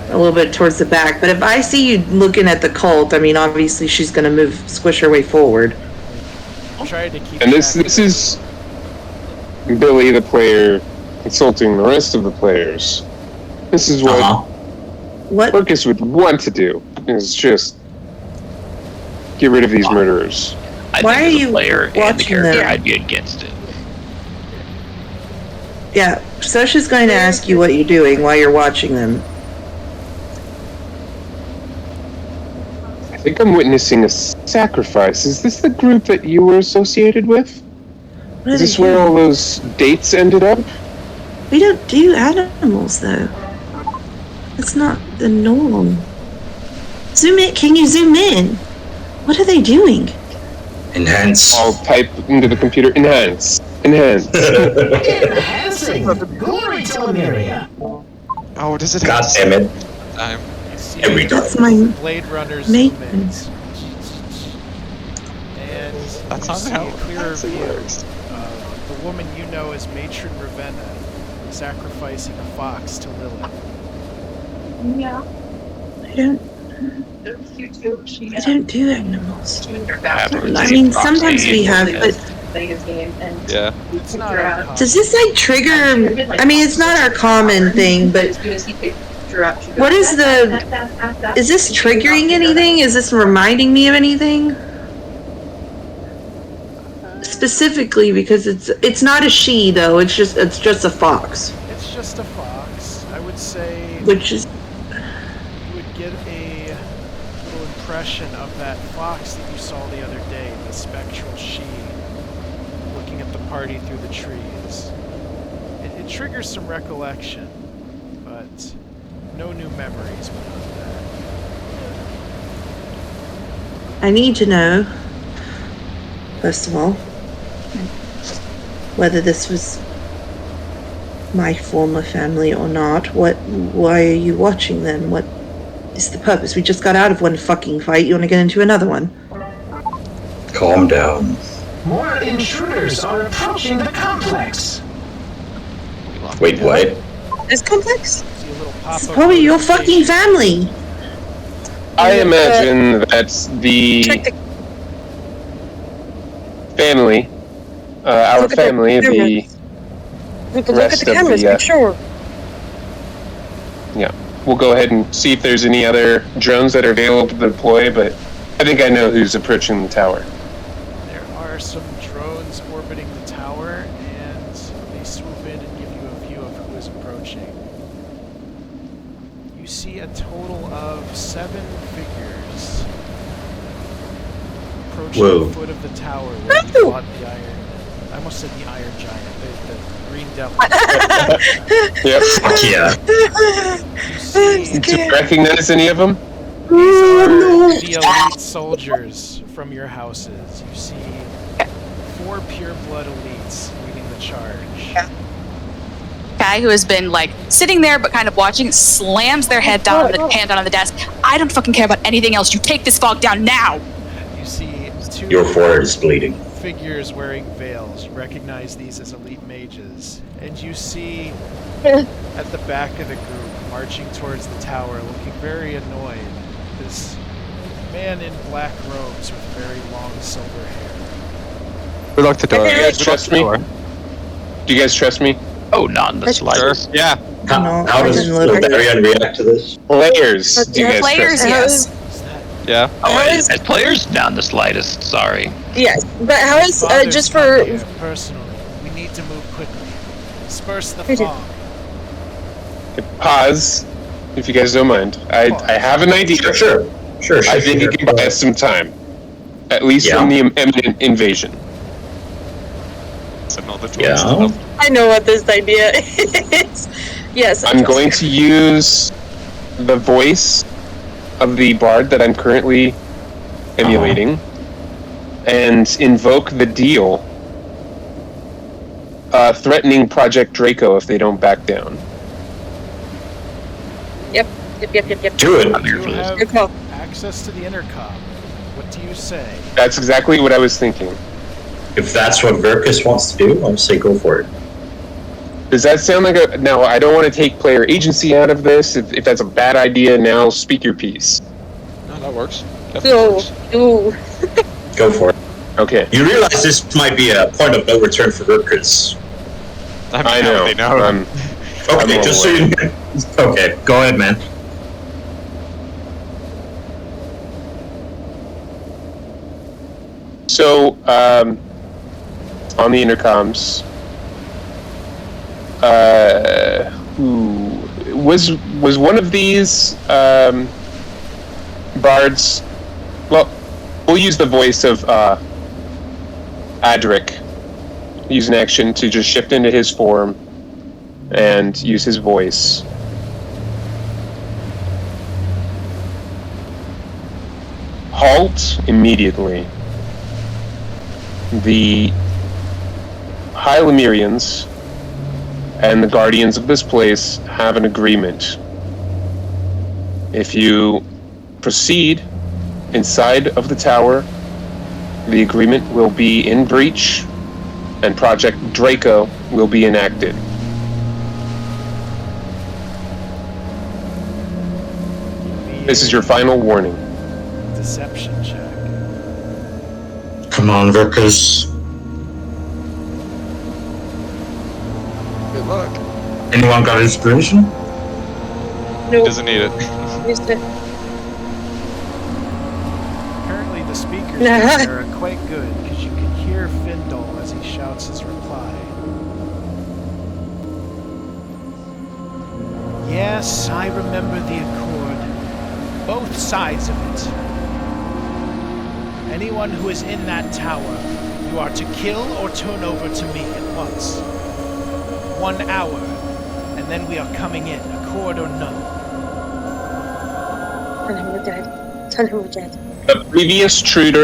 a little bit towards the back. But if I see you looking at the cult, I mean, obviously she's gonna squish her way forward. Try to keep. And this is Billy, the player, consulting the rest of the players. This is what Verkus would want to do, is just get rid of these murderers. Why are you player and the character, I'd be against it. Yeah, Sosha's going to ask you what you're doing while you're watching them. I think I'm witnessing a sacrifice. Is this the group that you were associated with? Is this where all those dates ended up? We don't do animals, though. That's not the norm. Zoom in. Can you zoom in? What are they doing? Enhance. I'll type into the computer. Enhance. Enhance. Enhancing. Glory to Lemyria. Oh, does it? God damn it! Every time. That's my Blade Runner's maintenance. And That's you not see how a clearer it view works. of the woman you know as Matron Ravenna sacrificing a fox to Lilith. Yeah. I don't do animals. I mean, sometimes we have, but Yeah. It's not uncommon. does this like trigger? I mean, it's not our common thing, but what is the? Is this triggering anything? Is this reminding me of anything? Specifically, because it's not a she though. It's just a fox. It's just a fox. I would say. Which is. You would get a little impression of that fox that you saw the other day, the spectral she, looking at the party through the trees. It triggers some recollection, but no new memories beyond that. I need to know. First of all, whether this was my former family or not. Why are you watching them? What is the purpose? We just got out of one fucking fight. You want to get into another one? Calm down. More intruders are approaching the complex. Wait, what? This complex? It's probably your fucking family. I imagine that's the family, our family, the We could look at the cameras, make sure. Yeah, we'll go ahead and see if there's any other drones that are available to deploy, but I think I know who's approaching the tower. There are some drones orbiting the tower, and they swoop in and give you a view of who is approaching. You see a total of 7 figures approaching the foot of the tower where you fought the iron. I almost said the iron giant, the green devil. Yep. Fuck yeah. Do you recognize any of them? These are the elite soldiers from your houses. You see 4 4 pureblood elites leading the charge. Yeah. Guy who has been like sitting there but kind of watching slams their head down on the hand down on the desk. I don't fucking care about anything else. You take this fog down now. You see 2 Your forehead is bleeding. figures wearing veils. You recognize these as elite mages. And you see at the back of the group, marching towards the tower, looking very annoyed, this man in black robes with very long silver hair. We locked the door. Do you guys trust me? Do you guys trust me? Oh, not in the slightest. Yeah. No, How I does didn't look. Lemyrian react to this? Players. Do you guys Players, trust me? yes. Yeah. Oh, How is- as players, not in the slightest. Sorry. Yes, but how is Fathers just come for here personally? We need to move quickly. Disperse the We do. fog. Pause, if you guys don't mind. I have an idea. Sure. I think it can buy us some time. At least Yeah. from the imminent invasion. Signal the Yeah. I know what this idea is. Yes, I'm going to use the voice of the bard that I'm currently emulating and invoke the deal, threatening Project Draco if they don't back down. Yep. Do it. I'm here You for this. have Good call. access to the intercom. What do you say? That's exactly what I was thinking. If that's what Verkus wants to do, I'll say go for it. Does that sound like a... Now, I don't want to take player agency out of this. If that's a bad idea, now speak your piece. No, that works. Go. Do. Go for it. Okay. You realize this might be a point of no return for Verkus. I know. They know. Okay, I'm just so you know. Okay, go ahead, man. So, on the intercoms, who was one of these bards? Well, we'll use the voice of Adryk. Use an action to just shift into his form and use his voice. Halt immediately. The High Lemyrians and the Guardians of this place have an agreement. If you proceed inside of the tower, the agreement will be in breach, and Project Draco will be enacted. This is your final warning. Deception check. Come on, Verkus. Good luck. Anyone got inspiration? No. Doesn't need it. Used it. Apparently the speakers Nah. here are quite good because you can hear Findle as he shouts his reply. Yes, I remember the Accord. Both sides of it. Anyone who is in that tower, you are to kill or turn over to me at once. 1 hour, and then we are coming in, Accord or no. Tell him we're dead. Tell him we're dead. The previous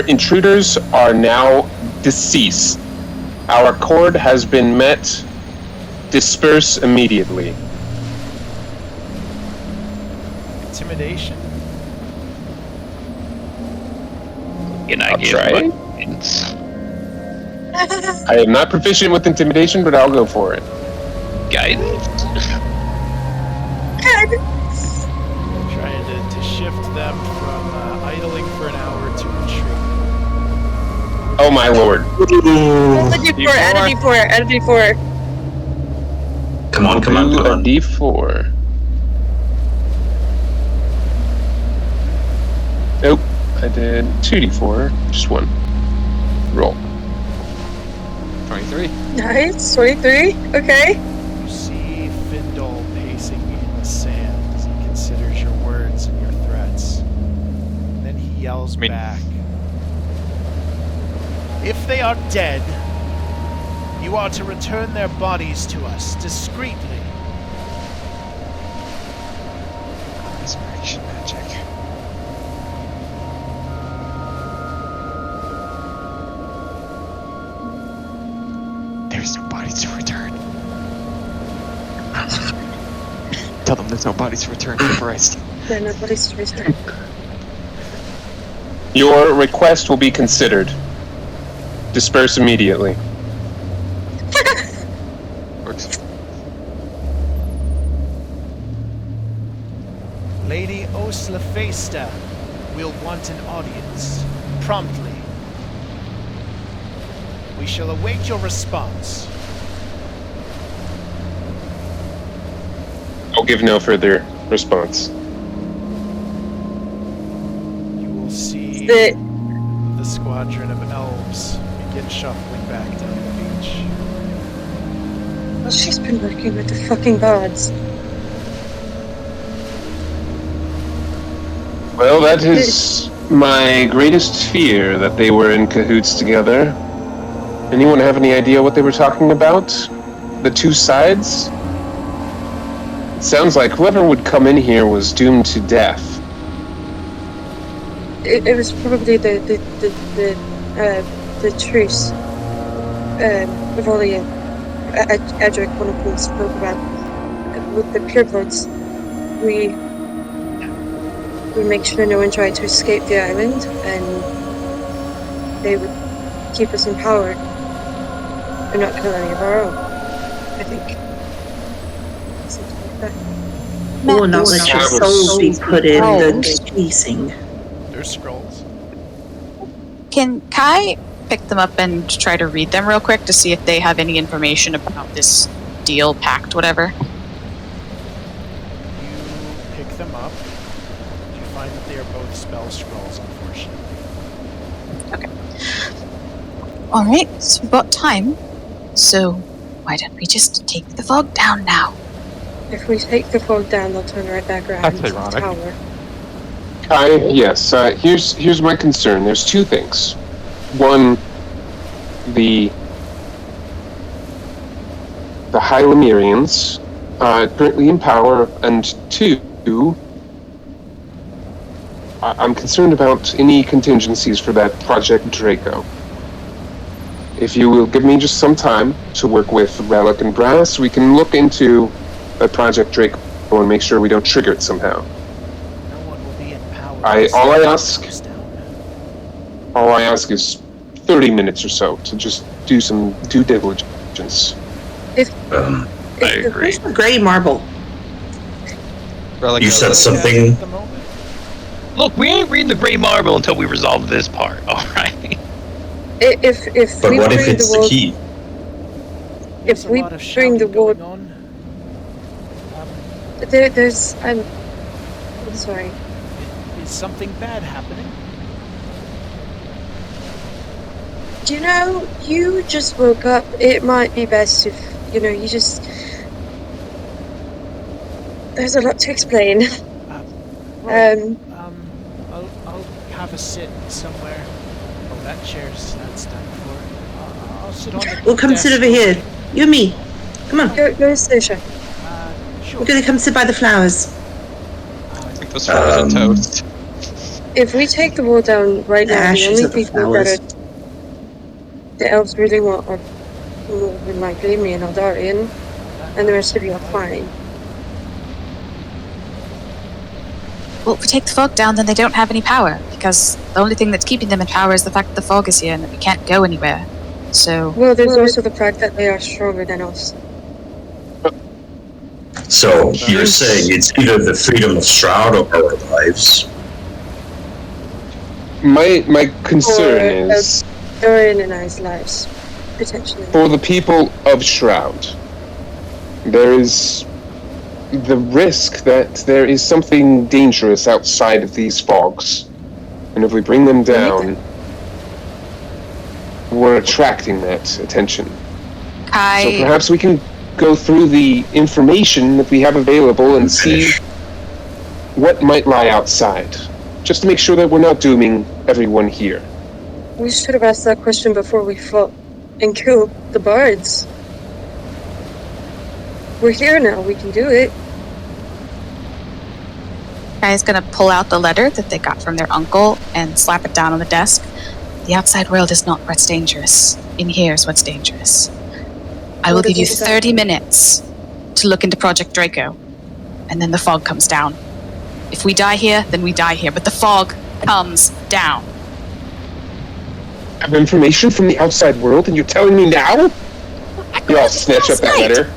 intruders are now deceased. Our accord has been met. Disperse immediately. Intimidation? Can I I'll give try. guidance? I am not proficient with intimidation, but I'll go for it. Guidance? Trying to shift them from idling for an hour to retreat. Oh my lord. Add a D4, add a D4, add a D4. Come on, come on, Do come a on. D4. Nope. I did 2D4. Just one. Roll. 23. Nice, 23. Okay. You see Findle pacing in the sand as he considers your words and your threats. Then he yells back. If they are dead, you are to return their bodies to us discreetly. Inspiration magic. bodies to return. Tell them there's no bodies to return, Christ. Yeah, nobody's to return. Your request will be considered. Disperse immediately. Works. Lady Oslafesta will want an audience. Promptly. We shall await your response. I'll give no further response. You will see The the squadron of elves begin shuffling back down the beach. well, she's been working with the fucking gods. Well, that is my greatest fear, that they were in cahoots together. Anyone have any idea what they were talking about? The two sides? It sounds like whoever would come in here was doomed to death. It was probably the truce. Evalya, Adryk, one of them spoke about with the purebloods. We make sure no one tried to escape the island, and they would keep us empowered and not kill any of our own. I think. Something like that. Or not let your soul be put in the casing. There's scrolls. Can Kai pick them up and try to read them real quick to see if they have any information about this deal, pact, whatever? You pick them up. You find that they are both spell scrolls, unfortunately. Alright, so we've got time. So, why don't we just take the fog down now? If we take the fog down, they'll turn right back around That's into the ironic. tower. Kai, yes. Here's my concern. There's two things. One, the High Lemyrians currently in power, and two, I'm concerned about any contingencies for that Project Draco. If you will give me just some time to work with Relic and Brass, we can look into a Project Draco and make sure we don't trigger it somehow. No one will be in power. All I ask is 30 minutes or so to just do some due diligence. I agree. Where's the gray marble? Relic You of said the- something. At the moment. Look, we ain't reading the Grey Marble until we resolve this part, alright? If But we what if bring it's the the wall, key? There's if a we lot of bring the shouting wall, going on. there's I'm sorry. Is something bad happening? Do you know, you just woke up. It might be best if, you just... There's a lot to explain. I'll have a sit somewhere. Oh, that chair's that's done for. I'll sit on the We'll come sit desk over here. You and me. Come on. Go to Sasha. Sure. We're gonna come sit by the flowers. I think those flowers are toast. If we take the wall down right now, the Ashes only of the people flowers. that the elves really want are more than likely me and Aldarian, and the rest of you are fine. Well, if we take the fog down, then they don't have any power, because the only thing that's keeping them in power is the fact that the fog is here and that we can't go anywhere. So, Well, there's also the fact that they are stronger than us. So you're saying it's either the freedom of Shroud or our lives? My concern Or, is Dorian and I's lives, potentially. for the people of Shroud. There is the risk that there is something dangerous outside of these fogs. And if we bring them down, we're attracting that attention. So Kai, perhaps we can go through the information that we have available and see what might lie outside. Just to make sure that we're not dooming everyone here. We should have asked that question before we fought and killed the bards. We're here now, we can do it. Kai's gonna pull out the letter that they got from their uncle and slap it down on the desk. The outside world is not what's dangerous. In here is what's dangerous. I will What give is you it exactly? 30 minutes to look into Project Draco, and then the fog comes down. If we die here, then we die here, but the fog comes down. Have information from the outside world, and you're telling me now? Here, I'll snatch up that letter.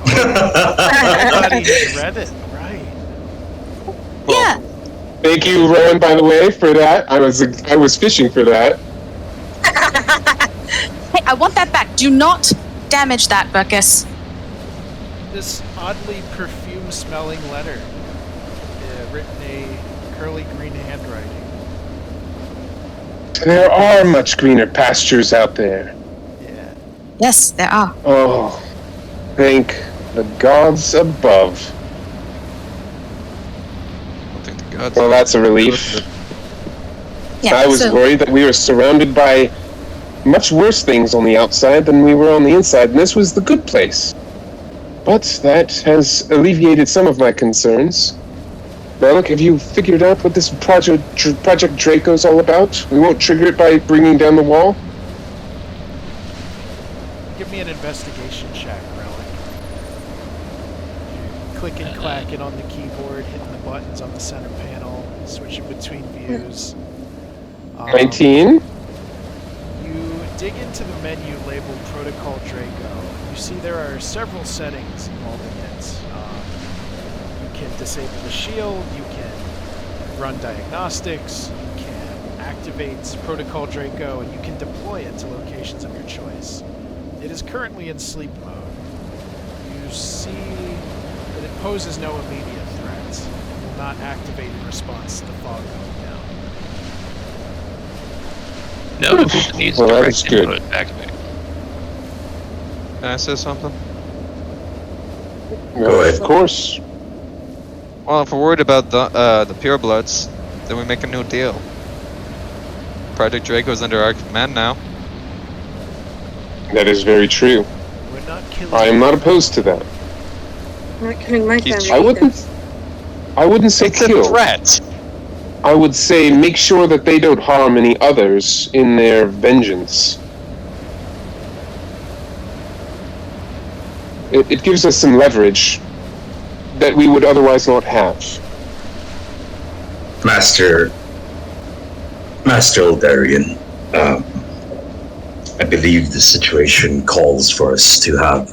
Everybody has read it, right? Yeah. Thank you, Rowan, by the way, for that. I was fishing for that. Hey, I want that back. Do not damage that, Burkus. This oddly perfume-smelling letter, written in a curly green handwriting. There are much greener pastures out there. Yeah. Yes, there are. Oh, thank the gods above. I don't think the gods. Well, that's a relief. Yeah, I was so, worried that we were surrounded by much worse things on the outside than we were on the inside, and this was the good place. But that has alleviated some of my concerns. Malik, have you figured out what this Project Draco's all about? We won't trigger it by bringing down the wall? Give me an investigation check, Relic. Clicking, clacking on the keyboard, hitting the buttons on the center panel, switching between views. 19? You dig into the menu labeled Protocol Draco. You see there are several settings involving it. You can disable the shield, you can run diagnostics, you can activate Protocol Draco, and you can deploy it to locations of your choice. It is currently in sleep mode. You see that it poses no immediate threat. It will not activate in response to the fog going down. No, it just needs Well, that direct is good. input activate. Can I say something? Go ahead. Of course. Well, if we're worried about the purebloods, then we make a new deal. Project Draco's under our command now. That is very true. We're not killing. I am not opposed to that. I'm not killing my He's- family. I either. wouldn't say It's a kill. threat. I would say make sure that they don't harm any others in their vengeance. It gives us some leverage that we would otherwise not have. Master Eldarian, I believe the situation calls for us to have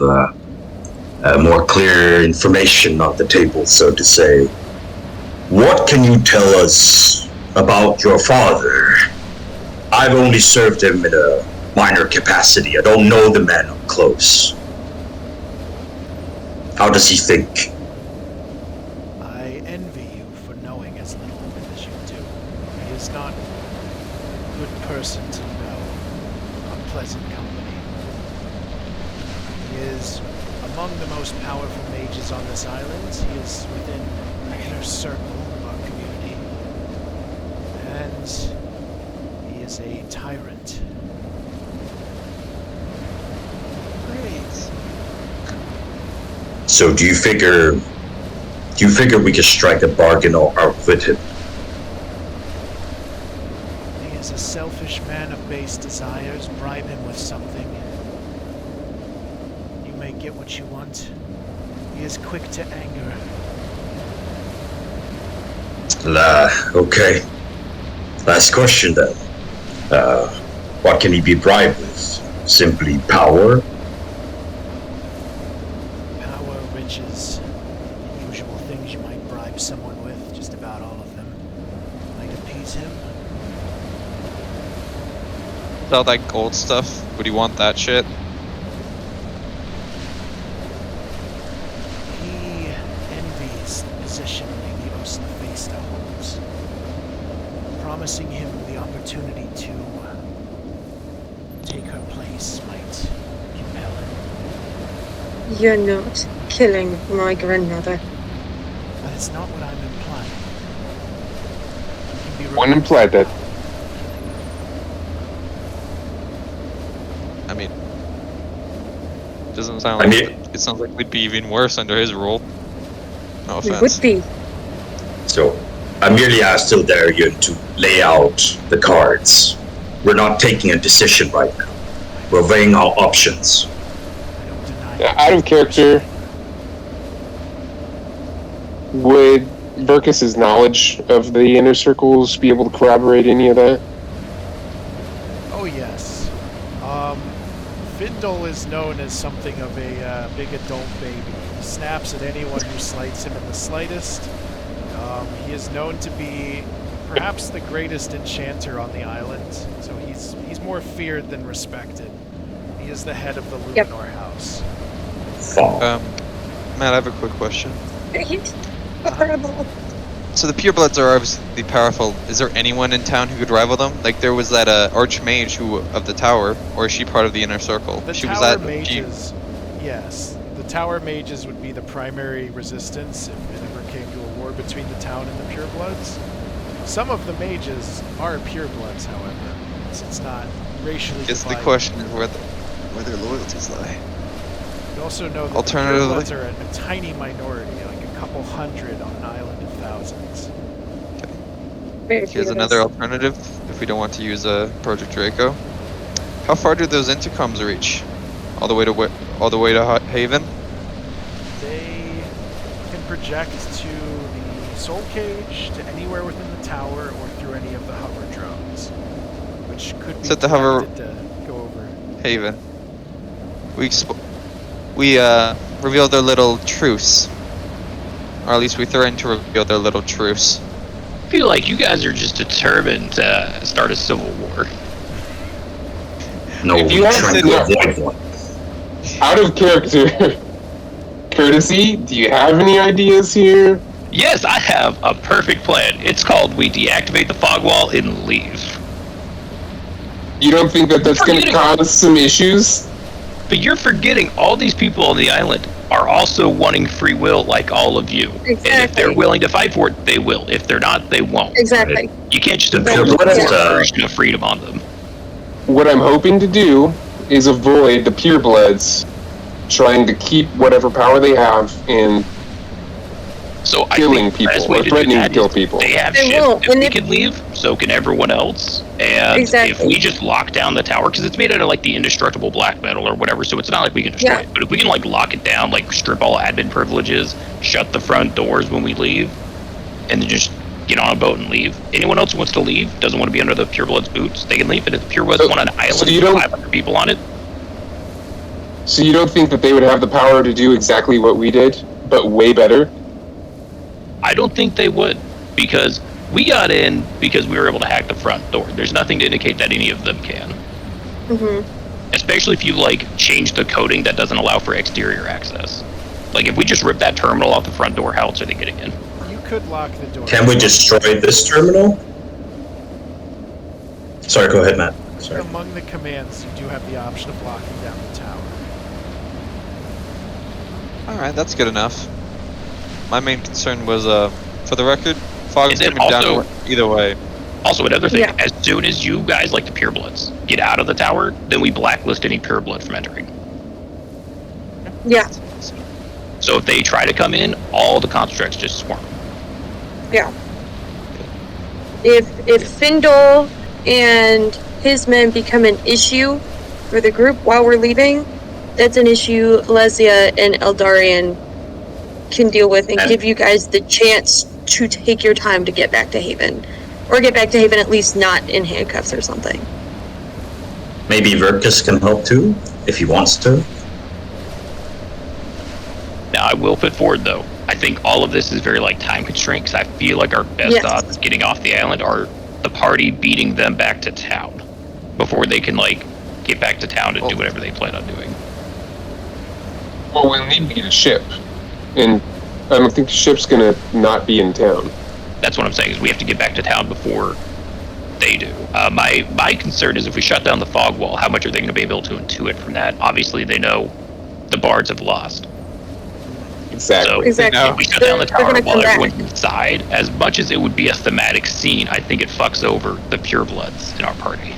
more clear information on the table, so to say. What can you tell us about your father? I've only served him in a minor capacity. I don't know the man up close. How does he think? I envy you for knowing as little of it as you do. He is not a good person to know. Unpleasant company. He is among the most powerful mages on this island. He is within the inner circle of our community. And he is a tyrant. So do you figure we can strike a bargain or outwit him? He is a selfish man of base desires. Bribe him with something. You may get what you want. He is quick to anger. Okay. Last question then. What can he be bribed with? Simply power? Power, riches, the usual things you might bribe someone with, just about all of them. Might appease him. All that gold stuff. Would you want that shit? He envies the position Lady Osnafesta holds, promising him the opportunity to take her place might compel him. You're not killing my grandmother. But it's not what I'm implying. You can be One implied that. I mean, doesn't sound I like mean- it sounds like we'd be even worse under his rule. No It offense. would be. So, I merely asked Eldarian to lay out the cards. We're not taking a decision right now. We're weighing our options. I don't deny Out of character, would Verkus's knowledge of the inner circles be able to corroborate any of that? Oh yes. Findle is known as something of a big adult baby. He snaps at anyone who slights him in the slightest. He is known to be perhaps the greatest enchanter on the island, so he's more feared than respected. He is the head of the Luminor house. Matt, I have a quick question. Horrible. So the purebloods are obviously powerful. Is there anyone in town who could rival them? Like there was that archmage of the tower, or is she part of the inner circle? The she tower was at mages, yes. The tower mages would be the primary resistance if it ever came to a war between the town and the purebloods. Some of the mages are purebloods, however. It's not racially Guess the divided. question is where their loyalties lie. You also know that the Alternatively- purebloods are a tiny minority, like a couple hundred on an island of thousands. Here's another alternative if we don't want to use Project Draco. How far do those intercoms reach? All the way to Haven? They can project to the soul cage, to anywhere within the tower, or through any of the hover drones, which could be Set the hover- directed to go over. Haven. We revealed their little truce, or at least we threatened to reveal their little truce. I feel like you guys are just determined to start a civil war. No, If you we're had trying said to no- avoid one. Out of character, courtesy, do you have any ideas here? Yes, I have a perfect plan. It's called we deactivate the fog wall and leave. You don't think that that's going to Forgetting- cause some issues? But you're forgetting all these people on the island are also wanting free will like all of you. And if they're Exactly. willing to fight for it, they will. If they're not, they won't. Exactly. You can't just But impose what a is, version of freedom on them. What I'm hoping to do is avoid the purebloods trying to keep whatever power they have in So I killing think the best people way or to do threatening to that kill is people. They have They ships. will, If and we if- can leave, so can everyone else. And if Exactly. we just lock down the tower, because it's made out of like the indestructible black metal or whatever, so it's not like we can destroy Yeah. it. But if we can like lock it down, like strip all admin privileges, shut the front doors when we leave, and then just get on a boat and leave. Anyone else who wants to leave, doesn't want to be under the purebloods' boots, they can leave. And if the purebloods So- want an island so you with don't- 500 people on it, So you don't think that they would have the power to do exactly what we did, but way better? I don't think they would, because we got in because we were able to hack the front door. There's nothing to indicate that any of them can. Mm-hmm. Especially if you like change the coding that doesn't allow for exterior access. Like if we just rip that terminal off the front door, how else are they getting in? You could lock the door. Can we destroy this terminal? Sorry, go ahead, Matt. Sorry. Among the commands, you do have the option of locking down the tower. Alright, that's good enough. My main concern was, for the record, fog is And then coming down also- either way. Also, another thing, Yeah. as soon as you guys, like the purebloods, get out of the tower, then we blacklist any pureblood from entering. Yeah. So if they try to come in, all the constructs just swarm. Yeah. If Findle and his men become an issue for the group while we're leaving, that's an issue Lesia and Eldarian can deal with and And- give you guys the chance to take your time to get back to Haven. Or get back to Haven at least not in handcuffs or something. Maybe Verkus can help too, if he wants to. Now, I will put forward, though, I think all of this is very, like, time constrained, because I feel like our best Yes. odds getting off the island are the party beating them back to town before they can, like, get back to town and do whatever they plan on doing. Well, we'll need to get a ship. And I don't think the ship's gonna not be in town. That's what I'm saying, is we have to get back to town before they do. My concern is if we shut down the fog wall, how much are they going to be able to intuit from that? Obviously, they know the bards have lost. Exactly. So Exactly. if we shut down the They're tower gonna while come back. everyone's inside, as much as it would be a thematic scene, I think it fucks over the purebloods in our party.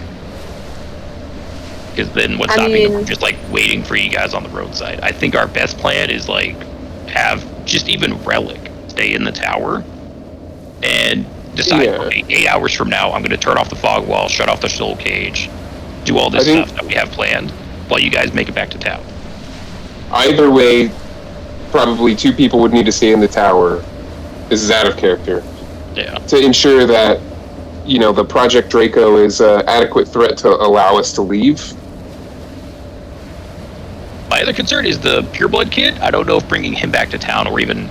Because then what's I stopping them mean- from just like waiting for you guys on the roadside? I think our best plan is like have just even Relic stay in the tower and decide, Yeah. okay, 8 hours from now, I'm going to turn off the fog wall, shut off the soul cage, do all this I think- stuff that we have planned while you guys make it back to town. Either way, probably 2 people would need to stay in the tower. This is out of character. Yeah. To ensure that, the Project Draco is an adequate threat to allow us to leave. My other concern is the pureblood kid. I don't know if bringing him back to town or even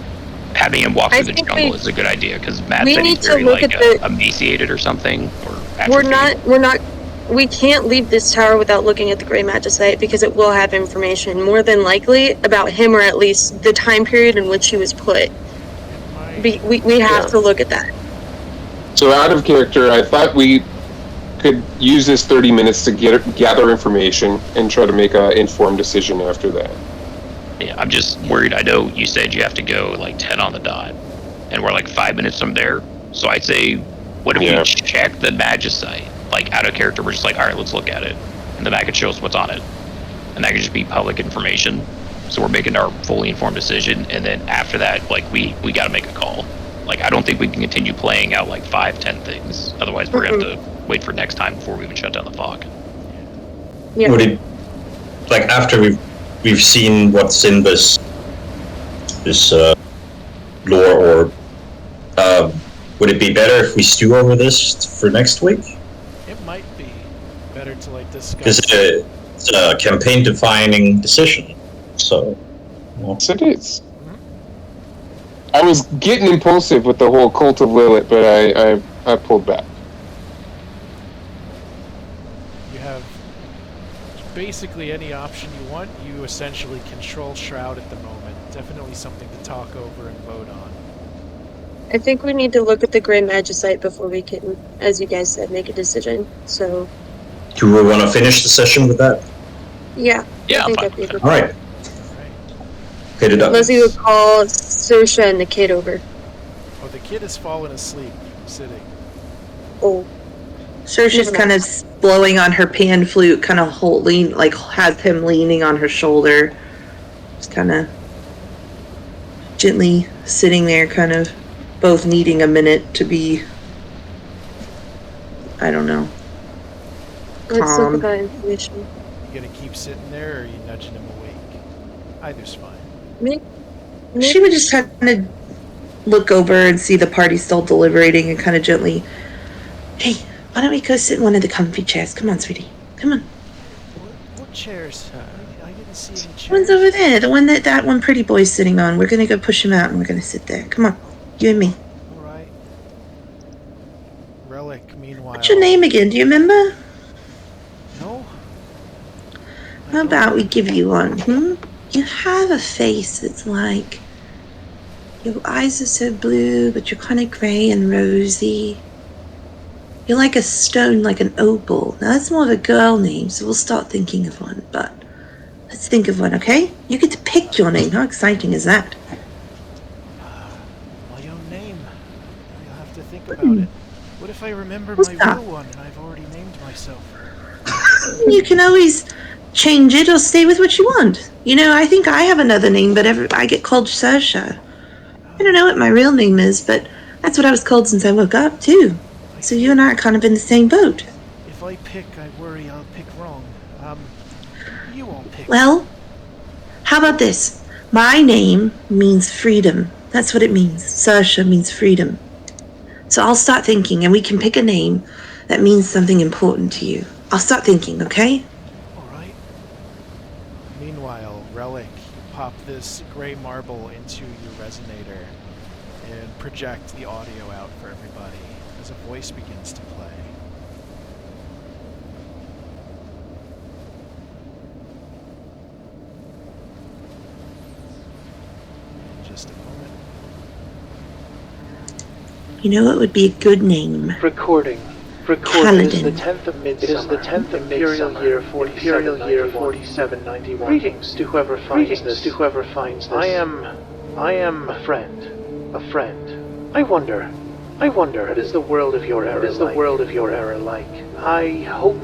having him walk through the jungle is a good idea, because Matt said he's very emaciated or something, or atrophied. We can't leave this tower without looking at the Grey Magicite, because it will have information, more than likely, about him, or at least the time period in which he was put. We have to look at that. So out of character, I thought we could use this 30 minutes to gather information and try to make an informed decision after that. Yeah, I'm just worried. I know you said you have to go like 10 on the dot, and we're like 5 minutes from there. So I'd say, what if we check the Magicite? Like, out of character, we're just like, alright, let's look at it. And then that could show us what's on it. And that could just be public information. So we're making our fully informed decision, and then after that, like, we gotta make a call. Like, I don't think we can continue playing out like 5-10 things. Otherwise, we're gonna have to wait for next time before we even shut down the fog. Yeah. Would it, like, after we've seen what's in this lore, or would it be better if we stew over this for next week? It might be better to like discuss. Because it's a campaign-defining decision, so. Yes, it is. I was getting impulsive with the whole Cult of Lilith, but I pulled back. You have basically any option you want. You essentially control Shroud at the moment. Definitely something to talk over and vote on. I think we need to look at the Grey Magicite before we can, as you guys said, make a decision. So. Do we want to finish the session with that? Yeah. Yeah, I think that'd be a good All right. Hit it up. Leslie would call Saoirse and the kid over. Oh, the kid has fallen asleep, sitting. Oh. Saoirse's kind of blowing on her pan flute, kind of has him leaning on her shoulder. Just kind of gently sitting there, kind of both needing a minute to be, I don't know, Let's look at that information. You gonna keep sitting there, or are you nudging him awake? Either's fine. She would just kind of look over and see the party still deliberating and kind of gently, hey, why don't we go sit in one of the comfy chairs? Come on, sweetie. Come on. What chairs? I didn't see any chairs. One's over there. The one that one pretty boy's sitting on. We're going to go push him out and we're going to sit there. Come on. You and me. All right. Relic, meanwhile. What's your name again? Do you remember? No. How about we give you one, You have a face that's like, your eyes are so blue, but you're kind of gray and rosy. You're like a stone, like an opal. Now that's more of a girl name, so we'll start thinking of one, but let's think of one, okay? You get to pick your name. How exciting is that? My own name. I'll have to think about it. What if I remember my real one and I've already named myself? You can always change it or stay with what you want. I think I have another name, but I get called Saoirse. I don't know what my real name is, but that's what I was called since I woke up, too. So you and I are kind of in the same boat. If I pick, I worry I'll pick wrong. You won't pick. Well, how about this? My name means freedom. That's what it means. Saoirse means freedom. So I'll start thinking, and we can pick a name that means something important to you. I'll start thinking, okay? Alright. Meanwhile, Relic, you pop this gray marble into your resonator and project the audio out for everybody as a voice begins to play. Just a moment. You know what would be a good name? Recording. Paladin. It is the 10th of Midsummer. It is the 10th of Imperial year 4791. Greetings to whoever finds this. I am a friend. I wonder. What is the world of your era like? I hope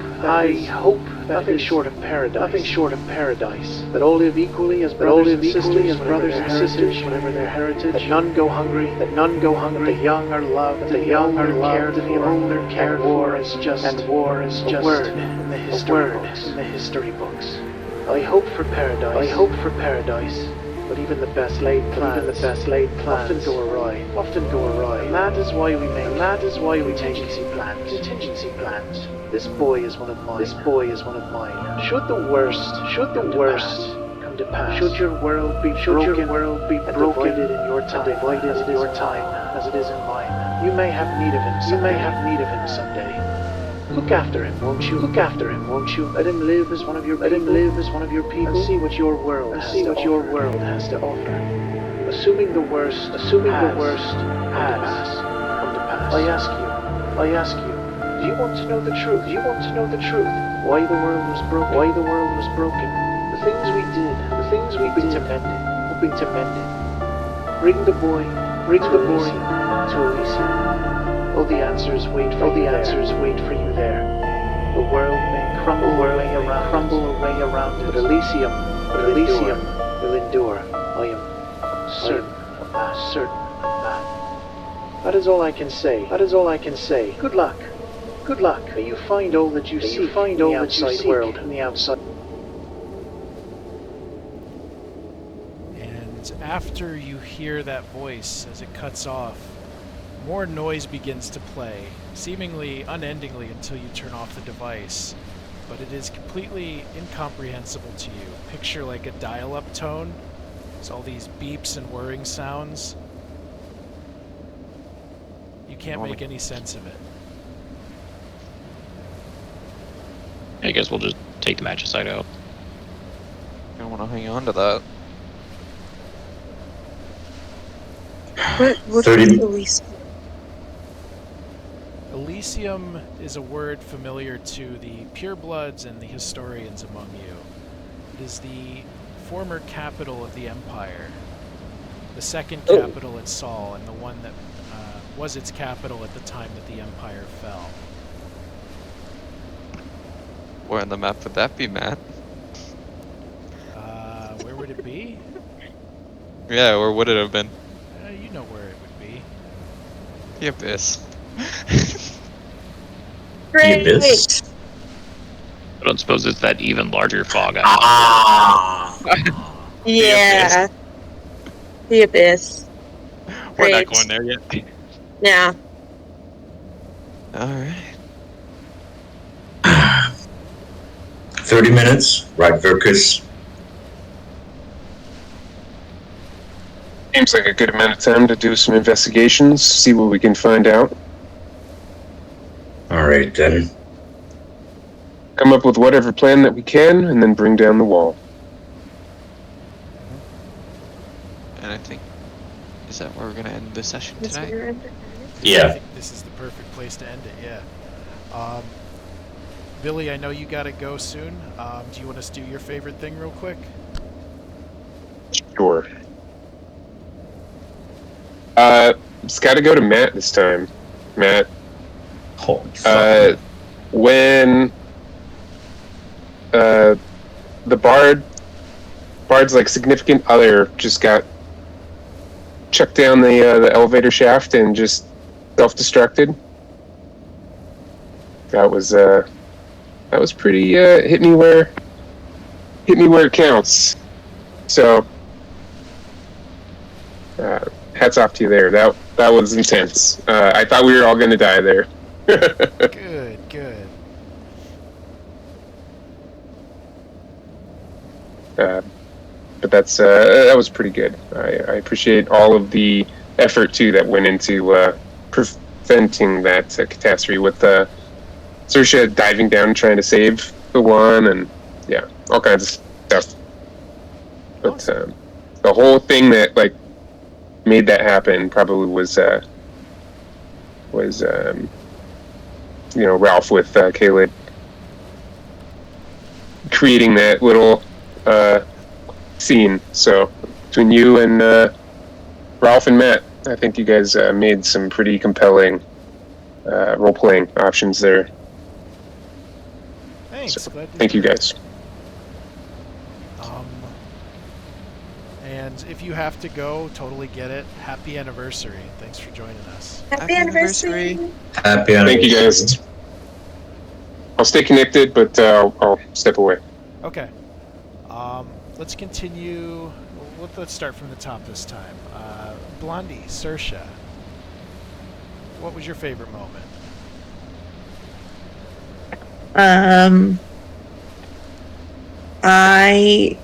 nothing short of paradise. That all live equally as brothers and sisters, whatever their heritage. That none go hungry. That the young are loved. That the young are cared for. And war is just a word in the history books. I hope for paradise. I hope for paradise. But even the best laid plans, often go awry. And that is why we make contingency plans. This boy is one of mine. Should the worst come to pass, should your world be broken and divided in your time, as it is in mine, you may have need of him someday. Look after him, won't you? Let him live as one of your people. And see what your world has to offer. Assuming the worst has come to pass. I ask you, do you want to know the truth? Why the world was broken? The things we did, hoping to mend it. Bring the boy to Elysium. All the answers wait for you there. The world may crumble away around it, but Elysium will endure. I am certain of that. That is all I can say. Good luck. May you find all that you seek in the outside world. And after you hear that voice as it cuts off, more noise begins to play, seemingly unendingly until you turn off the device, but it is completely incomprehensible to you. Picture like a dial-up tone. It's all these beeps and whirring sounds. You can't make any sense of it. I guess we'll just take the magicite out. I don't want to hang on to that. What 30. is Elysium? Elysium is a word familiar to the purebloods and the historians among you. It is the former capital of the Empire, the second capital it saw, and the one that was its capital at the time that the Empire fell. Where on the map would that be, Matt? Where would it be? Yeah, or would it have been? You know where it would be. The Abyss. Great. The Abyss. I don't suppose it's that even larger fog. Yeah. The Abyss. We're not Great. going there yet. Yeah. Alright. 30 minutes, right, Verkus? Seems like a good amount of time to do some investigations, see what we can find out. Alright then. Come up with whatever plan that we can, and then bring down the wall. And I think, is that where we're gonna end the session Is tonight? there- I Yeah. think this is the perfect place to end it, yeah. Billy, I know you gotta go soon. Do you want us to do your favorite thing real quick? Sure. It's gotta go to Matt this time. Matt, Holy fuck. when the Bard's like significant other just got chucked down the elevator shaft and just self-destructed. That was pretty hit me where it counts. So hats off to you there. That was intense. I thought we were all going to die there. Good. But that was pretty good. I appreciate all of the effort too that went into preventing that catastrophe with Saoirse diving down and trying to save the one, and yeah, all kinds of stuff. But the whole thing that like made that happen probably was Ralph with Caleb creating that little scene. So between you and Ralph and Matt, I think you guys made some pretty compelling role-playing options there. Thanks. So, Glad to thank you hear guys. it. And if you have to go, totally get it. Happy anniversary. Thanks for joining us. Happy anniversary. Happy anniversary. Thank you guys. I'll stay connected, but I'll step away. Okay. Let's continue. Let's start from the top this time. Blondie, Saoirse, what was your favorite moment? I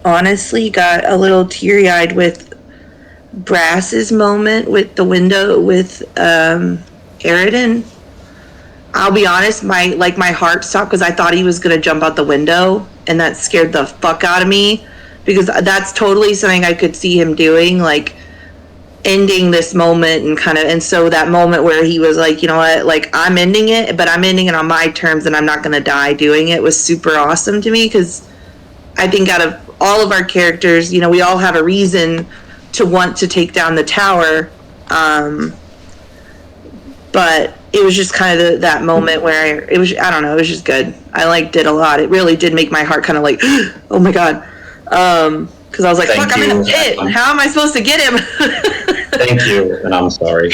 honestly got a little teary-eyed with Brass's moment with the window with Aridin. I'll be honest, my heart stopped because I thought he was gonna jump out the window, and that scared the fuck out of me, because that's totally something I could see him doing, like ending this moment and so that moment where he was like, you know what, like I'm ending it, but I'm ending it on my terms and I'm not gonna die doing it, was super awesome to me, because I think out of all of our characters, you know, we all have a reason to want to take down the tower, but it was just kind of that moment where it was, I don't know, it was just good. I liked it a lot. It really did make my heart kind of like, oh my god, because I was like, fuck, I'm in a pit. How am I supposed to get him? Thank you, and I'm sorry.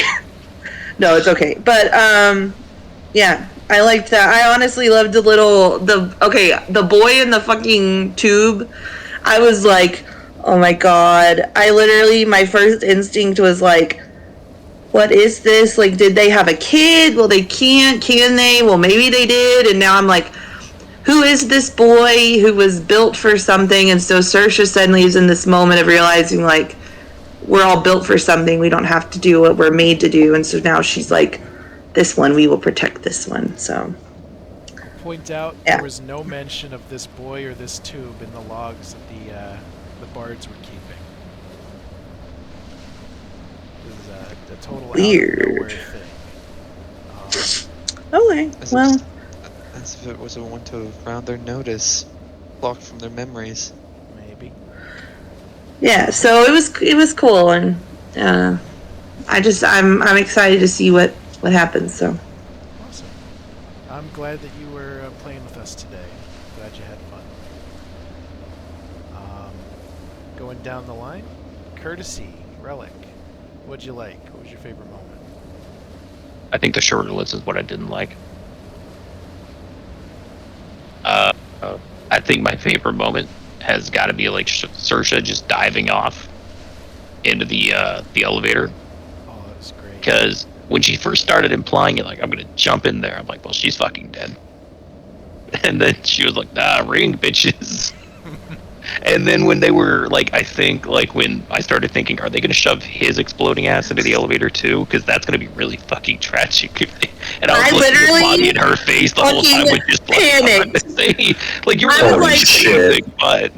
No, it's okay. But yeah, I liked that. I honestly loved the boy in the fucking tube. I was like, oh my god. My first instinct was like, what is this? Like, did they have a kid? Well, they can't. Can they? Well, maybe they did. And now I'm like, who is this boy who was built for something? And so Saoirse suddenly is in this moment of realizing, like, we're all built for something. We don't have to do what we're made to do. And so now she's like, this one, we will protect this one. So I'll point out there was no mention of this boy or this tube in the logs that the bards were keeping. This is a total weird out of nowhere thing. Okay, well, as if it was a one to round their notice, blocked from their memories. Maybe. Yeah, so it was cool, and I'm excited to see what happens. So awesome. I'm glad that you were playing with us today. Glad you had fun. Going down the line, Courtesy, Relic. What'd you like? What was your favorite moment? I think the shorter list is what I didn't like. I think my favorite moment has got to be like Saoirse just diving off into the elevator. Oh, that was great. Because when she first started implying it, like, I'm gonna jump in there, I'm like, well, she's fucking dead. And then she was like, nah, ring, bitches. And then when they were like, I think like when I started thinking, are they gonna shove his exploding ass into the elevator too? Because that's gonna be really fucking tragic. And I was looking at Bonnie in her face the whole time, with just like you were like, shit. But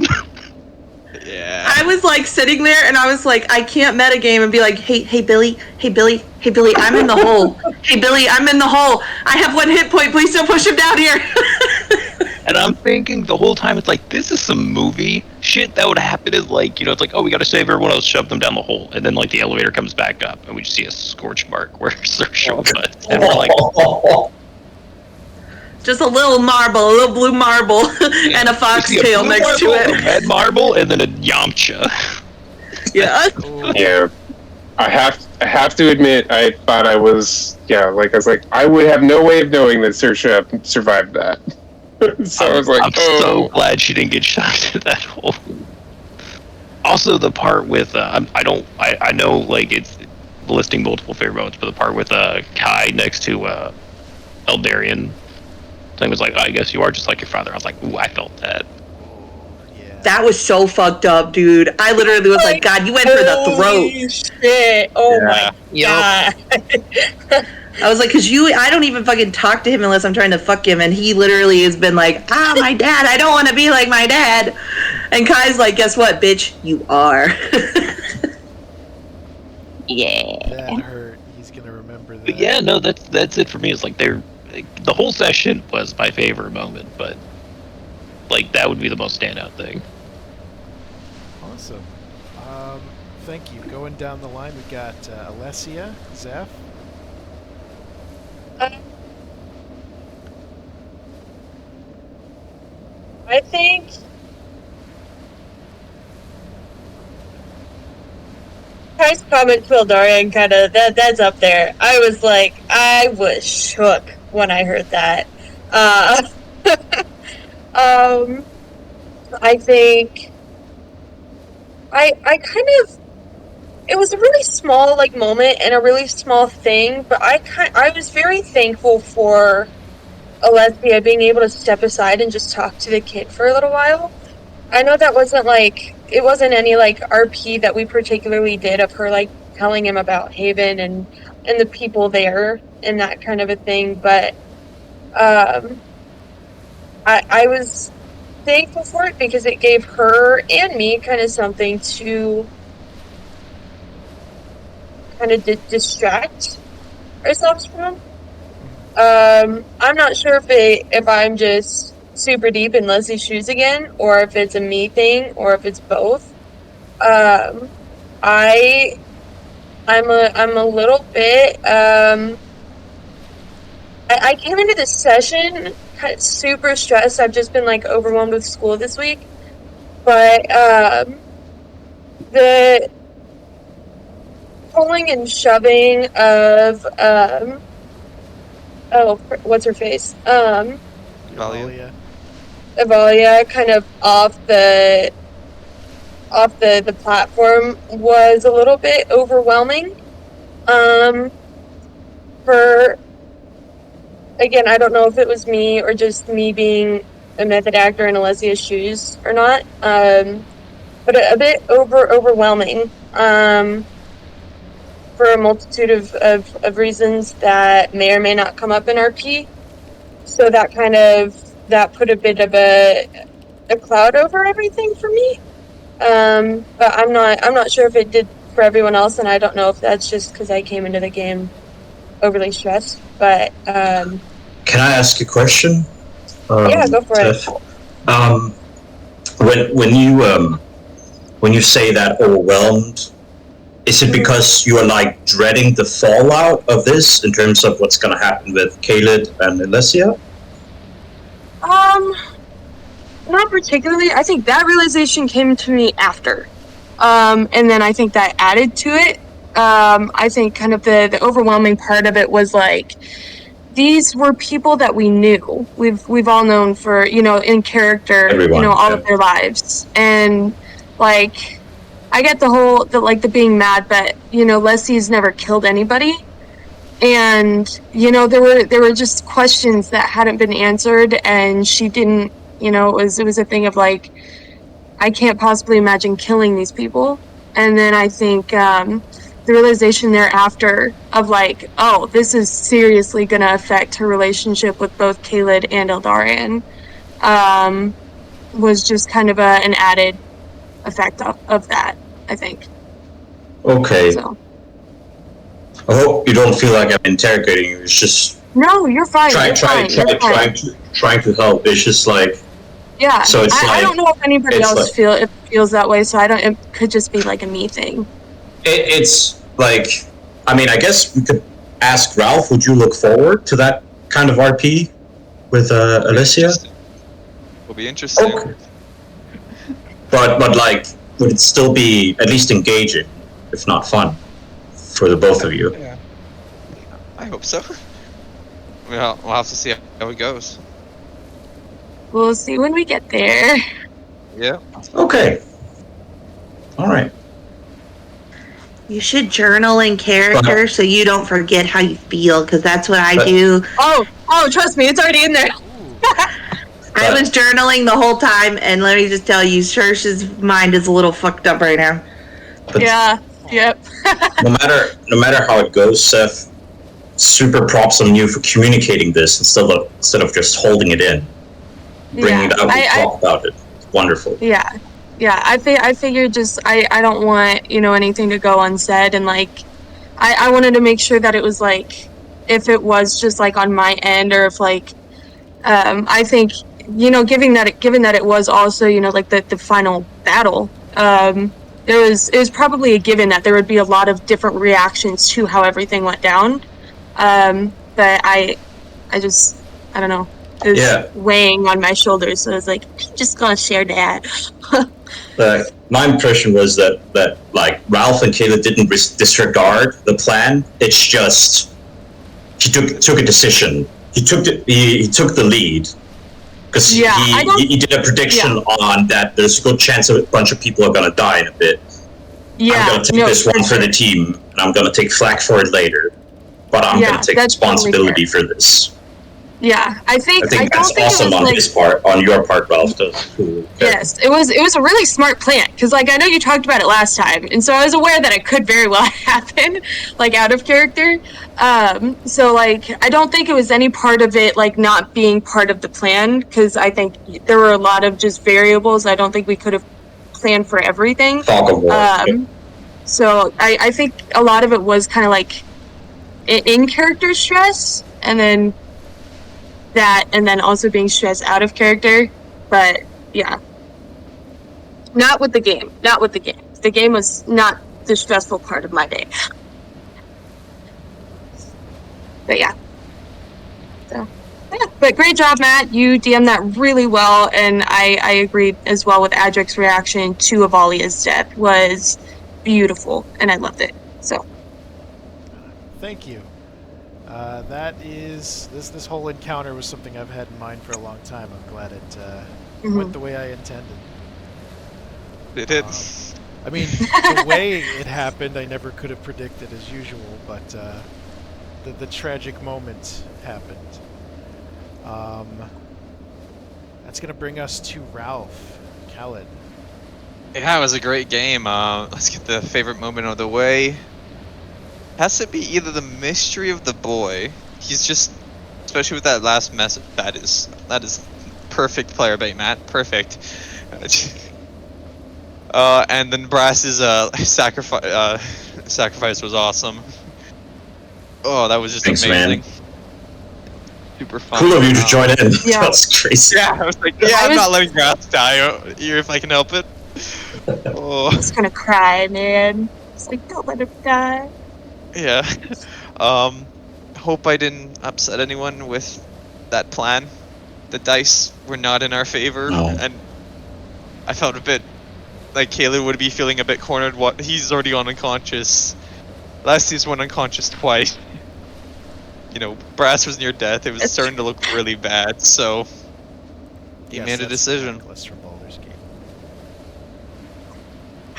yeah, I was like sitting there, and I was like, I can't metagame and be like, hey Billy, I'm in the hole. Hey Billy, I'm in the hole. I have 1 hit point. Please don't push him down here. And I'm thinking the whole time, it's like, this is some movie shit that would happen. Is like, you know, it's like, oh, we got to save everyone else, shove them down the hole, and then like the elevator comes back up, and we just see a scorch mark where Saoirse was, and we're like, just a little blue marble, and a foxtail next to it. A red marble, and then a Yamcha. Yeah. Yeah. I have to admit, I thought I was like, I would have no way of knowing that Saoirse survived that. So I was like, I'm so glad she didn't get shot into that hole. Also, the part with I know like it's listing multiple favorite moments, but the part with Kai next to Eldarian thing was like, oh, I guess you are just like your father. I was like, ooh, I felt that. Yeah. That was so fucked up, dude. I literally was like, God, you went for the throat. Shit. Oh my god. I was like, I don't even fucking talk to him unless I'm trying to fuck him, and he literally has been like, my dad, I don't want to be like my dad. And Kai's like, guess what, bitch? You are. Yeah. That hurt. He's gonna remember that. But yeah, no, that's it for me. It's like the whole session was my favorite moment, but like that would be the most standout thing. Awesome. Thank you. Going down the line, we got Alessia, Zeph. I think Kai's comment to Eldarian kind of that's up there. I was shook when I heard that. I think I kind of, it was a really small like moment and a really small thing, but I was very thankful for Alessia being able to step aside and just talk to the kid for a little while. I know that wasn't it wasn't any like RP that we particularly did of her like telling him about Haven and the people there and that kind of a thing, but I was thankful for it because it gave her and me kind of something to kind of distract ourselves from. I'm not sure if I'm just super deep in Leslie's shoes again, or if it's a me thing, or if it's both. I'm a little bit. I came into this session kind of super stressed. I've just been like overwhelmed with school this week, but the pulling and shoving of what's her face? Evalya. Evalya kind of off the platform was a little bit overwhelming. For again, I don't know if it was me or just me being a method actor in Alessia's shoes or not. But a bit overwhelming. For a multitude of reasons that may or may not come up in RP. So that put a bit of a cloud over everything for me. But I'm not sure if it did for everyone else, and I don't know if that's just because I came into the game overly stressed. But can I ask a question? Yeah, go for it. When you say that overwhelmed, is it because you are like dreading the fallout of this in terms of what's going to happen with Caled and Alessia? Not particularly. I think that realization came to me after. And then I think that added to it. I think kind of the overwhelming part of it was like, these were people that we knew. We've all known for, in character, Everyone, all of their lives. And like, I get the being mad, but Leslie's never killed anybody. And, there were just questions that hadn't been answered, and she didn't, it was a thing of like, I can't possibly imagine killing these people. And then I think the realization thereafter of like, oh, this is seriously going to affect her relationship with both Caled and Eldarian, was just kind of an added effect of that, I think. Okay. So. I hope you don't feel like I'm interrogating you. It's just no, you're fine. trying to help. It's just like, yeah. So it's I don't know if anybody else feels that way. So I don't. It could just be like a me thing. It's like, I mean, I guess we could ask Ralph. Would you look forward to that kind of RP with Alessia? Will be interesting. Okay. But like, would it still be at least engaging, if not fun, for the both of you? Yeah. I hope so. We'll have to see how it goes. We'll see when we get there. Yeah. Okay. All right. You should journal in character so you don't forget how you feel, because that's what I do. Oh, trust me, it's already in there. I was journaling the whole time, and let me just tell you, Shersh's mind is a little fucked up right now. Yeah. Yep. no matter how it goes, Seth, super props on you for communicating this instead of just holding it in, bringing it out and talk about it. Wonderful. Yeah. I figured just I don't want anything to go unsaid, and like I wanted to make sure that it was like, if it was just like on my end, or if like I think given that it was also like the final battle, it was probably a given that there would be a lot of different reactions to how everything went down. But I don't know. It was weighing on my shoulders, so I was like, I'm just gonna share that. My impression was that like Ralph and Caleb didn't disregard the plan. It's just he took a decision. He took the lead, Because I don't- he did a prediction on that there's a good chance a bunch of people are going to die in a bit. I'm going to take this one for the team, and I'm going to take flak for it later. But I'm going to take responsibility for this. Yeah, I think that's awesome on his part, on your part, Ralph. Yes, it was a really smart plan because, like, I know you talked about it last time, and so I was aware that it could very well happen, like, out of character. So, like, I don't think it was any part of it, like, not being part of the plan, because I think there were a lot of just variables. I don't think we could have planned for everything. Fog of war. So I think a lot of it was kind of like in character stress, and then that, and then also being stressed out of character. But yeah, not with the game. The game was not the stressful part of my day. But yeah. So yeah, but great job, Matt. You DM'd that really well, and I agreed as well with Adryk's reaction to Evalya's death was beautiful, and I loved it. So Thank you. That is this whole encounter was something I've had in mind for a long time. I'm glad it went the way I intended. It did. I mean, the way it happened, I never could have predicted as usual, but the tragic moment happened. That's gonna bring us to Ralph, Khaled. Yeah, it was a great game. Let's get the favorite moment of the way. Has to be either the mystery of the boy. He's just, especially with that last message. That is perfect player bait, Matt. Perfect. And then Brass's sacrifice was awesome. Oh, that was just amazing. Man. Super fun. Cool of you to join in. Yeah. That's crazy. Yeah, I was like, I'm not letting Brass die here if I can help it. Oh. I was gonna cry, man. It's like, don't let him die. Yeah. Hope I didn't upset anyone with that plan. The dice were not in our favor, and I felt a bit like Caleb would be feeling a bit cornered. He's already gone unconscious. Leslie's went unconscious twice. You know, Brass was near death. It was starting to look really bad, so he made a decision. From Baldur's Gate.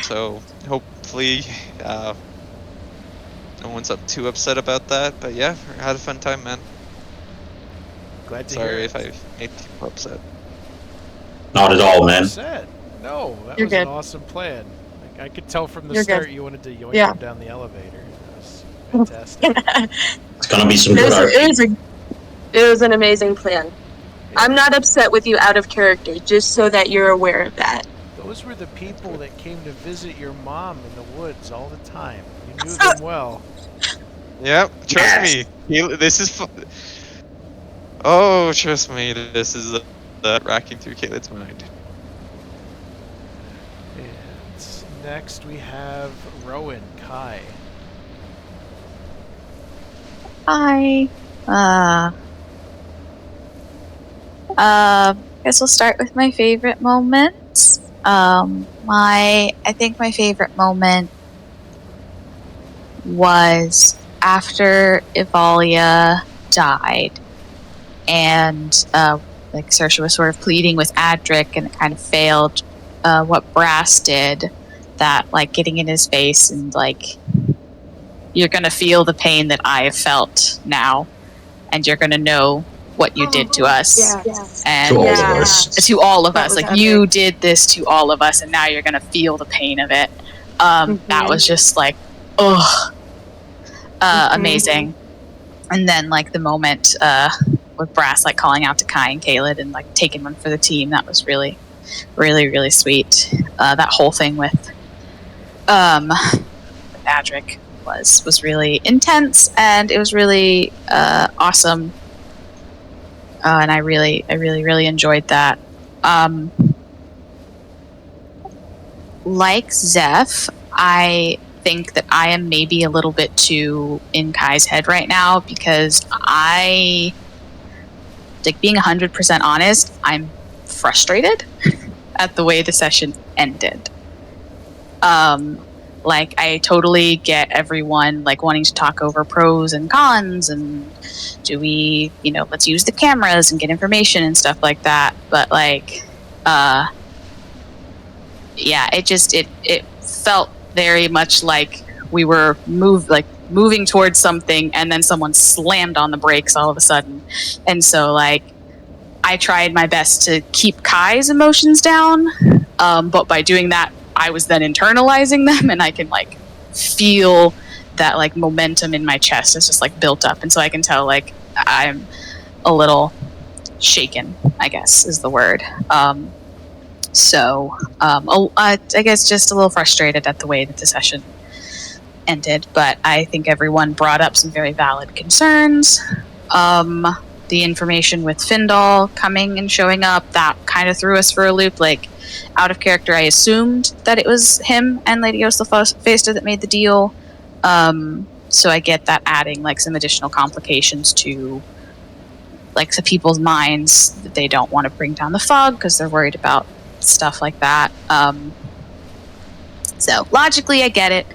So hopefully no one's too upset about that, but yeah, I had a fun time, man. Glad to hear it. Sorry if I made people upset. Not at all, man. No, that You're was good. an awesome plan. Like, I could tell from the You're start good. you wanted to yoink him down the elevator. That was fantastic. It's gonna be some good art. It was an amazing plan. Yeah. I'm not upset with you out of character, just so that you're aware of that. Those were the people that came to visit your mom in the woods all the time. You knew them well. Yep, trust me. This is oh, trust me. This is racking through Caitlin's mind. And next we have Rowan Kai. Hi. Guess we'll start with my favorite moments. I think my favorite moment was after Evalya died, and like Saoirse was sort of pleading with Adryk, and it kind of failed. What Brass did, that like getting in his face and like, you're gonna feel the pain that I have felt now, and you're gonna know what you did to us. Yes. And to all of us. To all of That us. was Like, epic. you did this to all of us, and now you're gonna feel the pain of it. That was just like, amazing. And then like the moment with Brass like calling out to Kai and Caleb and like taking one for the team, that was really, really, really sweet. That whole thing with Adryk was really intense, and it was really awesome. And I really enjoyed that. Like Zeph, I think that I am maybe a little bit too in Kai's head right now, because I, like, being 100% honest, I'm frustrated at the way the session ended. Like, I totally get everyone, like, wanting to talk over pros and cons, and do we, let's use the cameras and get information and stuff like that. But, like, yeah, it felt very much like we were moving towards something, and then someone slammed on the brakes all of a sudden. And so, like, I tried my best to keep Kai's emotions down, but by doing that, I was then internalizing them, and I can, like, feel that, like, momentum in my chest is just, like, built up. And so I can tell, like, I'm a little shaken, I guess is the word. I guess just a little frustrated at the way that the session ended, but I think everyone brought up some very valid concerns. The information with Findal coming and showing up, that kind of threw us for a loop. Like, out of character, I assumed that it was him and Lady Oslafesta that made the deal. So I get that adding, like, some additional complications to, like, the people's minds that they don't want to bring down the fog because they're worried about stuff like that. So logically, I get it.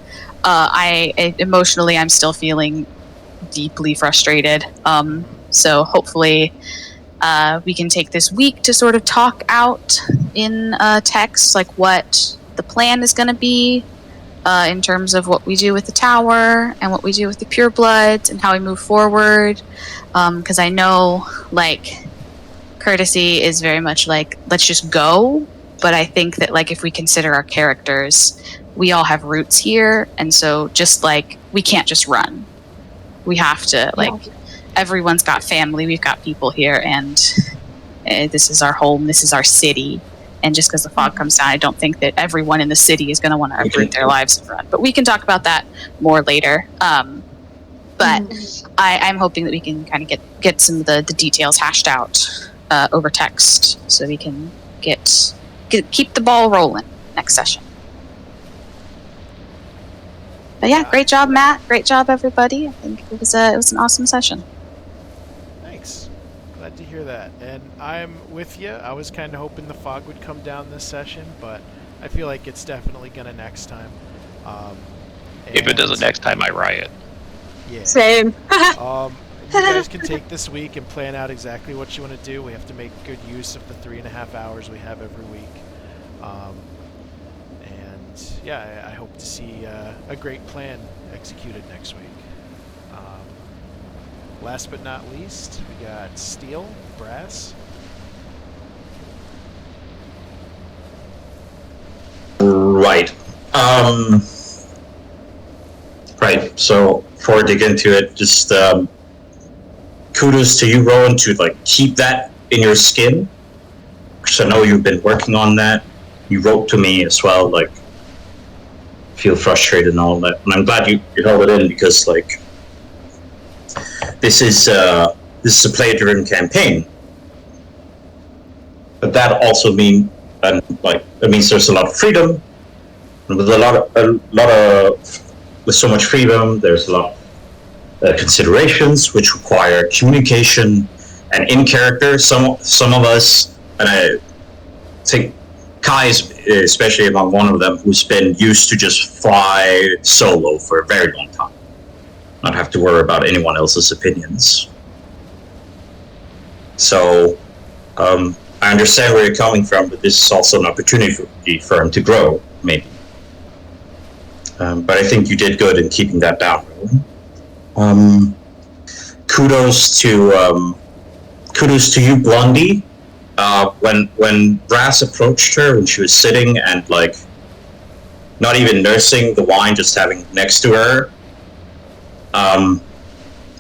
Emotionally, I'm still feeling deeply frustrated. So hopefully we can take this week to sort of talk out in text, like, what the plan is going to be in terms of what we do with the tower and what we do with the purebloods and how we move forward. Because I know, like, Courtesy is very much like, let's just go. But I think that, like, if we consider our characters, we all have roots here. And so just, like, we can't just run. We have to, like, everyone's got family. We've got people here. And this is our home. This is our city. And just because the fog comes down, I don't think that everyone in the city is going to want to uproot their lives and run. But we can talk about that more later. But I'm hoping that we can kind of get some of the details hashed out over text, so we can keep the ball rolling next session. But yeah, great job, Matt. Great job, everybody. I think it was an awesome session. Thanks. Glad to hear that. And I'm with you. I was kind of hoping the fog would come down this session, but I feel like it's definitely gonna next time. If it doesn't next time, I riot. Yeah. Same. You guys can take this week and plan out exactly what you want to do. We have to make good use of the 3.5 hours we have every week. And yeah, I hope to see a great plan executed next week. Last but not least, we got steel, brass. Right. Right. So before I dig into it, just kudos to you, Rowan, to, like, keep that in your skin. Because I know you've been working on that. You wrote to me as well, like, feel frustrated and all that. And I'm glad you held it in, because, like, this is a player-driven campaign. But that also means there's a lot of freedom. And with so much freedom, there's a lot of considerations which require communication and in character. Some of us, and I think Kai is especially among one of them, who's been used to just fly solo for a very long time, not have to worry about anyone else's opinions. So I understand where you're coming from, but this is also an opportunity for him to grow, maybe. But I think you did good in keeping that down. Kudos to you, Blondie. When Brass approached her when she was sitting and, like, not even nursing the wine, just having next to her,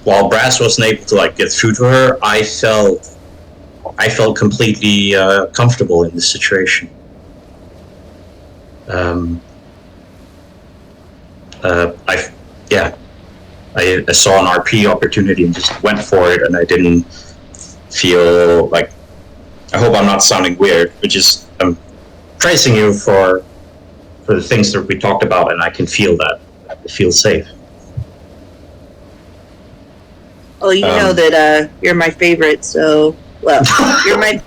while Brass wasn't able to, like, get through to her, I felt completely comfortable in this situation. I saw an RP opportunity and just went for it, and I didn't feel like, I hope I'm not sounding weird, but just I'm praising you for the things that we talked about, and I can feel that. I feel safe. Well, you know that you're my favorite, so you're my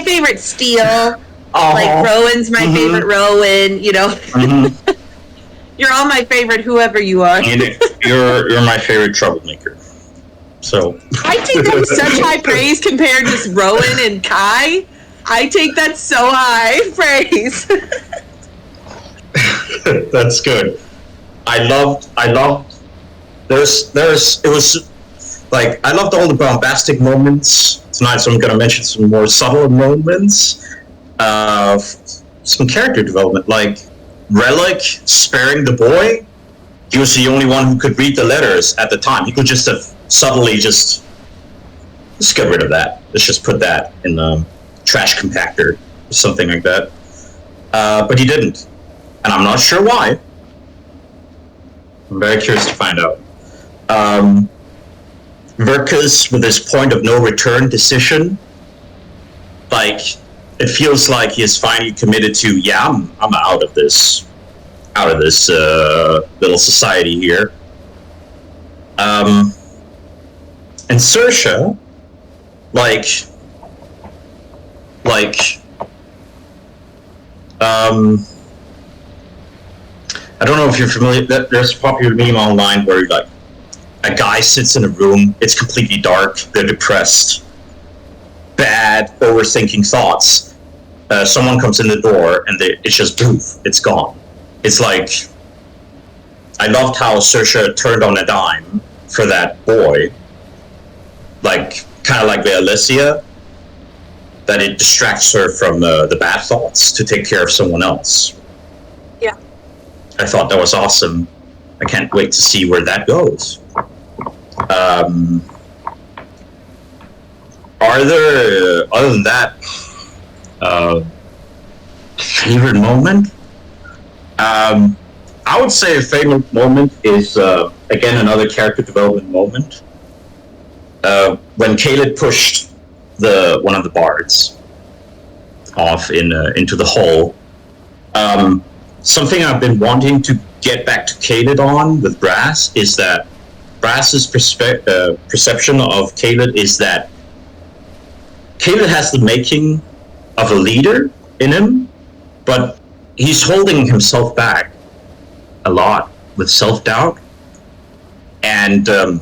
favorite Steel. Like Rowan's my favorite Rowan, you know. You're all my favorite, whoever you are. You're my favorite troublemaker. So I take that with such high praise compared to Rowan and Kai. I take that so high praise. that's good. I loved. It was like I loved all the bombastic moments tonight. So I'm gonna mention some more subtle moments of some character development, like Relic sparing the boy. He was the only one who could read the letters at the time. He could just have subtly just get rid of that. Let's just put that in the trash compactor or something like that. But he didn't. And I'm not sure why. I'm very curious to find out. Verkus, with his point of no return decision, like, it feels like he is finally committed to, yeah, I'm out of this little society here. And Saoirse, I don't know if you're familiar. There's a popular meme online where like a guy sits in a room. It's completely dark. They're depressed, bad, overthinking thoughts. Someone comes in the door and it's just poof. It's gone. It's like I loved how Saoirse turned on a dime for that boy, like kind of like the Alicia, that it distracts her from the bad thoughts to take care of someone else. Yeah. I thought that was awesome. I can't wait to see where that goes. Are there, other than that, favorite moment? I would say a favorite moment is, again, another character development moment. When Caleb pushed one of the bards off into the hole. Something I've been wanting to get back to Caleb on with Brass is that Brass's perception of Caleb is that Caleb has the making of a leader in him, but he's holding himself back a lot with self-doubt. And to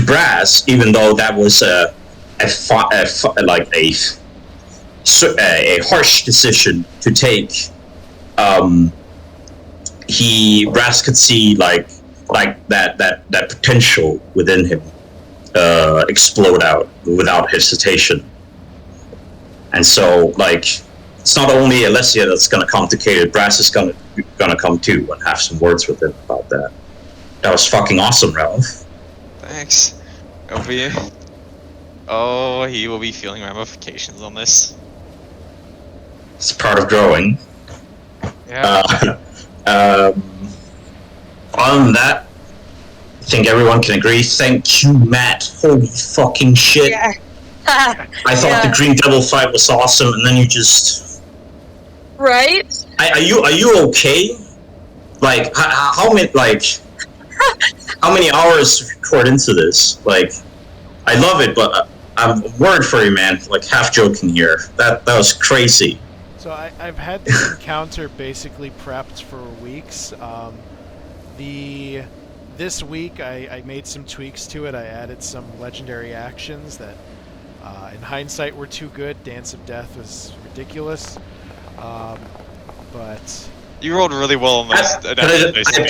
Brass, even though that was a harsh decision to take, Brass could see like that potential within him explode out without hesitation. And so, like, it's not only Alessia that's going to come to Caleb, Brass is going to come too and have some words with him about that. That was fucking awesome, Ralph. Thanks. Over you. Oh, he will be feeling ramifications on this. It's part of growing. Yeah. Other than that, I think everyone can agree. Thank you, Matt. Holy fucking shit. Yeah. I thought the Green Devil fight was awesome, and then you just... Right? Are you okay? Like, how many hours poured into this? Like, I love it, but I'm worried for you, man. Like, half joking here. That was crazy. So I've had this encounter basically prepped for weeks. This week I made some tweaks to it. I added some legendary actions that in hindsight were too good. Dance of Death was ridiculous. But you rolled really well on this. I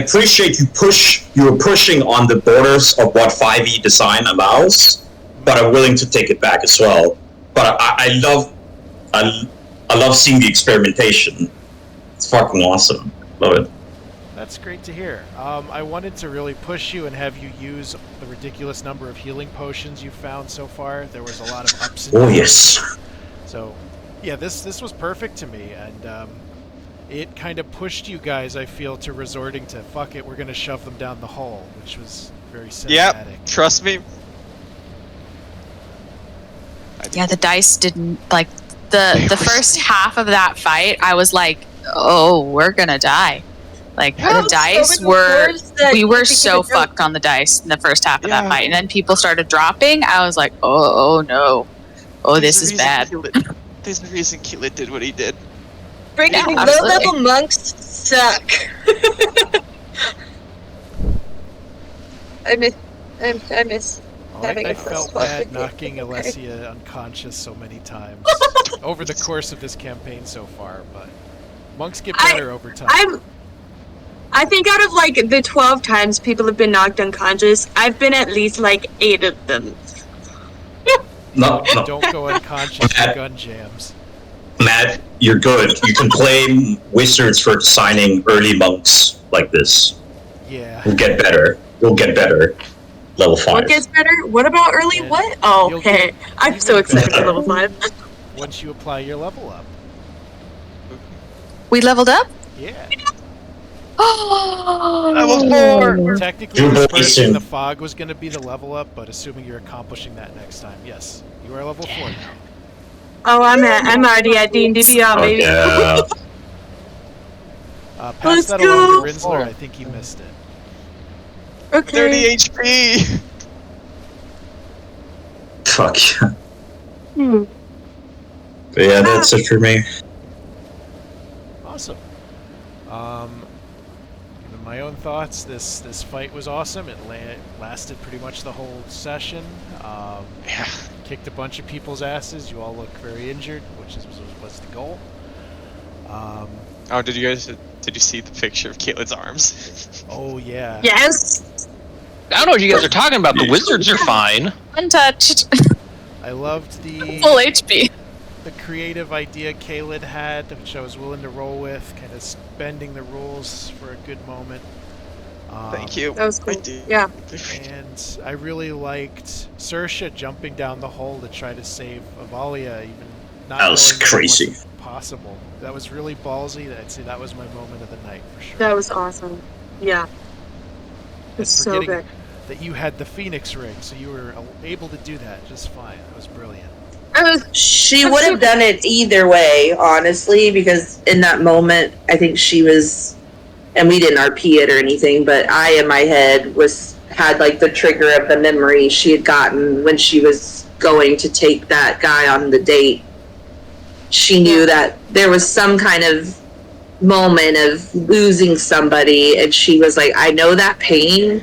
appreciate you were pushing on the borders of what 5e design allows, but I'm willing to take it back as well. But I love seeing the experimentation. It's fucking awesome. Love it. that's great to hear. I wanted to really push you and have you use the ridiculous number of healing potions you found so far. There was a lot of ups and downs. Oh yes. So, yeah, this was perfect to me, and it kind of pushed you guys, I feel, to resorting to, fuck it, we're going to shove them down the hole, which was very cinematic. Yep, trust me. Yeah, the dice didn't, like, the first half of that fight, I was like, oh, we're going to die. Like, the dice were, we were so fucked on the dice in the first half of that fight, and then people started dropping, I was like, oh no. Oh, this is bad. There's a reason Keelan did what he did. Freaking Yeah, low-level monks suck. I miss. I felt bad knocking Alessia unconscious so many times over the course of this campaign so far, but monks get better over time. I think out of like the 12 times people have been knocked unconscious, I've been at least like 8 of them. No. Don't go unconscious with gun jams. Matt, you're good. You can blame wizards for designing early monks like this. Yeah. We'll get better. Level 5. What gets better? What about early And what? Oh, okay. I'm so excited for level 5. Once you apply your level up. We leveled up? Yeah. Oh! Level 4! Technically, this person in the fog was going to be the level up, but assuming you're accomplishing that next time, yes. You are level 4 now. Oh, I'm already at D&D Beyond, baby. Yeah. Pass Let's that go. along to Rinsler. I think he missed it. Okay. 30 HP! Fuck. But yeah, that's it for me. Awesome. Given my own thoughts, this fight was awesome. It lasted pretty much the whole session. Yeah. Kicked a bunch of people's asses. You all look very injured, which was the goal. Oh, did you see the picture of Caitlin's arms? Oh yeah. Yes. I don't know what you guys are talking about. The wizards are fine. Untouched. I loved the Full HP. the creative idea Caelid had, which I was willing to roll with, kind of bending the rules for a good moment. Thank you. That was cool. I do. Yeah. And I really liked Saoirse jumping down the hole to try to save Evalya, even not That was knowing it crazy. wasn't possible. That was really ballsy. I'd say that was my moment of the night for sure. That was awesome. Yeah. It's so forgetting good. that you had the Phoenix ring, so you were able to do that just fine. That was brilliant. She would have done it either way, honestly, because in that moment, I think she was, and we didn't RP it or anything, but I, in my head, had like the trigger of the memory she had gotten when she was going to take that guy on the date. She knew that there was some kind of moment of losing somebody, and she was like, I know that pain.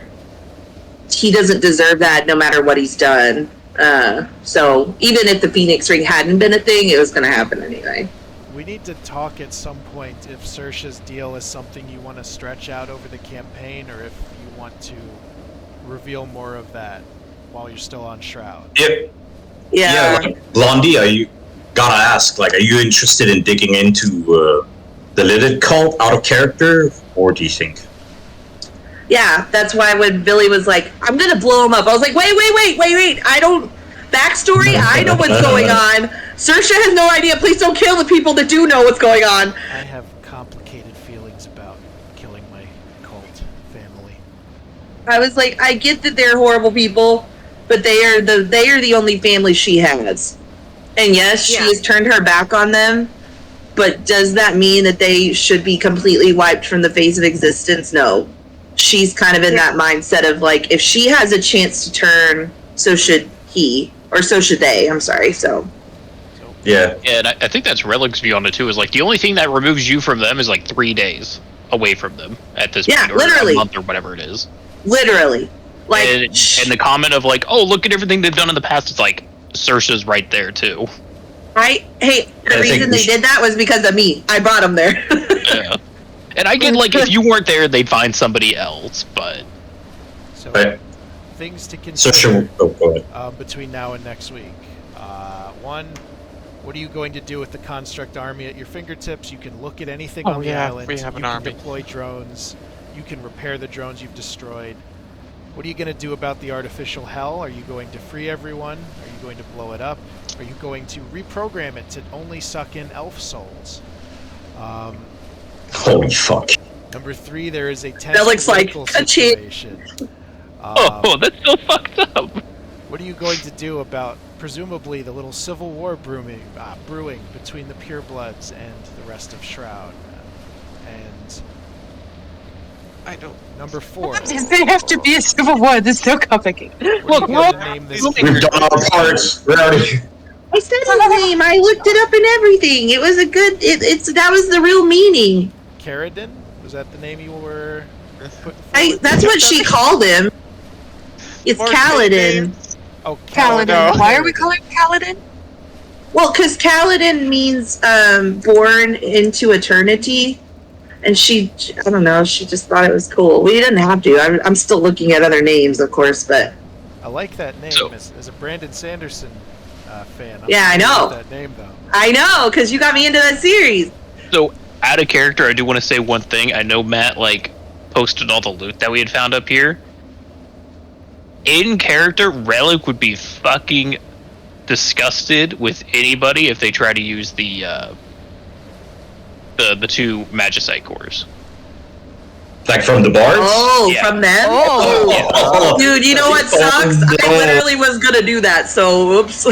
He doesn't deserve that no matter what he's done. So even if the Phoenix ring hadn't been a thing, it was going to happen anyway. We need to talk at some point if Saoirse's deal is something you want to stretch out over the campaign, or if you want to reveal more of that while you're still on Shroud. Yeah. Like, Blondie, gotta ask, like, are you interested in digging into the Lilith cult out of character, or do you think? Yeah, that's why when Billy was like, I'm going to blow him up, I was like, wait. I don't... Backstory, I know what's going on. Saoirse has no idea. Please don't kill the people that do know what's going on. I have complicated feelings about killing my cult family. I was like, I get that they're horrible people, but they are the only family she has. And yes, she has turned her back on them, but does that mean that they should be completely wiped from the face of existence? No. She's kind of in that mindset of like, if she has a chance to turn, so should he, or so should they. I'm sorry. So. Yeah. And I think that's Relic's view on it too. Is like the only thing that removes you from them is like 3 days away from them at this point, or literally. a month or whatever it is. Literally, like, and the comment of like, oh, look at everything they've done in the past. It's like Saoirse's right there too. The reason they did that was because of me. I brought them there. Yeah. And I get like if you weren't there, they'd find somebody else, but. So Right. things to So consider go ahead. between now and next week. One, what are you going to do with the construct army at your fingertips? You can look at anything on the island. we have you an can army. deploy drones. You can repair the drones you've destroyed. What are you going to do about the artificial hell? Are you going to free everyone? Are you going to blow it up? Are you going to reprogram it to only suck in elf souls? Holy fuck. Number 3, there is a tense That looks like political a cheat. situation. Oh, that's so fucked up. What are you going to do about, presumably, the little civil war brewing between the purebloods and the rest of Shroud? And I don't. number 4. Does there have to be a civil war? This is so complicated. Look, we're name this We've done our parts. We're out of here. I said his name. I looked it up and everything. It was a good. That was the real meaning. Caradin? Was that the name you were putting forward? That's what she called him. It's More Kaladin. Oh, Kaladin. no. Why are we calling him Kaladin? Well, because Kaladin means born into eternity. And I don't know, she just thought it was cool. We didn't have to. I'm still looking at other names, of course, but... I like that name. So- As a Brandon Sanderson fan. Yeah, I know. That name, though. I know, because you got me into that series. So, out of character, I do want to say one thing. I know Matt, posted all the loot that we had found up here. In character, Relic would be fucking disgusted with anybody if they try to use the 2 Magicite cores. Like from the bards? Oh, Yeah. from them? Oh. Yeah. Oh. Dude, you know what sucks? no. I literally was gonna do that, so oops.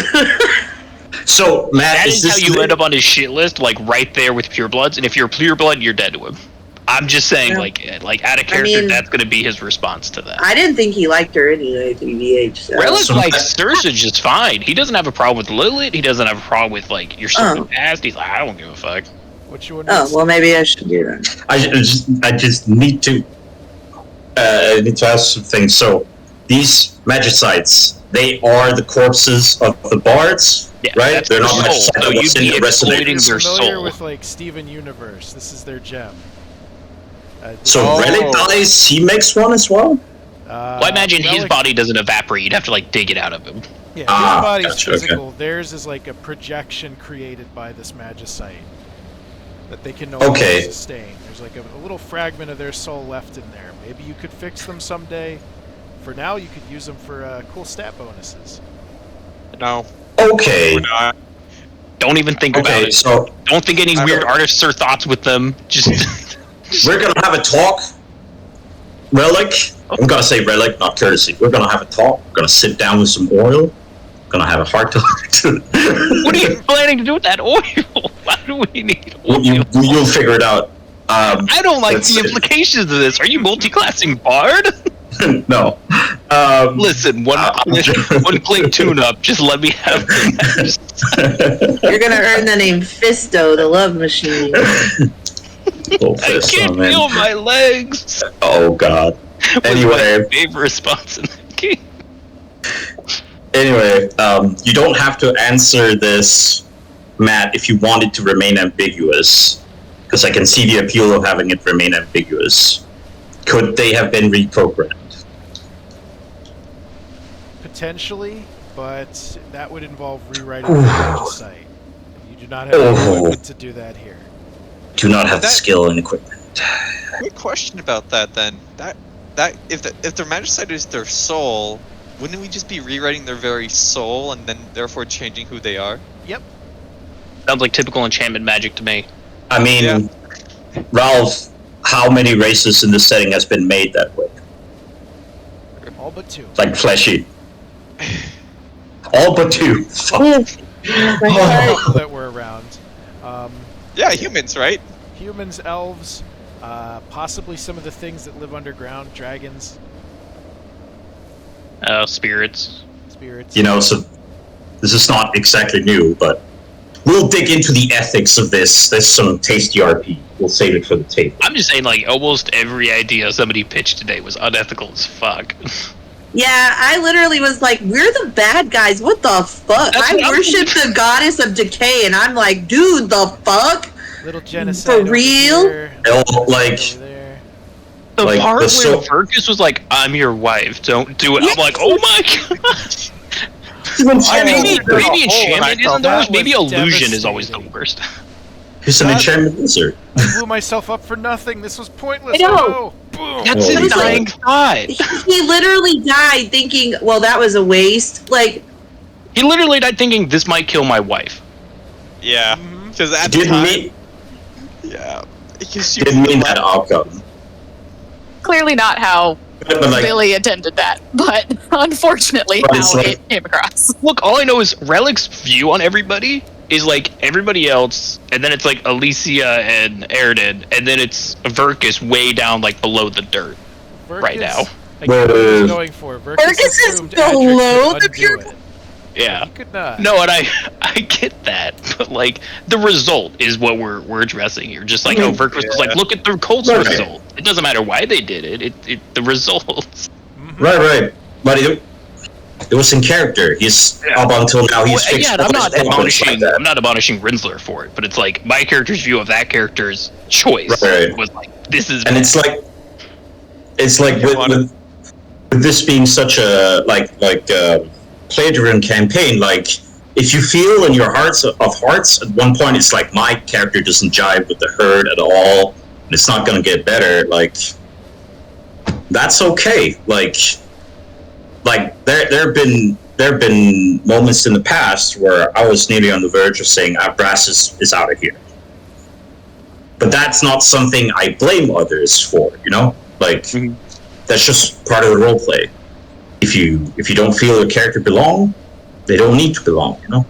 So, Matt, That is is how this you end up on his shit list, right there with purebloods. And if you're pureblood, you're dead to him. I'm just saying, Yeah. out of character, mean- that's going to be his response to that. I didn't think he liked her anyway, TBH. So. Relic So- likes Sursa just fine. He doesn't have a problem with Lilith. He doesn't have a problem with your certain past. He's like, I don't give a fuck. What you want Oh, well, maybe I should do that. I just need to ask some things. So, these Magicites, they are the corpses of the bards, Yeah, right? that's They're their not soul. Magicites. So What's you'd in be the exploiting Resonators? their familiar soul. with Steven Universe? This is their gem. So, Oh. Relic dies, he makes one as well? Well, I imagine his Relic- body doesn't evaporate. You'd have to dig it out of him. Yeah, his Ah, body's gotcha, okay. physical. Theirs is like a projection created by this Magicite that they can no longer Okay. sustain. There's like a little fragment of their soul left in there. Maybe you could fix them someday. For now, you could use them for cool stat bonuses. No, Okay. we're not. Don't even think about Okay, it. so Don't think any I weird don't- artists or thoughts with them. Just we're gonna have a talk. Relic. I'm gonna say Relic, not courtesy. We're gonna have a talk. We're gonna sit down with some oil. Gonna have a heart talk. what are you planning to do with that oil? Why do we need oil? You'll figure it out. I don't like That's the it. implications of this. Are you multi-classing bard? No. Listen, one click tune-up. Just let me have. You're gonna earn the name Fisto, the love machine. Oh, I piss, can't oh, man. feel my legs. Oh god. Was Anyway. my favorite response in the game. Anyway, you don't have to answer this, Matt, if you want it to remain ambiguous. Because I can see the appeal of having it remain ambiguous. Could they have been reprogrammed? Potentially, but that would involve rewriting the Magicite. You do not have the Oh. equipment to do that here. Do not have the That- skill and equipment. Quick question about that then. That if their Magicite is their soul, wouldn't we just be rewriting their very soul and then therefore changing who they are? Sounds like typical enchantment magic to me. I mean, Ralph, how many races in this setting has been made that way? All but 2. Like fleshy. All but 2. My heart. People that were around. Yeah, humans, right? Humans, elves, possibly some of the things that live underground, dragons, Spirits. spirits. You know, so this is not exactly new, but we'll dig into the ethics of this. There's some tasty RP. We'll save it for the table. I'm just saying, almost every idea somebody pitched today was unethical as fuck. Yeah, I literally was like, we're the bad guys. What the fuck? That's I what I'm worship the goddess of decay, and I'm like, dude, the fuck? Little genocide. For real? Over here, Oh, like, over there. The Like, part the where so- Verkus was like, "I'm your wife, don't do it." I'm like, "Oh my gosh!" Maybe enchantment isn't the that worst. Maybe was illusion is always the devastating. worst. He's an enchantment wizard. I blew myself up for nothing. This was pointless. I know. Oh, boom. That's Oh, his God. dying thought. He literally died thinking, well, that was a waste. Like, He literally died thinking this might kill my wife. Yeah, Mhm. because at the Didn't time, mean, yeah, because she didn't was mean the that outcome. Clearly not how But like, Billy intended that, but unfortunately But how it's like- it came across. Look, all I know is Relic's view on everybody is everybody else, and then it's Alicia and Aridin, and then it's Verkus way down below the dirt right now. I get what he was going for. Verkus Verkus is assumed below Adryk could the undo pure- it. Yeah. He could not. No, and I get that, but like the result is what we're addressing here. Just like how Verkus was like, look at the Colts Right. result. It doesn't matter why they did it. The results. Right. But it was in character. He's up until now. He's fixed. Yeah, I'm not admonishing. like that. I'm not admonishing Rinsler for it, but it's like my character's view of that character's choice Right. was like, this is. And bad. it's like with this being such a play-driven campaign, like if you feel in your hearts of hearts at one point it's like my character doesn't jive with the herd at all, and it's not going to get better. Like that's okay. Like there have been moments in the past where I was nearly on the verge of saying Brass is out of here. But that's not something I blame others for, you know? Like, that's just part of the role play. If you don't feel your character belong, they don't need to belong, you know?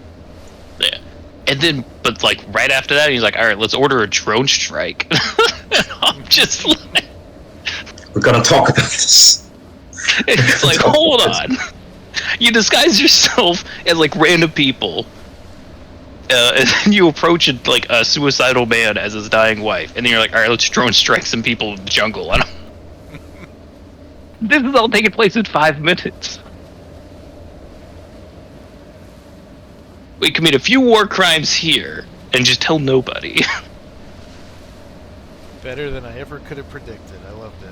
Yeah. And then, but like right after that, he's like, all right, let's order a drone strike. I'm just like... We're gonna talk about this. It's like, hold on. You disguise yourself as like random people. And then you approach it like a suicidal man as his dying wife, and then you're like, all right, let's drone strike some people in the jungle. I don't... This is all taking place in 5 minutes. We commit a few war crimes here, and just tell nobody. Better than I ever could have predicted. I loved it.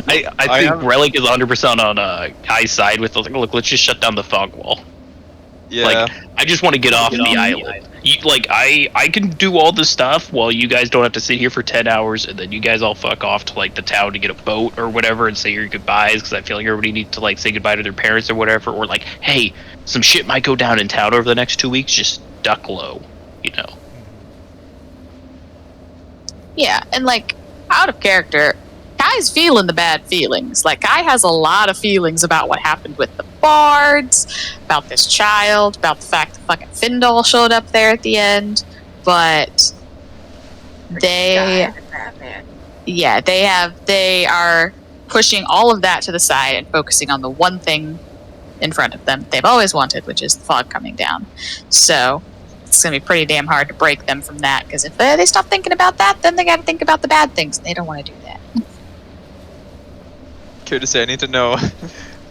I think Relic is 100% on Kai's side with like, look, let's just shut down the fog wall. Yeah. Like, I just want to get off the island. I can do all this stuff while you guys don't have to sit here for 10 hours, and then you guys all fuck off to like the town to get a boat or whatever and say your goodbyes, because I feel like everybody needs to like say goodbye to their parents or whatever, or like, hey, some shit might go down in town over the next 2 weeks, just duck low, you know. Yeah, and like out of character, Kai's feeling the bad feelings. Like Kai has a lot of feelings about what happened with the bards, about this child, about the fact that fucking Findal showed up there at the end. But they are pushing all of that to the side and focusing on the one thing in front of them they've always wanted, which is the fog coming down. So it's going to be pretty damn hard to break them from that, because if they stop thinking about that, then they got to think about the bad things, and they don't want to do that. Care to say, I need to know.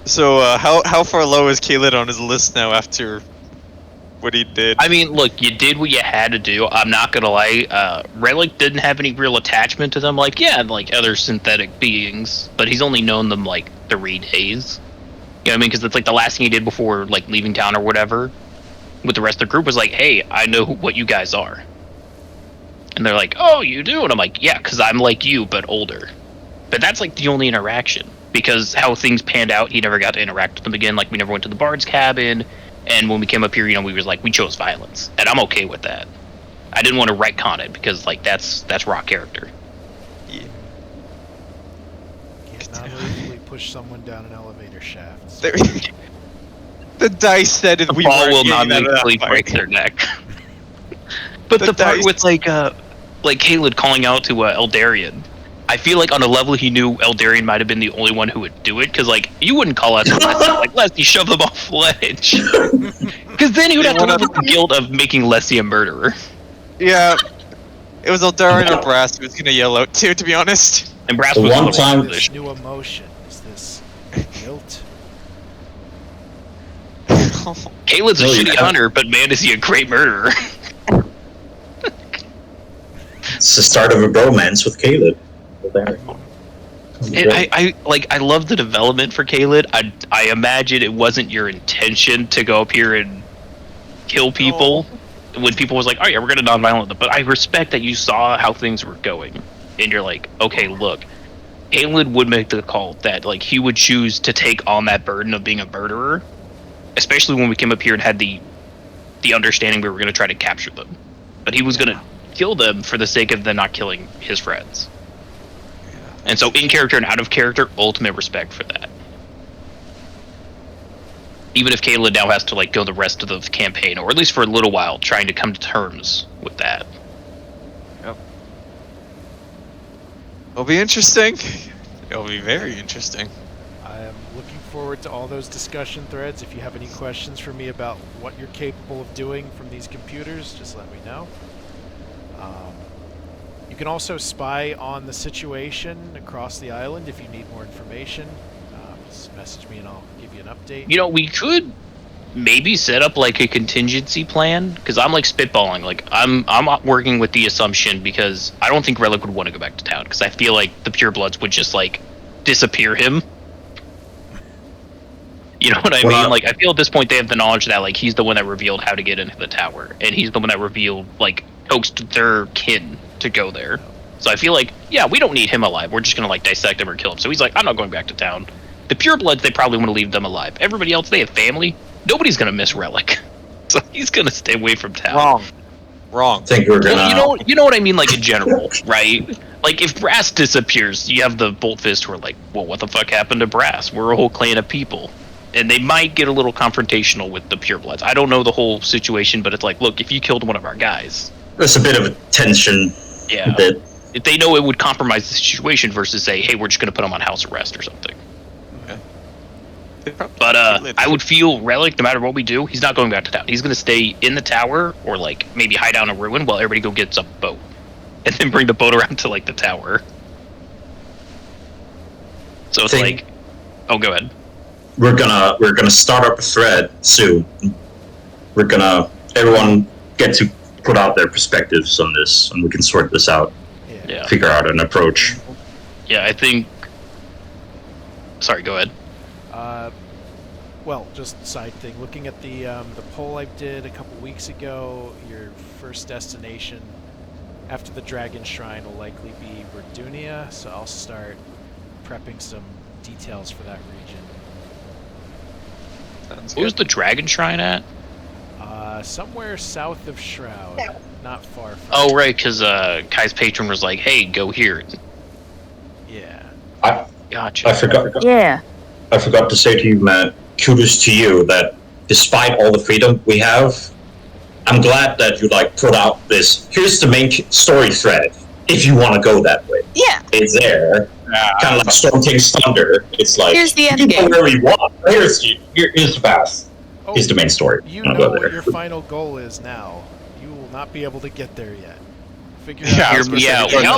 So, how far low is Caled on his list now after what he did? I mean, look, you did what you had to do. I'm not gonna lie. Relic didn't have any real attachment to them. Like, yeah, like other synthetic beings, but he's only known them like 3 days. You know what I mean? Because it's like the last thing he did before like leaving town or whatever with the rest of the group was like, hey, I know what you guys are. And they're like, oh, you do? And I'm like, yeah, because I'm like you, but older. But that's like the only interaction. Because how things panned out, he never got to interact with them again. Like, we never went to the Bard's cabin. And when we came up here, you know, we was like, we chose violence. And I'm okay with that. I didn't want to retcon it because, like, that's raw character. Yeah. Can't non-lethally push someone down an elevator shaft. The dice said it. The We ball were will not getting out of that literally fight. break their neck. But the part with, like Caled calling out to Eldarian, I feel like on a level he knew Eldarian might have been the only one who would do it, because like you wouldn't call out to Leslie like, Leslie, shove them off ledge, because then he would have to live with the guilt of making Leslie a murderer. Yeah, it was Eldarian or Brass who was gonna yell out too, to be honest. And Brass The was one the time- This new emotion is this guilt. Caled's a No, shitty yeah. hunter, but man, is he a great murderer. It's the start of a bromance with Caleb. And I love the development for Caled. I imagine it wasn't your intention to go up here and kill people when people was like, oh yeah, we're gonna non-violent them. But I respect that you saw how things were going, and you're like, okay, look, Caled would make the call that like he would choose to take on that burden of being a murderer, especially when we came up here and had the understanding we were gonna try to capture them, but he was gonna kill them for the sake of them not killing his friends. And so in character and out of character, ultimate respect for that. Even if Caled now has to like go the rest of the campaign, or at least for a little while, trying to come to terms with that. Yep. It'll be interesting. It'll be very interesting. I am looking forward forward to all those discussion threads. If you have any questions for me about what you're capable of doing from these computers, just let me know. You can also spy on the situation across the island if you need more information. Just message me and I'll give you an update. You know, we could maybe set up like a contingency plan, because I'm like spitballing. Like I'm working with the assumption, because I don't think Relic would want to go back to town, because I feel like the Purebloods would just like disappear him. You know what I mean? Like I feel at this point they have the knowledge that like he's the one that revealed how to get into the tower, and he's the one that revealed like coaxed their kin to go there. So I feel like, yeah, we don't need him alive. We're just gonna like dissect him or kill him. So he's like, I'm not going back to town. The Purebloods, they probably want to leave them alive. Everybody else, they have family. Nobody's gonna miss Relic, so he's gonna stay away from town. Wrong. I think we're gonna. Well, you know what I mean, like in general, right? Like if Brass disappears, you have the Bolt Fist who are like, well, what the fuck happened to Brass? We're a whole clan of people, and they might get a little confrontational with the Purebloods. I don't know the whole situation, but it's like, look, if you killed one of our guys, there's a bit of a tension. Yeah. That if they know it would compromise the situation versus say, hey, we're just gonna put him on house arrest or something. But I would feel Relic, no matter what we do, he's not going back to town. He's going to stay in the tower, or like maybe hide out in a ruin while everybody go gets a boat, and then bring the boat around to like the tower. So it's like, oh, go ahead. We're gonna start up a thread soon. We're gonna everyone get to put out their perspectives on this, and we can sort this out. Yeah. Figure out an approach. Yeah, I think. Sorry, go ahead. Well, just side thing. Looking at the poll I did a couple weeks ago, your first destination after the Dragon Shrine will likely be Verdunia, so I'll start prepping some details for that region. Where's the Dragon Shrine at? Somewhere south of Shroud, not far from. Oh, right, because Kai's patron was like, hey, go here. Yeah. Gotcha. I forgot. Yeah. I forgot to say to you, Matt, kudos to you that despite all the freedom we have, I'm glad that you like put out this, here's the main story thread, if you want to go that way. Yeah. It's there. Kind of like Storm King's Thunder. It's like, Here's the end you game. go where you want. Here's the path. Here's the main story. You I'll know go what there. your final goal is now. You will not be able to get there yet. Figure out. We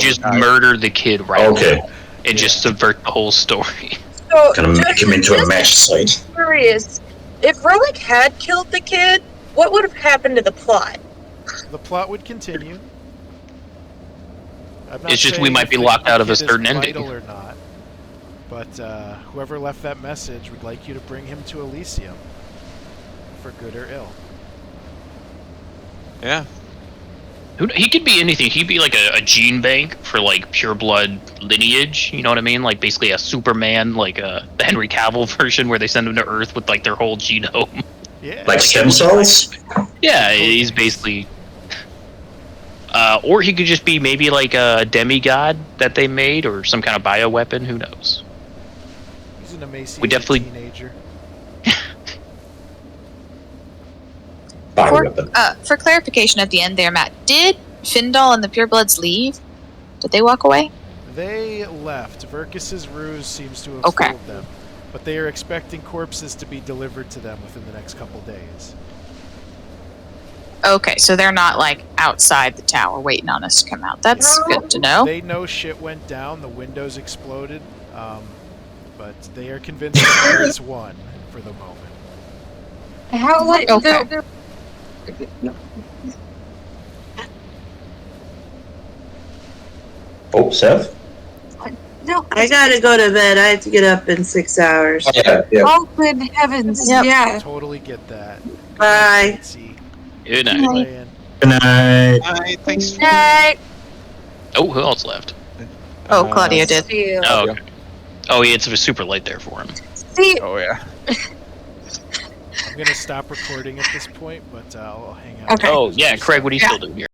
just murder the kid right now and just subvert the whole story. So, Gonna make him into a mesh site. Curious, if Relic had killed the kid, what would have happened to the plot? The plot would continue. It's just we might be locked out of a certain ending. Or not, but whoever left that message would like you to bring him to Elysium, for good or ill. Yeah. He could be anything. He'd be like a gene bank for like pure blood lineage. You know what I mean? Like basically a Superman, like the Henry Cavill version, where they send him to Earth with like their whole genome. Yeah. Like stem cells? Yeah, he's basically. Or he could just be maybe like a demigod that they made, or some kind of bioweapon. Who knows? He's an emaciated teenager. For clarification at the end there, Matt, did Findal and the Purebloods leave? Did they walk away? They left. Verkus's ruse seems to have fooled them, but they are expecting corpses to be delivered to them within the next couple days. Okay, so they're not like outside the tower waiting on us to come out. That's good to know. They know shit went down, the windows exploded, but they are convinced that Paris won for the moment. How like Okay. Oh, Seth? No, I gotta go to bed. I have to get up in 6 hours. Yeah. oh good heavens! Yep. Yeah. Totally get that. Bye. Good night. Good night. Hi, thanks. Night. Oh, who else left? Oh, Claudia did. Oh, okay. Oh, yeah, it's super late there for him. See. Oh yeah. I'm gonna stop recording at this point, but I'll hang out. Okay. Oh, yeah, Craig, what are you still doing here?